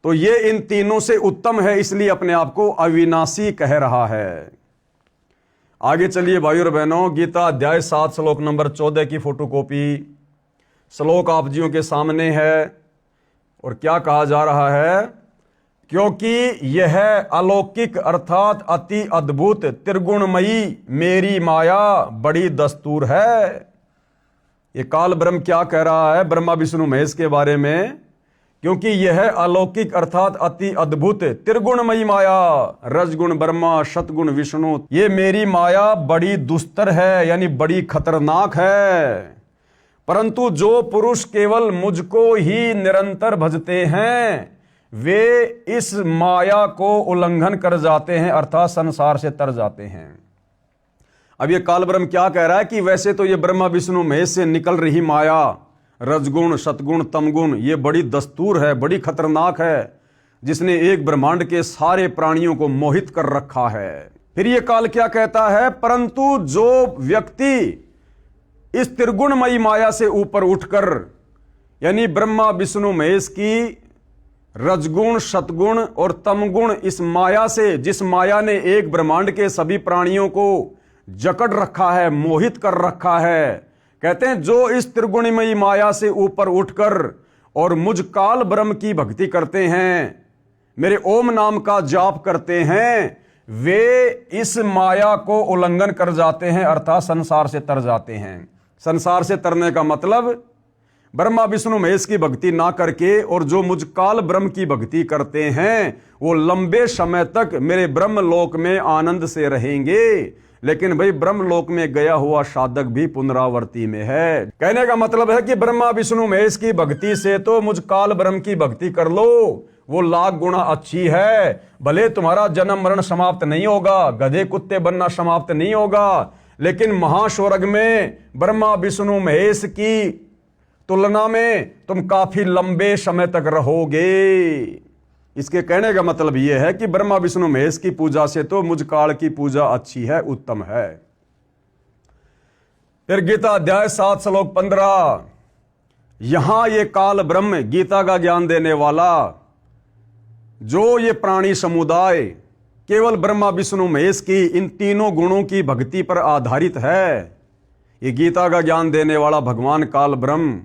तो ये इन तीनों से उत्तम है, इसलिए अपने आप को अविनाशी कह रहा है। आगे चलिए भाइयों और बहनों, गीता अध्याय 7 श्लोक नंबर 14 की फोटोकॉपी श्लोक आप जियों के सामने है। और क्या कहा जा रहा है? क्योंकि यह अलौकिक अर्थात अति अद्भुत त्रिगुणमयी मेरी माया बड़ी दस्तूर है। ये काल ब्रह्म क्या कह रहा है ब्रह्मा विष्णु महेश के बारे में? क्योंकि यह अलौकिक अर्थात अति अद्भुत त्रिगुणमयी माया, रजगुण ब्रह्मा सतगुण विष्णु, ये मेरी माया बड़ी दुस्तर है, यानी बड़ी खतरनाक है। परंतु जो पुरुष केवल मुझको ही निरंतर भजते हैं वे इस माया को उल्लंघन कर जाते हैं, अर्थात संसार से तर जाते हैं। अब ये काल ब्रह्म क्या कह रहा है कि वैसे तो ये ब्रह्मा विष्णु महेश से निकल रही माया, रजगुण सतगुण तमगुण, ये बड़ी दस्तूर है, बड़ी खतरनाक है, जिसने एक ब्रह्मांड के सारे प्राणियों को मोहित कर रखा है। फिर ये काल क्या कहता है? परंतु जो व्यक्ति इस त्रिगुणमयी माया से ऊपर उठकर, यानी ब्रह्मा विष्णु महेश की रजगुण सतगुण और तमगुण इस माया से, जिस माया ने एक ब्रह्मांड के सभी प्राणियों को जकड़ रखा है, मोहित कर रखा है, कहते हैं जो इस त्रिगुणमयी माया से ऊपर उठकर और मुझ काल ब्रह्म की भक्ति करते हैं, मेरे ओम नाम का जाप करते हैं, वे इस माया को उल्लंघन कर जाते हैं, अर्थात संसार से तर जाते हैं। संसार से तरने का मतलब ब्रह्मा विष्णु महेश की भक्ति ना करके और जो मुझ काल ब्रह्म की भक्ति करते हैं वो लंबे समय तक मेरे ब्रह्म लोक में आनंद से रहेंगे। लेकिन भाई ब्रह्म लोक में गया हुआ साधक भी पुनरावृत्ति में है। कहने का मतलब है कि ब्रह्मा विष्णु महेश की भक्ति से तो मुझ काल ब्रह्म की भक्ति कर लो, वो लाख गुना अच्छी है। भले तुम्हारा जन्म मरण समाप्त नहीं होगा, गधे कुत्ते बनना समाप्त नहीं होगा, लेकिन महास्वर्ग में ब्रह्मा विष्णु महेश की तुलना में तुम काफी लंबे समय तक रहोगे। इसके कहने का मतलब यह है कि ब्रह्मा विष्णु महेश की पूजा से तो मुझ काल की पूजा अच्छी है, उत्तम है। फिर गीता अध्याय 7 श्लोक 15, यहां ये काल ब्रह्म गीता का ज्ञान देने वाला, जो ये प्राणी समुदाय केवल ब्रह्मा विष्णु महेश की इन तीनों गुणों की भक्ति पर आधारित है, ये गीता का ज्ञान देने वाला भगवान काल ब्रह्म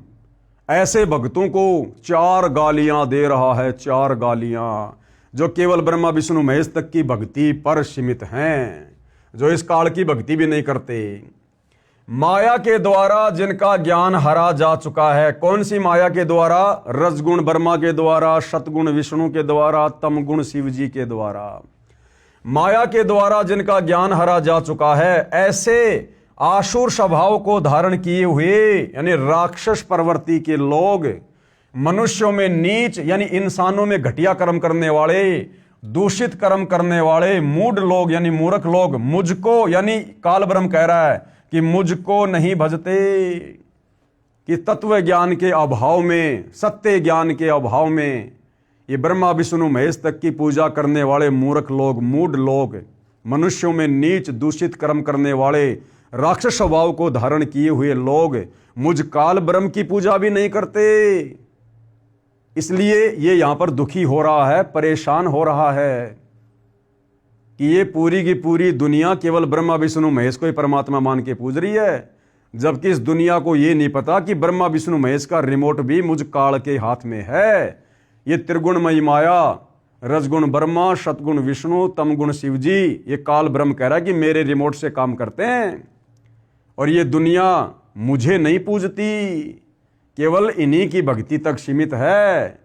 ऐसे भक्तों को 4 गालियां दे रहा है, 4 गालियां, जो केवल ब्रह्मा विष्णु महेश तक की भक्ति पर सीमित हैं, जो इस काल की भक्ति भी नहीं करते। माया के द्वारा जिनका ज्ञान हरा जा चुका है, कौन सी माया के द्वारा? रजगुण ब्रह्मा के द्वारा, सतगुण विष्णु के द्वारा, तमगुण शिव जी के द्वारा। माया के द्वारा जिनका ज्ञान हरा जा चुका है, ऐसे आसुर स्वभाव को धारण किए हुए यानी राक्षस प्रवृत्ति के लोग, मनुष्यों में नीच यानी इंसानों में घटिया कर्म करने वाले, दूषित कर्म करने वाले, मूढ़ लोग यानी मूर्ख लोग, मुझको यानी काल ब्रह्म कह रहा है कि मुझको नहीं भजते, कि तत्व ज्ञान के अभाव में, सत्य ज्ञान के अभाव में ये ब्रह्मा विष्णु महेश तक की पूजा करने वाले मूर्ख लोग, मूढ़ लोग, मनुष्यों में नीच दूषित कर्म करने वाले, राक्षस स्वभाव को धारण किए हुए लोग मुझ काल ब्रह्म की पूजा भी नहीं करते। इसलिए ये यहाँ पर दुखी हो रहा है, परेशान हो रहा है कि ये पूरी की पूरी दुनिया केवल ब्रह्मा विष्णु महेश को ही परमात्मा मान के पूज रही है, जबकि इस दुनिया को ये नहीं पता कि ब्रह्मा विष्णु महेश का रिमोट भी मुझ काल के हाथ में है। ये त्रिगुणमयी माया, रजगुण ब्रह्मा, सतगुण विष्णु, तमगुण शिव जी, ये काल ब्रह्म कह रहा है कि मेरे रिमोट से काम करते हैं और ये दुनिया मुझे नहीं पूजती, केवल इन्हीं की भक्ति तक सीमित है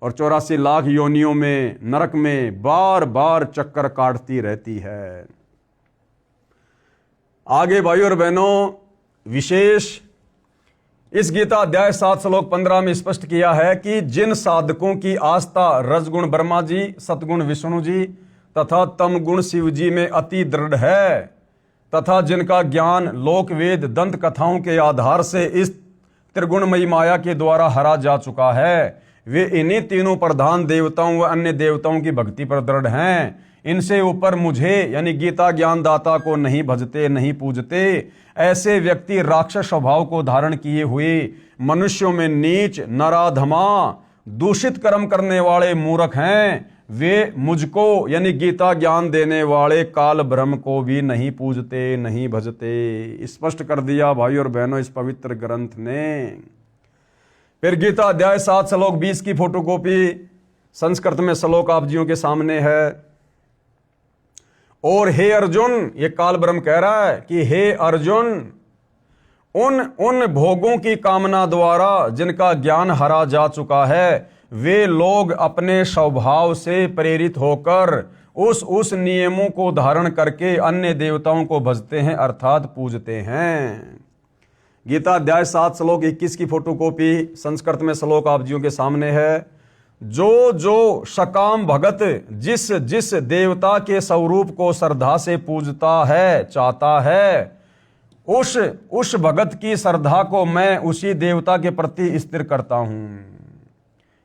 और 84 लाख योनियों में नरक में बार बार चक्कर काटती रहती है। आगे भाइयों और बहनों, विशेष इस गीता अध्याय 7 श्लोक 15 में स्पष्ट किया है कि जिन साधकों की आस्था रजगुण ब्रह्मा जी, सतगुण विष्णु जी तथा तमगुण शिव जी में अति दृढ़ है तथा जिनका ज्ञान लोक वेद दंत कथाओं के आधार से इस त्रिगुणमयी माया के द्वारा हरा जा चुका है, वे इन्हीं तीनों प्रधान देवताओं व अन्य देवताओं की भक्ति पर दृढ़ हैं। इनसे ऊपर मुझे यानी गीता ज्ञानदाता को नहीं भजते, नहीं पूजते। ऐसे व्यक्ति राक्षस स्वभाव को धारण किए हुए मनुष्यों में नीच, नराधमा, दूषित कर्म करने वाले मूर्ख हैं। वे मुझको यानी गीता ज्ञान देने वाले काल ब्रह्म को भी नहीं पूजते, नहीं भजते। स्पष्ट कर दिया भाई और बहनों इस पवित्र ग्रंथ ने। फिर गीता अध्याय 7 श्लोक 20 की फोटोकॉपी संस्कृत में श्लोक आप जियों के सामने है। और हे अर्जुन, ये काल ब्रह्म कह रहा है कि हे अर्जुन, उन भोगों की कामना द्वारा जिनका ज्ञान हरा जा चुका है, वे लोग अपने स्वभाव से प्रेरित होकर उस नियमों को धारण करके अन्य देवताओं को भजते हैं अर्थात पूजते हैं। गीता अध्याय 7 श्लोक 21 की फोटोकॉपी संस्कृत में श्लोक आप जियों के सामने है। जो सकाम भगत जिस जिस देवता के स्वरूप को श्रद्धा से पूजता है, चाहता है, उस भगत की श्रद्धा को मैं उसी देवता के प्रति स्थिर करता हूं।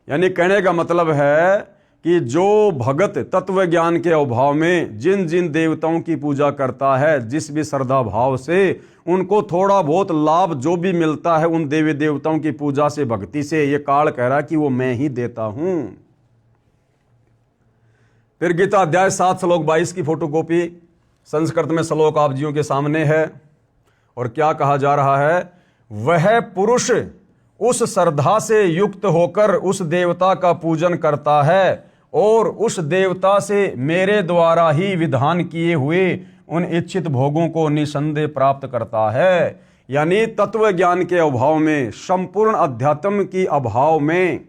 यानी कहने का मतलब है कि जो भगत तत्व ज्ञान के अभाव में जिन जिन देवताओं की पूजा करता है, जिस भी श्रद्धा भाव से, उनको थोड़ा बहुत लाभ जो भी मिलता है उन देवी देवताओं की पूजा से, भक्ति से, ये काल कह रहा है कि वो मैं ही देता हूं। फिर गीता अध्याय 7 श्लोक 22 की फोटोकॉपी संस्कृत में श्लोक आप जियों के सामने है। और क्या कहा जा रहा है? वह पुरुष उस श्रद्धा से युक्त होकर उस देवता का पूजन करता है और उस देवता से मेरे द्वारा ही विधान किए हुए उन इच्छित भोगों को निसंदेह प्राप्त करता है। यानी तत्व ज्ञान के अभाव में, संपूर्ण अध्यात्म की अभाव में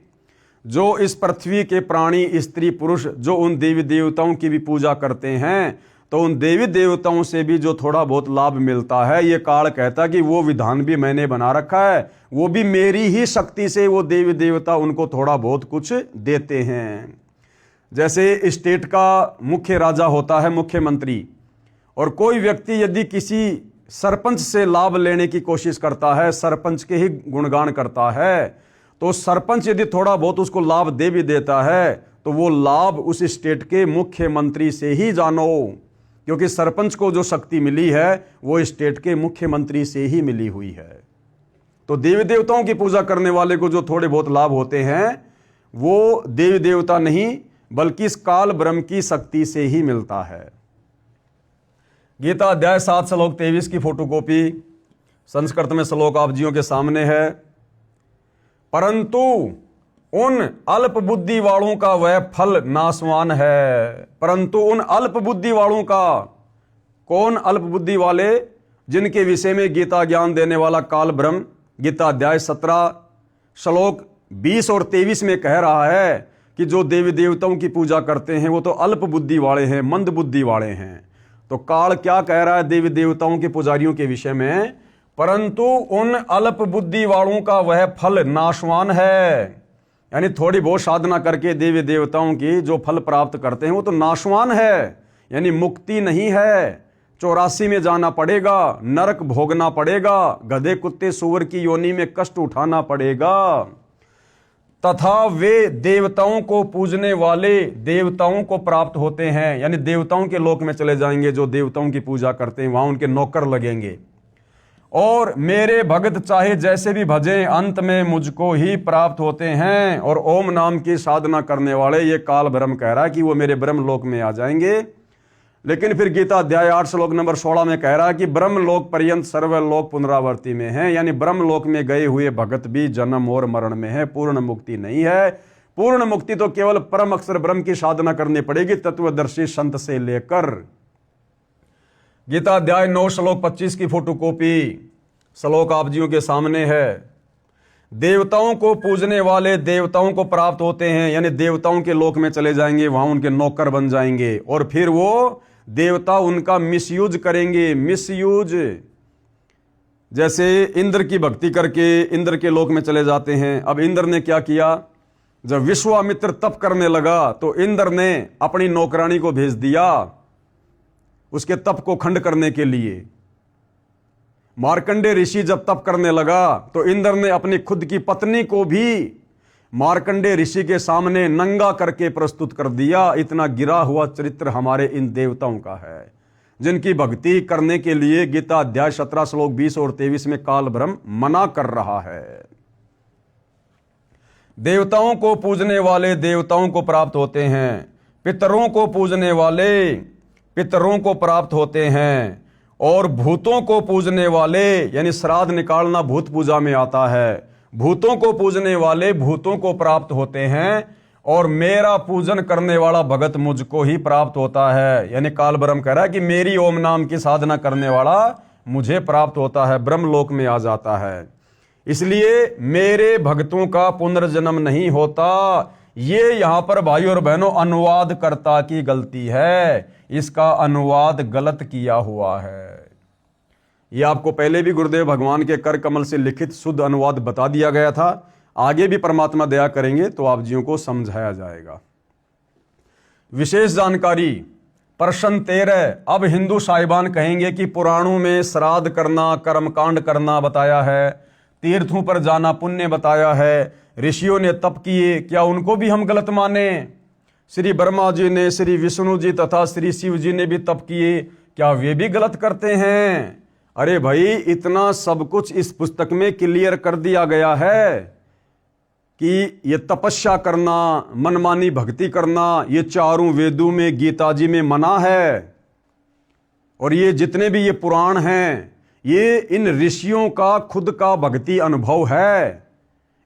जो इस पृथ्वी के प्राणी, स्त्री, पुरुष जो उन देवी देवताओं की भी पूजा करते हैं, तो उन देवी देवताओं से भी जो थोड़ा बहुत लाभ मिलता है, ये काल कहता है कि वो विधान भी मैंने बना रखा है, वो भी मेरी ही शक्ति से वो देवी देवता उनको थोड़ा बहुत कुछ देते हैं। जैसे स्टेट का मुख्य राजा होता है मुख्यमंत्री, और कोई व्यक्ति यदि किसी सरपंच से लाभ लेने की कोशिश करता है, सरपंच के ही गुणगान करता है, तो सरपंच यदि थोड़ा बहुत उसको लाभ दे भी देता है, तो वो लाभ उस स्टेट के मुख्यमंत्री से ही जानो, क्योंकि सरपंच को जो शक्ति मिली है वो स्टेट के मुख्यमंत्री से ही मिली हुई है। तो देवी देवताओं की पूजा करने वाले को जो थोड़े बहुत लाभ होते हैं, वो देवी देवता नहीं बल्कि इस काल ब्रह्म की शक्ति से ही मिलता है। गीता अध्याय 7 श्लोक 23 की फोटोकॉपी संस्कृत में श्लोक आप जियों के सामने है। परंतु उन अल्प बुद्धि वालों का वह फल नाशवान है। परंतु उन अल्प बुद्धि वालों का, कौन अल्प बुद्धि वाले? जिनके विषय में गीता ज्ञान देने वाला काल ब्रह्म गीता अध्याय 17 श्लोक 20 और 23 में कह रहा है कि जो देवी देवताओं की पूजा करते हैं वो तो अल्प बुद्धि वाले हैं, मंद बुद्धि वाले हैं। तो काल क्या कह रहा है देवी देवताओं के पुजारियों के विषय में? परंतु उन अल्प बुद्धि वालों का वह फल नाशवान है। यानी थोड़ी बहुत साधना करके देवी देवताओं की जो फल प्राप्त करते हैं वो तो नाशवान है, यानी मुक्ति नहीं है। 84 में जाना पड़ेगा, नरक भोगना पड़ेगा, गधे कुत्ते सूअर की योनि में कष्ट उठाना पड़ेगा। तथा वे देवताओं को पूजने वाले देवताओं को प्राप्त होते हैं, यानी देवताओं के लोक में चले जाएंगे। जो देवताओं की पूजा करते हैं वहां उनके नौकर लगेंगे। और मेरे भगत चाहे जैसे भी भजें अंत में मुझको ही प्राप्त होते हैं। और ओम नाम की साधना करने वाले, ये काल ब्रह्म कह रहा है कि वो मेरे ब्रह्म लोक में आ जाएंगे। लेकिन फिर गीता अध्याय 8 श्लोक नंबर 16 में कह रहा है कि ब्रह्म लोक पर्यंत सर्वलोक पुनरावर्ती में है, यानी ब्रह्म लोक में गए हुए भगत भी जन्म और मरण में है, पूर्ण मुक्ति नहीं है। पूर्ण मुक्ति तो केवल परम अक्षर ब्रह्म की साधना करनी पड़ेगी, तत्वदर्शी संत से लेकर। गीता अध्याय 9 श्लोक 25 की फोटोकॉपी श्लोक आप जियों के सामने है। देवताओं को पूजने वाले देवताओं को प्राप्त होते हैं, यानी देवताओं के लोक में चले जाएंगे, वहां उनके नौकर बन जाएंगे और फिर वो देवता उनका मिसयूज करेंगे। मिसयूज जैसे इंद्र की भक्ति करके इंद्र के लोक में चले जाते हैं। अब इंद्र ने क्या किया, जब विश्वामित्र तप करने लगा तो इंद्र ने अपनी नौकरानी को भेज दिया उसके तप को खंड करने के लिए। मार्कंडे ऋषि जब तप करने लगा तो इंद्र ने अपनी खुद की पत्नी को भी मार्कंडे ऋषि के सामने नंगा करके प्रस्तुत कर दिया। इतना गिरा हुआ चरित्र हमारे इन देवताओं का है, जिनकी भक्ति करने के लिए गीता अध्याय 17 श्लोक 20 और 23 में काल ब्रह्म मना कर रहा है। देवताओं को पूजने वाले देवताओं को प्राप्त होते हैं, पितरों को पूजने वाले पितरों को प्राप्त होते हैं, और भूतों को पूजने वाले, यानी श्राद्ध निकालना भूत पूजा में आता है, भूतों को पूजने वाले भूतों को प्राप्त होते हैं, और मेरा पूजन करने वाला भगत मुझको ही प्राप्त होता है। यानी काल ब्रह्म कह रहा है कि मेरी ओम नाम की साधना करने वाला मुझे प्राप्त होता है, ब्रह्मलोक में आ जाता है। इसलिए मेरे भक्तों का पुनर्जन्म नहीं होता। ये यहां पर भाई और बहनों अनुवादकर्ता की गलती है, इसका अनुवाद गलत किया हुआ है। ये आपको पहले भी गुरुदेव भगवान के कर कमल से लिखित शुद्ध अनुवाद बता दिया गया था, आगे भी परमात्मा दया करेंगे तो आप जियों को समझाया जाएगा। विशेष जानकारी प्रश्न 13। अब हिंदू साहिबान कहेंगे कि पुराणों में श्राद्ध करना, कर्मकांड करना बताया है, तीर्थों पर जाना पुण्य बताया है, ऋषियों ने तप किए, क्या उनको भी हम गलत माने? श्री ब्रह्मा जी ने, श्री विष्णु जी तथा श्री शिव जी ने भी तप किए, क्या वे भी गलत करते हैं? अरे भाई, इतना सब कुछ इस पुस्तक में क्लियर कर दिया गया है कि ये तपस्या करना, मनमानी भक्ति करना, ये चारों वेदों में, गीता जी में मना है। और ये जितने भी ये पुराण हैं, ये इन ऋषियों का खुद का भक्ति अनुभव है।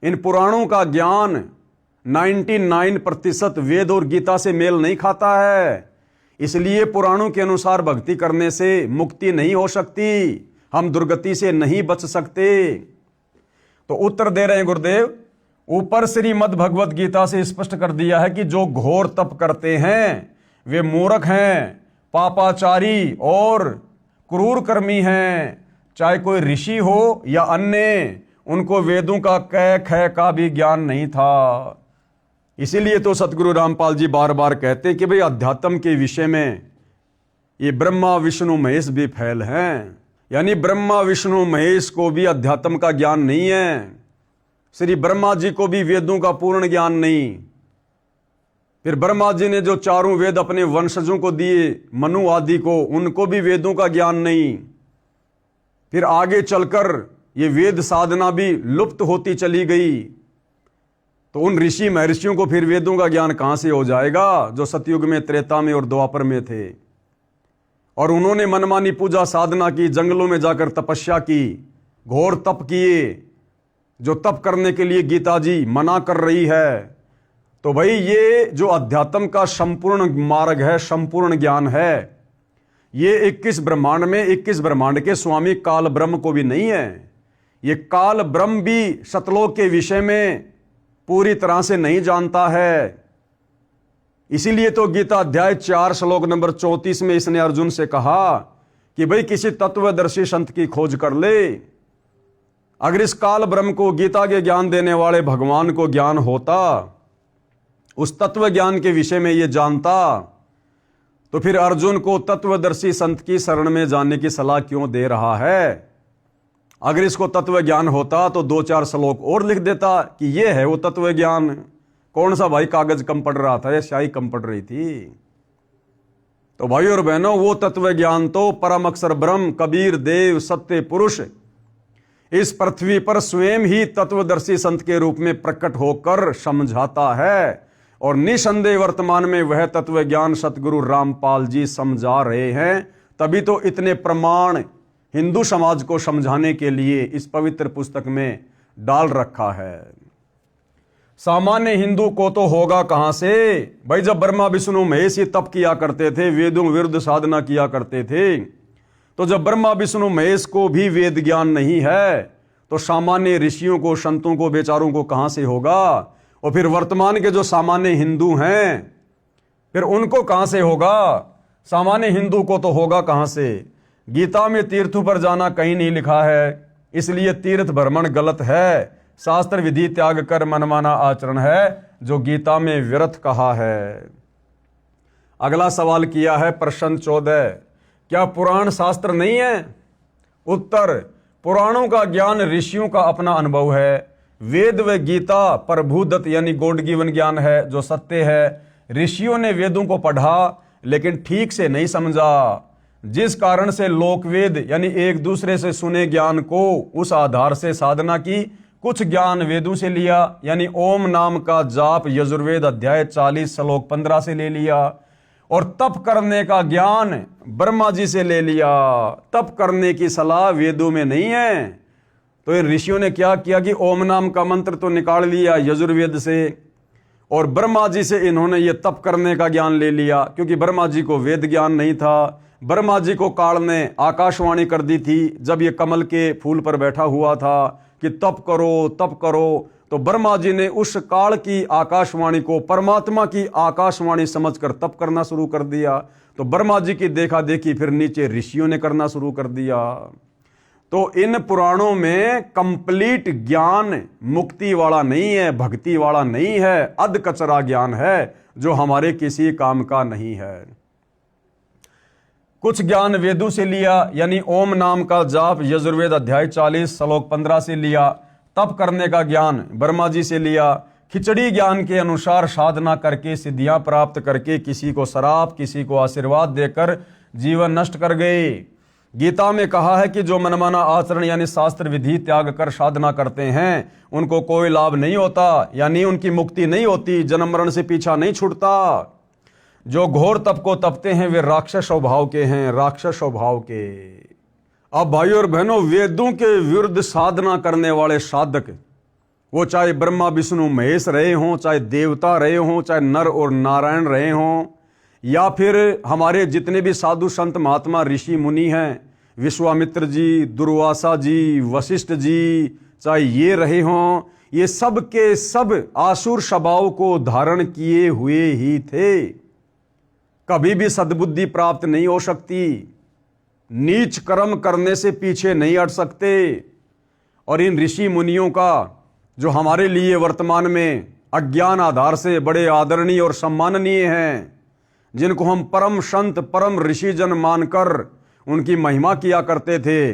इन पुराणों का ज्ञान 99% वेद और गीता से मेल नहीं खाता है। इसलिए पुराणों के अनुसार भक्ति करने से मुक्ति नहीं हो सकती, हम दुर्गति से नहीं बच सकते। तो उत्तर दे रहे हैं गुरुदेव, ऊपर श्रीमद् भगवत गीता से स्पष्ट कर दिया है कि जो घोर तप करते हैं वे मूर्ख हैं, पापाचारी और क्रूर कर्मी हैं। चाहे कोई ऋषि हो या अन्य, उनको वेदों का कै ख का भी ज्ञान नहीं था। इसीलिए तो सतगुरु रामपाल जी बार बार कहते हैं कि भाई अध्यात्म के विषय में ये ब्रह्मा विष्णु महेश भी फैल हैं, यानी ब्रह्मा विष्णु महेश को भी अध्यात्म का ज्ञान नहीं है। श्री ब्रह्मा जी को भी वेदों का पूर्ण ज्ञान नहीं। फिर ब्रह्मा जी ने जो चारों वेद अपने वंशजों को दिए, मनु आदि को, उनको भी वेदों का ज्ञान नहीं। फिर आगे चलकर ये वेद साधना भी लुप्त होती चली गई, तो उन ऋषि महर्षियों को फिर वेदों का ज्ञान कहां से हो जाएगा, जो सतयुग में, त्रेता में और द्वापर में थे। और उन्होंने मनमानी पूजा साधना की, जंगलों में जाकर तपस्या की, घोर तप किए, जो तप करने के लिए गीता जी मना कर रही है। तो भाई ये जो अध्यात्म का संपूर्ण मार्ग है, संपूर्ण ज्ञान है, ये 21 ब्रह्मांड में 21 ब्रह्मांड के स्वामी काल ब्रह्म को भी नहीं है। ये काल ब्रह्म भी सतलोक के विषय में पूरी तरह से नहीं जानता है। इसीलिए तो गीता अध्याय 4 श्लोक नंबर 34 में इसने अर्जुन से कहा कि भाई किसी तत्वदर्शी संत की खोज कर ले। अगर इस काल ब्रह्म को, गीता के ज्ञान देने वाले भगवान को ज्ञान होता, उस तत्व ज्ञान के विषय में ये जानता, तो फिर अर्जुन को तत्वदर्शी संत की शरण में जाने की सलाह क्यों दे रहा है? अगर इसको तत्व ज्ञान होता तो 2-4 श्लोक और लिख देता कि ये है वो तत्व ज्ञान। कौन सा भाई कागज कम पड़ रहा था या स्याही कम पड़ रही थी? तो भाई और बहनों, वो तत्व ज्ञान तो परम अक्षर ब्रह्म, कबीर देव, सत्य पुरुष इस पृथ्वी पर स्वयं ही तत्वदर्शी संत के रूप में प्रकट होकर समझाता है और निसंदेह वर्तमान में वह तत्व ज्ञान सतगुरु रामपाल जी समझा रहे हैं। तभी तो इतने प्रमाण हिंदू समाज को समझाने के लिए इस पवित्र पुस्तक में डाल रखा है। सामान्य हिंदू को तो होगा कहां से भाई, जब ब्रह्मा विष्णु महेश ही तप किया करते थे, वेदों विरुद्ध साधना किया करते थे, तो जब ब्रह्मा विष्णु महेश को भी वेद ज्ञान नहीं है तो सामान्य ऋषियों को, संतों को, बेचारों को कहां से होगा। और फिर वर्तमान के जो सामान्य हिंदू हैं फिर उनको कहां से होगा। सामान्य हिंदू को तो होगा कहां से। गीता में तीर्थों पर जाना कहीं नहीं लिखा है, इसलिए तीर्थ भ्रमण गलत है। शास्त्र विधि त्याग कर मनमाना आचरण है जो गीता में व्यर्थ कहा है। अगला सवाल किया है प्रश्न 14, क्या पुराण शास्त्र नहीं है। उत्तर, पुराणों का ज्ञान ऋषियों का अपना अनुभव है। वेद व गीता प्रभुदत्त यानी गॉड गिवन ज्ञान है जो सत्य है। ऋषियों ने वेदों को पढ़ा लेकिन ठीक से नहीं समझा, जिस कारण से लोकवेद यानी एक दूसरे से सुने ज्ञान को उस आधार से साधना की। कुछ ज्ञान वेदों से लिया, यानी ओम नाम का जाप यजुर्वेद अध्याय 40 श्लोक 15 से ले लिया, और तप करने का ज्ञान ब्रह्मा जी से ले लिया। तप करने की सलाह वेदों में नहीं है। तो इन ऋषियों ने क्या किया कि ओम नाम का मंत्र तो निकाल लिया यजुर्वेद से, और ब्रह्मा जी से इन्होंने ये तप करने का ज्ञान ले लिया, क्योंकि ब्रह्मा जी को वेद ज्ञान नहीं था। ब्रह्मा जी को काल ने आकाशवाणी कर दी थी जब ये कमल के फूल पर बैठा हुआ था कि तप करो तप करो, तो ब्रह्मा जी ने उस काल की आकाशवाणी को परमात्मा की आकाशवाणी समझकर तप करना शुरू कर दिया। तो ब्रह्मा जी की देखा देखी फिर नीचे ऋषियों ने करना शुरू कर दिया। तो इन पुराणों में कंप्लीट ज्ञान मुक्ति वाला नहीं है, भक्ति वाला नहीं है, अध कचरा ज्ञान है जो हमारे किसी काम का नहीं है। कुछ ज्ञान वेदों से लिया, यानी ओम नाम का जाप यजुर्वेद अध्याय 40 श्लोक 15 से लिया। तप करने का ज्ञान ब्रह्मा जी से लिया। खिचड़ी ज्ञान के अनुसार साधना करके सिद्धियां प्राप्त करके किसी को श्राप किसी को आशीर्वाद देकर जीवन नष्ट कर गए। गीता में कहा है कि जो मनमाना आचरण यानी शास्त्र विधि त्याग कर साधना करते हैं उनको कोई लाभ नहीं होता, यानी उनकी मुक्ति नहीं होती, जन्म मरण से पीछा नहीं छूटता। जो घोर तप को तपते हैं वे राक्षस स्वभाव के हैं, राक्षस स्वभाव के। अब भाइयों और बहनों, वेदों के विरुद्ध साधना करने वाले साधक, वो चाहे ब्रह्मा विष्णु महेश रहे हों, चाहे देवता रहे हों, चाहे नर और नारायण रहे हों, या फिर हमारे जितने भी साधु संत महात्मा ऋषि मुनि हैं, विश्वामित्र जी, दुर्वासा जी, वशिष्ठ जी, चाहे ये रहे हों, ये सब के सब आसुर स्वभाव को धारण किए हुए ही थे। कभी भी सद्बुद्धि प्राप्त नहीं हो सकती, नीच कर्म करने से पीछे नहीं हट सकते। और इन ऋषि मुनियों का जो हमारे लिए वर्तमान में अज्ञान आधार से बड़े आदरणीय और सम्माननीय हैं, जिनको हम परम संत परम ऋषिजन मानकर उनकी महिमा किया करते थे,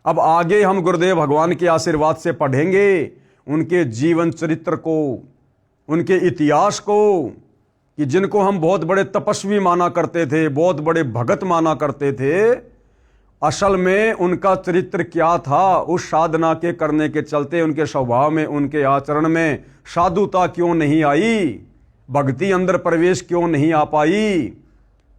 अब आगे हम गुरुदेव भगवान के आशीर्वाद से पढ़ेंगे उनके जीवन चरित्र को, उनके इतिहास को, कि जिनको हम बहुत बड़े तपस्वी माना करते थे, बहुत बड़े भगत माना करते थे, असल में उनका चरित्र क्या था। उस साधना के करने के चलते उनके स्वभाव में, उनके आचरण में साधुता क्यों नहीं आई, भक्ति अंदर प्रवेश क्यों नहीं आ पाई।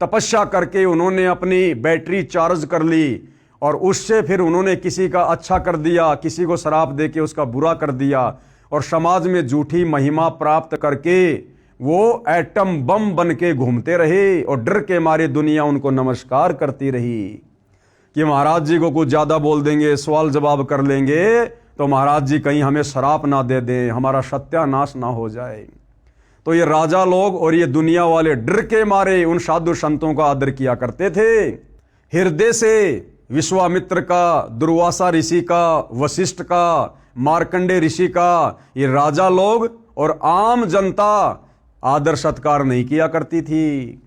तपस्या करके उन्होंने अपनी बैटरी चार्ज कर ली और उससे फिर उन्होंने किसी का अच्छा कर दिया, किसी को शराब देके उसका बुरा कर दिया, और समाज में झूठी महिमा प्राप्त करके वो एटम बम बन के घूमते रहे, और डर के मारे दुनिया उनको नमस्कार करती रही कि महाराज जी को कुछ ज्यादा बोल देंगे, सवाल जवाब कर लेंगे तो महाराज जी कहीं हमें श्राप ना दे दें, हमारा सत्यानाश ना हो जाए। तो ये राजा लोग और ये दुनिया वाले डर के मारे उन साधु संतों का आदर किया करते थे। हृदय से विश्वामित्र का, दुर्वासा ऋषि का, वशिष्ठ का, मार्कंडे ऋषि का, ये राजा लोग और आम जनता आदर सत्कार नहीं किया करती थी।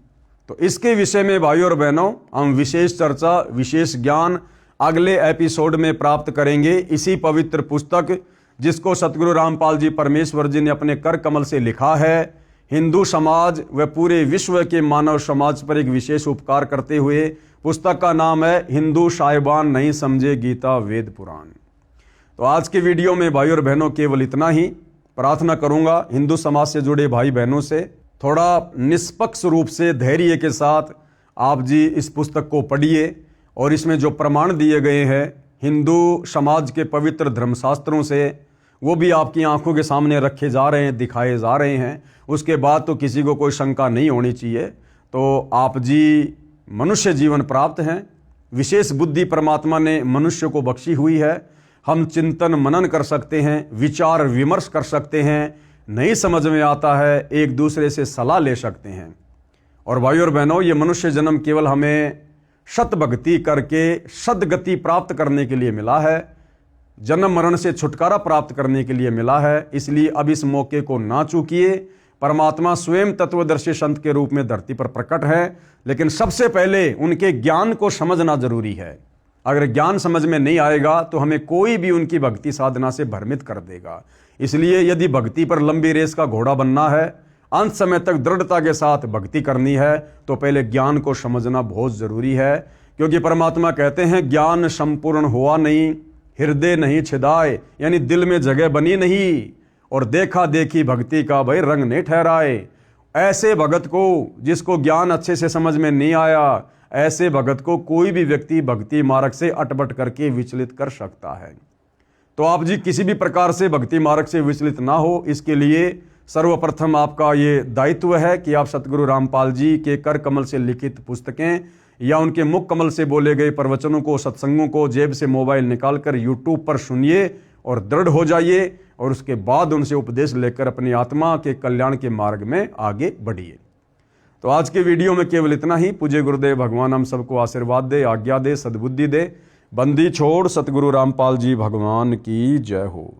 तो इसके विषय में भाइयों और बहनों हम विशेष चर्चा, विशेष ज्ञान अगले एपिसोड में प्राप्त करेंगे। इसी पवित्र पुस्तक जिसको सतगुरु रामपाल जी परमेश्वर जी ने अपने कर कमल से लिखा है, हिंदू समाज व पूरे विश्व के मानव समाज पर एक विशेष उपकार करते हुए, पुस्तक का नाम है हिंदू साहिबान नहीं समझे गीता वेद पुराण। तो आज के वीडियो में भाई और बहनों केवल इतना ही। प्रार्थना करूंगा हिंदू समाज से जुड़े भाई बहनों से थोड़ा निष्पक्ष रूप से धैर्य के साथ आप जी इस पुस्तक को पढ़िए और इसमें जो प्रमाण दिए गए हैं हिंदू समाज के पवित्र धर्मशास्त्रों से, वो भी आपकी आंखों के सामने रखे जा रहे हैं, दिखाए जा रहे हैं। उसके बाद तो किसी को कोई शंका नहीं होनी चाहिए। तो आप जी मनुष्य जीवन प्राप्त हैं, विशेष बुद्धि परमात्मा ने मनुष्य को बख्शी हुई है। हम चिंतन मनन कर सकते हैं, विचार विमर्श कर सकते हैं, नहीं समझ में आता है एक दूसरे से सलाह ले सकते हैं। और भाई और बहनों, ये मनुष्य जन्म केवल हमें शत भक्ति करके सदगति प्राप्त करने के लिए मिला है, जन्म मरण से छुटकारा प्राप्त करने के लिए मिला है। इसलिए अब इस मौके को ना चूकिए। परमात्मा स्वयं तत्वदर्शी संत के रूप में धरती पर प्रकट है, लेकिन सबसे पहले उनके ज्ञान को समझना जरूरी है। अगर ज्ञान समझ में नहीं आएगा तो हमें कोई भी उनकी भक्ति साधना से भ्रमित कर देगा। इसलिए यदि भक्ति पर लंबी रेस का घोड़ा बनना है, अंत समय तक दृढ़ता के साथ भक्ति करनी है, तो पहले ज्ञान को समझना बहुत जरूरी है। क्योंकि परमात्मा कहते हैं ज्ञान संपूर्ण हुआ नहीं, हृदय नहीं छिदाए, यानी दिल में जगह बनी नहीं, और देखा देखी भक्ति का भाई रंग नहीं ठहराए। ऐसे भगत को जिसको ज्ञान अच्छे से समझ में नहीं आया, ऐसे भगत को कोई भी व्यक्ति भक्ति मार्ग से अटपट करके विचलित कर सकता है। तो आप जी किसी भी प्रकार से भक्ति मार्ग से विचलित ना हो, इसके लिए सर्वप्रथम आपका ये दायित्व है कि आप सतगुरु रामपाल जी के कर कमल से लिखित पुस्तकें या उनके मुख कमल से बोले गए प्रवचनों को, सत्संगों को जेब से मोबाइल निकालकर यूट्यूब पर सुनिए और दृढ़ हो जाइए, और उसके बाद उनसे उपदेश लेकर अपनी आत्मा के कल्याण के मार्ग में आगे बढ़िए। तो आज के वीडियो में केवल इतना ही। पूज्य गुरुदेव भगवान हम सबको आशीर्वाद दे, आज्ञा दे, सद्बुद्धि दे। बंदी छोड़ सतगुरु रामपाल जी भगवान की जय हो।